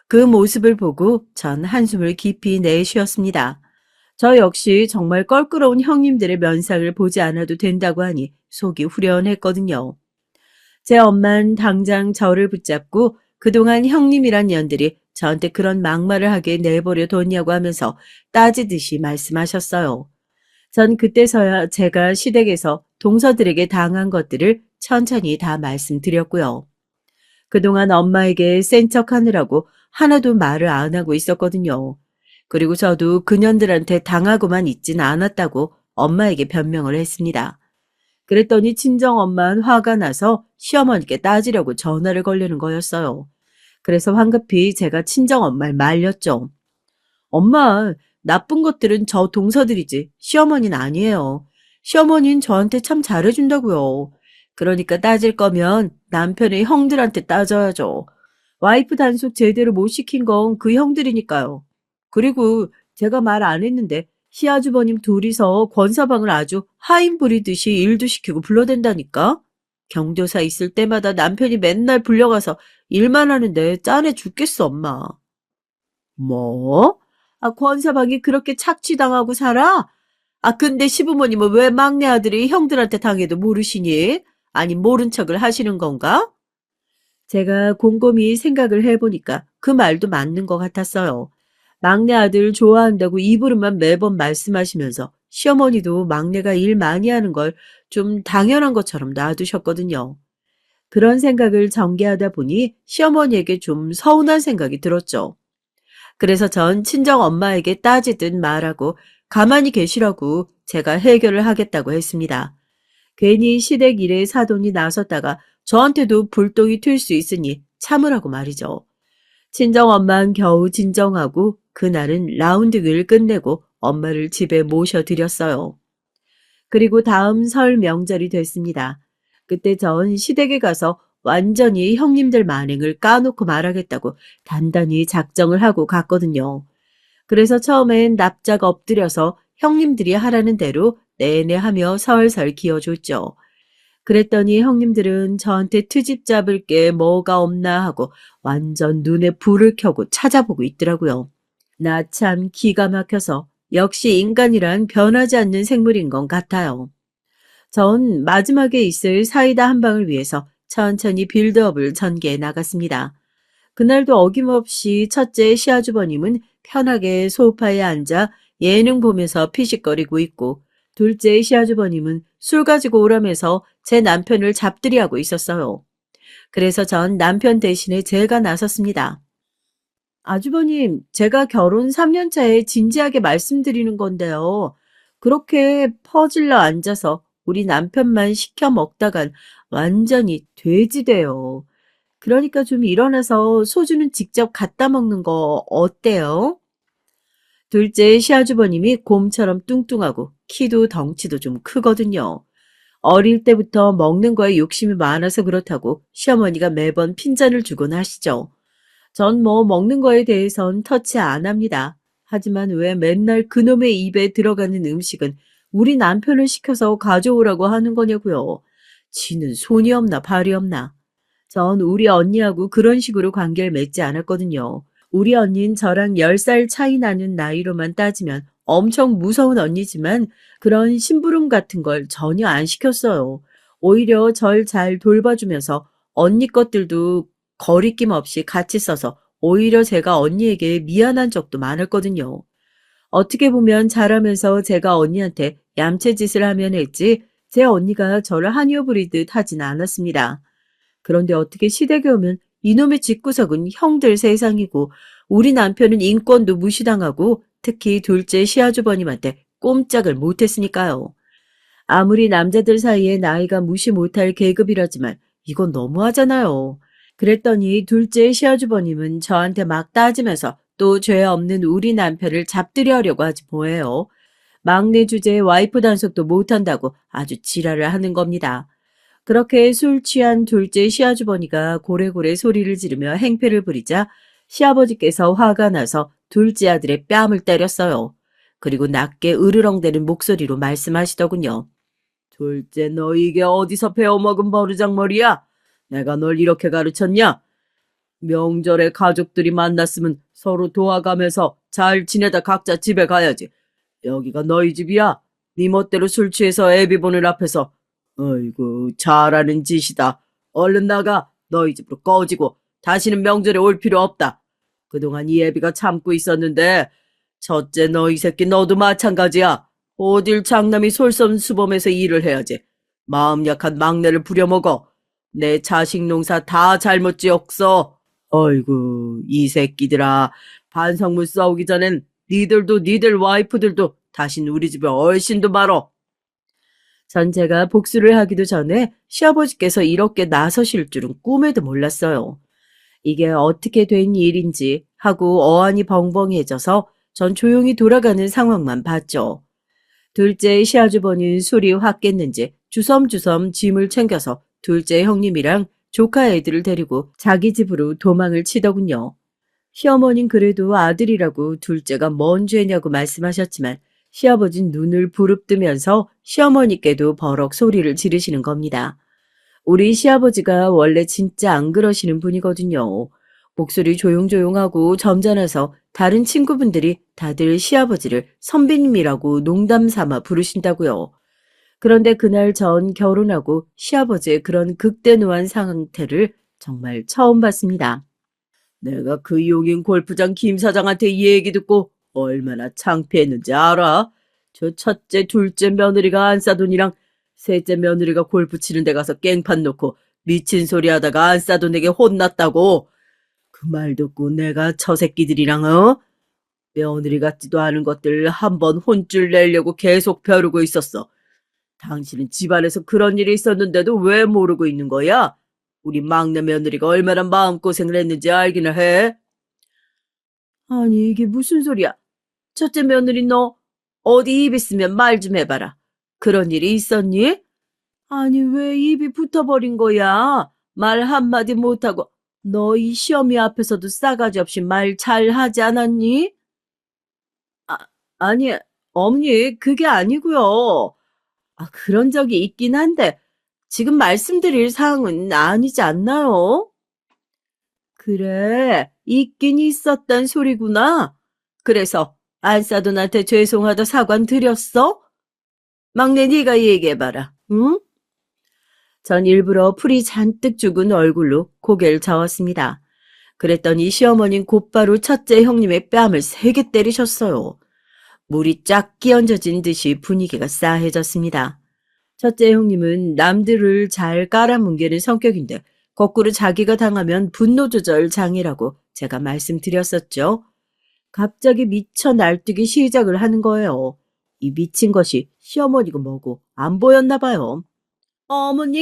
그 모습을 보고 전 한숨을 깊이 내쉬었습니다. 저 역시 정말 껄끄러운 형님들의 면상을 보지 않아도 된다고 하니 속이 후련했거든요. 제 엄만 당장 저를 붙잡고 그동안 형님이란 년들이 저한테 그런 막말을 하게 내버려 뒀냐고 하면서 따지듯이 말씀하셨어요. 전 그때서야 제가 시댁에서 동서들에게 당한 것들을 천천히 다 말씀드렸고요. 그동안 엄마에게 센 척하느라고 하나도 말을 안 하고 있었거든요. 그리고 저도 그년들한테 당하고만 있진 않았다고 엄마에게 변명을 했습니다. 그랬더니 친정엄마는 화가 나서 시어머니께 따지려고 전화를 걸려는 거였어요. 그래서 황급히 제가 친정엄마를 말렸죠. 엄마, 나쁜 것들은 저 동서들이지 시어머니는 아니에요. 시어머니는 저한테 참 잘해준다고요. 그러니까 따질 거면 남편의 형들한테 따져야죠. 와이프 단속 제대로 못 시킨 건 그 형들이니까요. 그리고 제가 말 안 했는데 시아주버님 둘이서 권서방을 아주 하인 부리듯이 일도 시키고 불러댄다니까. 경조사 있을 때마다 남편이 맨날 불려가서 일만 하는데 짠해 죽겠어, 엄마. 뭐? 권서방이 그렇게 착취당하고 살아? 근데 시부모님은 왜 막내 아들이 형들한테 당해도 모르시니? 아니, 모른 척을 하시는 건가? 제가 곰곰이 생각을 해보니까 그 말도 맞는 것 같았어요. 막내 아들 좋아한다고 입으로만 매번 말씀하시면서 시어머니도 막내가 일 많이 하는 걸 좀 당연한 것처럼 놔두셨거든요. 그런 생각을 전개하다 보니 시어머니에게 좀 서운한 생각이 들었죠. 그래서 전 친정 엄마에게 따지든 말하고 가만히 계시라고 제가 해결을 하겠다고 했습니다. 괜히 시댁 일에 사돈이 나섰다가 저한테도 불똥이 튈 수 있으니 참으라고 말이죠. 친정엄마는 겨우 진정하고 그날은 라운딩을 끝내고 엄마를 집에 모셔드렸어요. 그리고 다음 설 명절이 됐습니다. 그때 전 시댁에 가서 완전히 형님들 만행을 까놓고 말하겠다고 단단히 작정을 하고 갔거든요. 그래서 처음엔 납작 엎드려서 형님들이 하라는 대로 내내 하며 설설 기어줬죠. 그랬더니 형님들은 저한테 트집 잡을 게 뭐가 없나 하고 완전 눈에 불을 켜고 찾아보고 있더라고요. 나 참 기가 막혀서 역시 인간이란 변하지 않는 생물인 것 같아요. 전 마지막에 있을 사이다 한 방을 위해서 천천히 빌드업을 전개해 나갔습니다. 그날도 어김없이 첫째 시아주버님은 편하게 소파에 앉아 예능 보면서 피식거리고 있고 둘째 시아주버님은 술 가지고 오라면서 제 남편을 잡들이하고 있었어요. 그래서 전 남편 대신에 제가 나섰습니다. 아주버님, 제가 결혼 3년 차에 진지하게 말씀드리는 건데요. 그렇게 퍼질러 앉아서 우리 남편만 시켜 먹다간 완전히 돼지 돼요. 그러니까 좀 일어나서 소주는 직접 갖다 먹는 거 어때요? 둘째 시아주버님이 곰처럼 뚱뚱하고 키도 덩치도 좀 크거든요. 어릴 때부터 먹는 거에 욕심이 많아서 그렇다고 시어머니가 매번 핀잔을 주곤 하시죠. 전 뭐 먹는 거에 대해선 터치 안 합니다. 하지만 왜 맨날 그놈의 입에 들어가는 음식은 우리 남편을 시켜서 가져오라고 하는 거냐고요. 지는 손이 없나 발이 없나. 전 우리 언니하고 그런 식으로 관계를 맺지 않았거든요. 우리 언니는 저랑 10살 차이 나는 나이로만 따지면 엄청 무서운 언니지만 그런 심부름 같은 걸 전혀 안 시켰어요. 오히려 절 잘 돌봐주면서 언니 것들도 거리낌 없이 같이 써서 오히려 제가 언니에게 미안한 적도 많았거든요. 어떻게 보면 잘하면서 제가 언니한테 얌체짓을 하면 했지 제 언니가 저를 한이어 부리듯 하진 않았습니다. 그런데 어떻게 시댁에 오면 이놈의 집구석은 형들 세상이고 우리 남편은 인권도 무시당하고 특히 둘째 시아주버님한테 꼼짝을 못했으니까요. 아무리 남자들 사이에 나이가 무시 못할 계급이라지만 이건 너무하잖아요. 그랬더니 둘째 시아주버님은 저한테 막 따지면서 또 죄 없는 우리 남편을 잡들여 하려고 하지 뭐예요. 막내 주제에 와이프 단속도 못한다고 아주 지랄을 하는 겁니다. 그렇게 술 취한 둘째 시아주버니가 고래고래 소리를 지르며 행패를 부리자 시아버지께서 화가 나서 둘째 아들의 뺨을 때렸어요. 그리고 낮게 으르렁대는 목소리로 말씀하시더군요. 둘째 너 이게 어디서 배워먹은 버르장머리야? 내가 널 이렇게 가르쳤냐? 명절에 가족들이 만났으면 서로 도와가면서 잘 지내다 각자 집에 가야지. 여기가 너희 집이야. 네 멋대로 술 취해서 애비 보는 앞에서 어이구 잘하는 짓이다. 얼른 나가. 너희 집으로 꺼지고 다시는 명절에 올 필요 없다. 그동안 이 애비가 참고 있었는데 첫째 너 이 새끼 너도 마찬가지야. 어딜 장남이 솔선수범해서 일을 해야지. 마음 약한 막내를 부려먹어. 내 자식 농사 다 잘못 지었어. 어이구 이 새끼들아. 반성문 써오기 전엔 니들도 니들 와이프들도 다신 우리 집에 얼씬도 말어. 전 제가 복수를 하기도 전에 시아버지께서 이렇게 나서실 줄은 꿈에도 몰랐어요. 이게 어떻게 된 일인지 하고 어안이 벙벙해져서 전 조용히 돌아가는 상황만 봤죠. 둘째 시아주버는 술이 확 깼는지 주섬주섬 짐을 챙겨서 둘째 형님이랑 조카 애들을 데리고 자기 집으로 도망을 치더군요. 시어머닌 그래도 아들이라고 둘째가 뭔 죄냐고 말씀하셨지만 시아버진 눈을 부릅뜨면서 시어머니께도 버럭 소리를 지르시는 겁니다. 우리 시아버지가 원래 진짜 안 그러시는 분이거든요. 목소리 조용조용하고 점잖아서 다른 친구분들이 다들 시아버지를 선배님이라고 농담 삼아 부르신다고요. 그런데 그날 전 결혼하고 시아버지의 그런 극대노한 상태를 정말 처음 봤습니다. 내가 그 용인 골프장 김 사장한테 이 얘기 듣고 얼마나 창피했는지 알아? 저 첫째, 둘째 며느리가 안싸돈이랑 셋째 며느리가 골프 치는 데 가서 깽판 놓고 미친 소리 하다가 안싸돈에게 혼났다고. 그 말 듣고 내가 저 새끼들이랑 며느리 같지도 않은 것들 한번 혼쭐 내려고 계속 벼르고 있었어. 당신은 집안에서 그런 일이 있었는데도 왜 모르고 있는 거야? 우리 막내 며느리가 얼마나 마음고생을 했는지 알기나 해? 아니, 이게 무슨 소리야? 첫째 며느리 너 어디 입 있으면 말 좀 해봐라. 그런 일이 있었니? 아니, 왜 입이 붙어버린 거야? 말 한마디 못하고 너 이 시어미 앞에서도 싸가지 없이 말 잘하지 않았니? 아, 아니, 어머니, 그게 아니고요. 그런 적이 있긴 한데 지금 말씀드릴 사항은 아니지 않나요? 그래, 있긴 있었단 소리구나. 그래서 안사돈한테 죄송하다 사관 드렸어? 막내 네가 얘기해봐라, 응? 전 일부러 풀이 잔뜩 죽은 얼굴로 고개를 저었습니다. 그랬더니 시어머니는 곧바로 첫째 형님의 뺨을 세게 때리셨어요. 물이 쫙 끼얹어진 듯이 분위기가 싸해졌습니다. 첫째 형님은 남들을 잘 깔아뭉개는 성격인데 거꾸로 자기가 당하면 분노 조절 장애라고 제가 말씀드렸었죠. 갑자기 미쳐 날뛰기 시작을 하는 거예요. 이 미친 것이 시어머니고 뭐고 안 보였나 봐요. 어머니,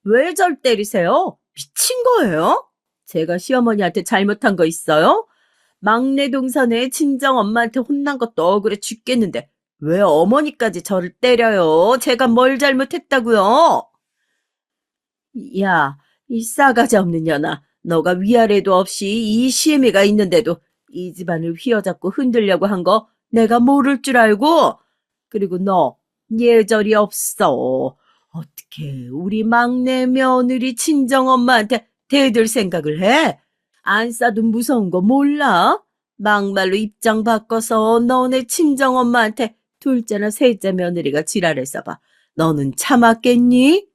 왜 절 때리세요? 미친 거예요? 제가 시어머니한테 잘못한 거 있어요? 막내 동선에 친정 엄마한테 혼난 것도 억울해 죽겠는데 왜 어머니까지 저를 때려요? 제가 뭘 잘못했다고요? 야, 이 싸가지 없는 년아. 너가 위아래도 없이 이 시애미가 있는데도 이 집안을 휘어잡고 흔들려고 한 거 내가 모를 줄 알고? 그리고 너 예절이 없어. 어떻게 우리 막내 며느리 친정엄마한테 대들 생각을 해? 안 싸도 무서운 거 몰라? 막말로 입장 바꿔서 너네 친정엄마한테 둘째나 셋째 며느리가 지랄했어 봐. 너는 참았겠니?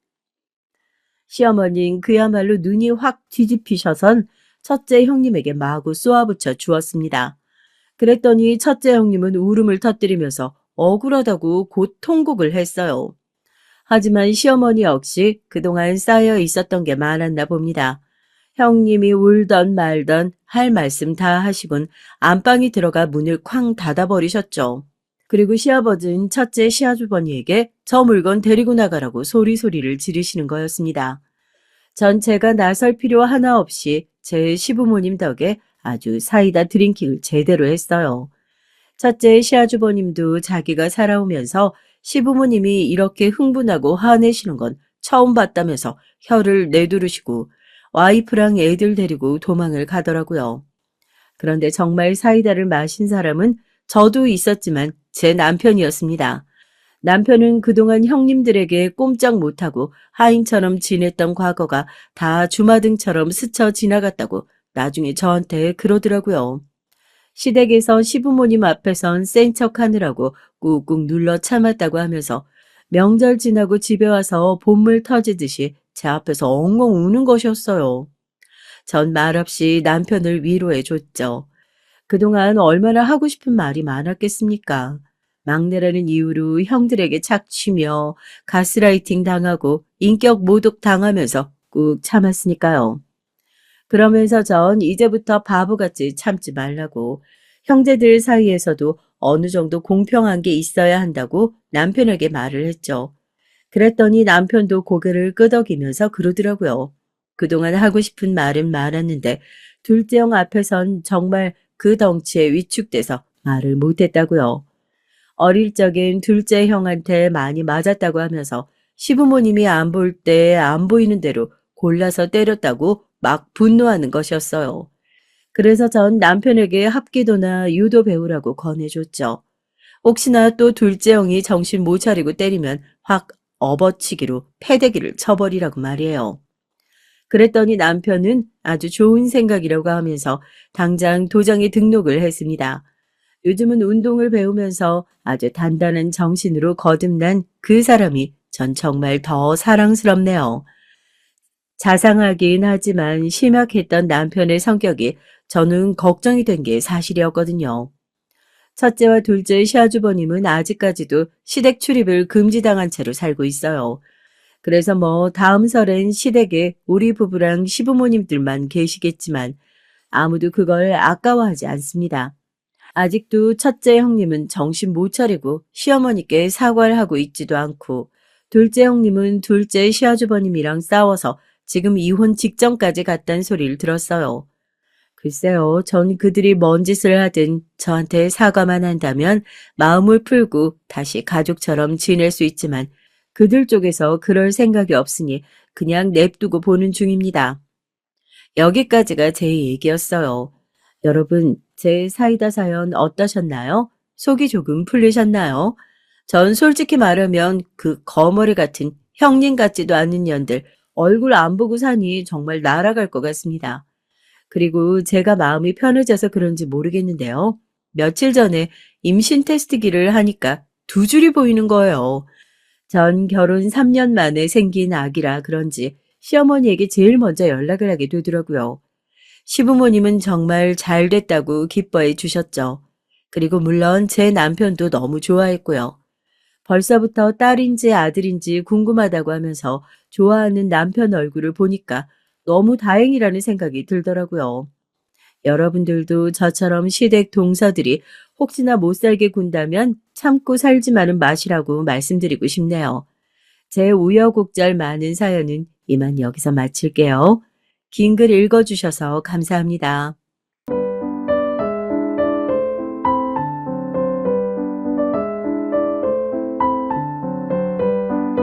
시어머니는 그야말로 눈이 확 뒤집히셔선 첫째 형님에게 마구 쏘아붙여 주었습니다. 그랬더니 첫째 형님은 울음을 터뜨리면서 억울하다고 곧 통곡을 했어요. 하지만 시어머니 역시 그동안 쌓여 있었던 게 많았나 봅니다. 형님이 울던 말던 할 말씀 다 하시곤 안방에 들어가 문을 쾅 닫아버리셨죠. 그리고 시아버지는 첫째 시아주버니에게 저 물건 데리고 나가라고 소리소리를 지르시는 거였습니다. 전 제가 나설 필요 하나 없이 제 시부모님 덕에 아주 사이다 드링킹을 제대로 했어요. 첫째 시아주버님도 자기가 살아오면서 시부모님이 이렇게 흥분하고 화내시는 건 처음 봤다면서 혀를 내두르시고 와이프랑 애들 데리고 도망을 가더라고요. 그런데 정말 사이다를 마신 사람은 저도 있었지만 제 남편이었습니다. 남편은 그동안 형님들에게 꼼짝 못하고 하인처럼 지냈던 과거가 다 주마등처럼 스쳐 지나갔다고 나중에 저한테 그러더라고요. 시댁에서 시부모님 앞에선 센 척하느라고 꾹꾹 눌러 참았다고 하면서 명절 지나고 집에 와서 본물 터지듯이 제 앞에서 엉엉 우는 것이었어요. 전 말없이 남편을 위로해 줬죠. 그동안 얼마나 하고 싶은 말이 많았겠습니까? 막내라는 이유로 형들에게 착취며 가스라이팅 당하고 인격 모독 당하면서 꾹 참았으니까요. 그러면서 전 이제부터 바보같이 참지 말라고 형제들 사이에서도 어느 정도 공평한 게 있어야 한다고 남편에게 말을 했죠. 그랬더니 남편도 고개를 끄덕이면서 그러더라고요. 그동안 하고 싶은 말은 많았는데 둘째 형 앞에선 정말 그 덩치에 위축돼서 말을 못했다고요. 어릴 적엔 둘째 형한테 많이 맞았다고 하면서 시부모님이 안 볼 때 안 보이는 대로 골라서 때렸다고 막 분노하는 것이었어요. 그래서 전 남편에게 합기도나 유도 배우라고 권해줬죠. 혹시나 또 둘째 형이 정신 못 차리고 때리면 확 업어치기로 패대기를 쳐버리라고 말이에요. 그랬더니 남편은 아주 좋은 생각이라고 하면서 당장 도장에 등록을 했습니다. 요즘은 운동을 배우면서 아주 단단한 정신으로 거듭난 그 사람이 전 정말 더 사랑스럽네요. 자상하긴 하지만 심약했던 남편의 성격이 저는 걱정이 된 게 사실이었거든요. 첫째와 둘째 시아주버님은 아직까지도 시댁 출입을 금지당한 채로 살고 있어요. 그래서 뭐 다음 설엔 시댁에 우리 부부랑 시부모님들만 계시겠지만 아무도 그걸 아까워하지 않습니다. 아직도 첫째 형님은 정신 못 차리고 시어머니께 사과를 하고 있지도 않고 둘째 형님은 둘째 시아주버님이랑 싸워서 지금 이혼 직전까지 갔다는 소리를 들었어요. 글쎄요, 전 그들이 뭔 짓을 하든 저한테 사과만 한다면 마음을 풀고 다시 가족처럼 지낼 수 있지만 그들 쪽에서 그럴 생각이 없으니 그냥 냅두고 보는 중입니다. 여기까지가 제 얘기였어요. 여러분, 제 사이다 사연 어떠셨나요? 속이 조금 풀리셨나요? 전 솔직히 말하면 그 거머리 같은 형님 같지도 않은 년들 얼굴 안 보고 사니 정말 날아갈 것 같습니다. 그리고 제가 마음이 편해져서 그런지 모르겠는데요. 며칠 전에 임신 테스트기를 하니까 두 줄이 보이는 거예요. 전 결혼 3년 만에 생긴 아기라 그런지 시어머니에게 제일 먼저 연락을 하게 되더라고요. 시부모님은 정말 잘 됐다고 기뻐해 주셨죠. 그리고 물론 제 남편도 너무 좋아했고요. 벌써부터 딸인지 아들인지 궁금하다고 하면서 좋아하는 남편 얼굴을 보니까 너무 다행이라는 생각이 들더라고요. 여러분들도 저처럼 시댁 동서들이 혹시나 못 살게 군다면 참고 살지만은 마시라고 말씀드리고 싶네요. 제 우여곡절 많은 사연은 이만 여기서 마칠게요. 긴 글 읽어주셔서 감사합니다.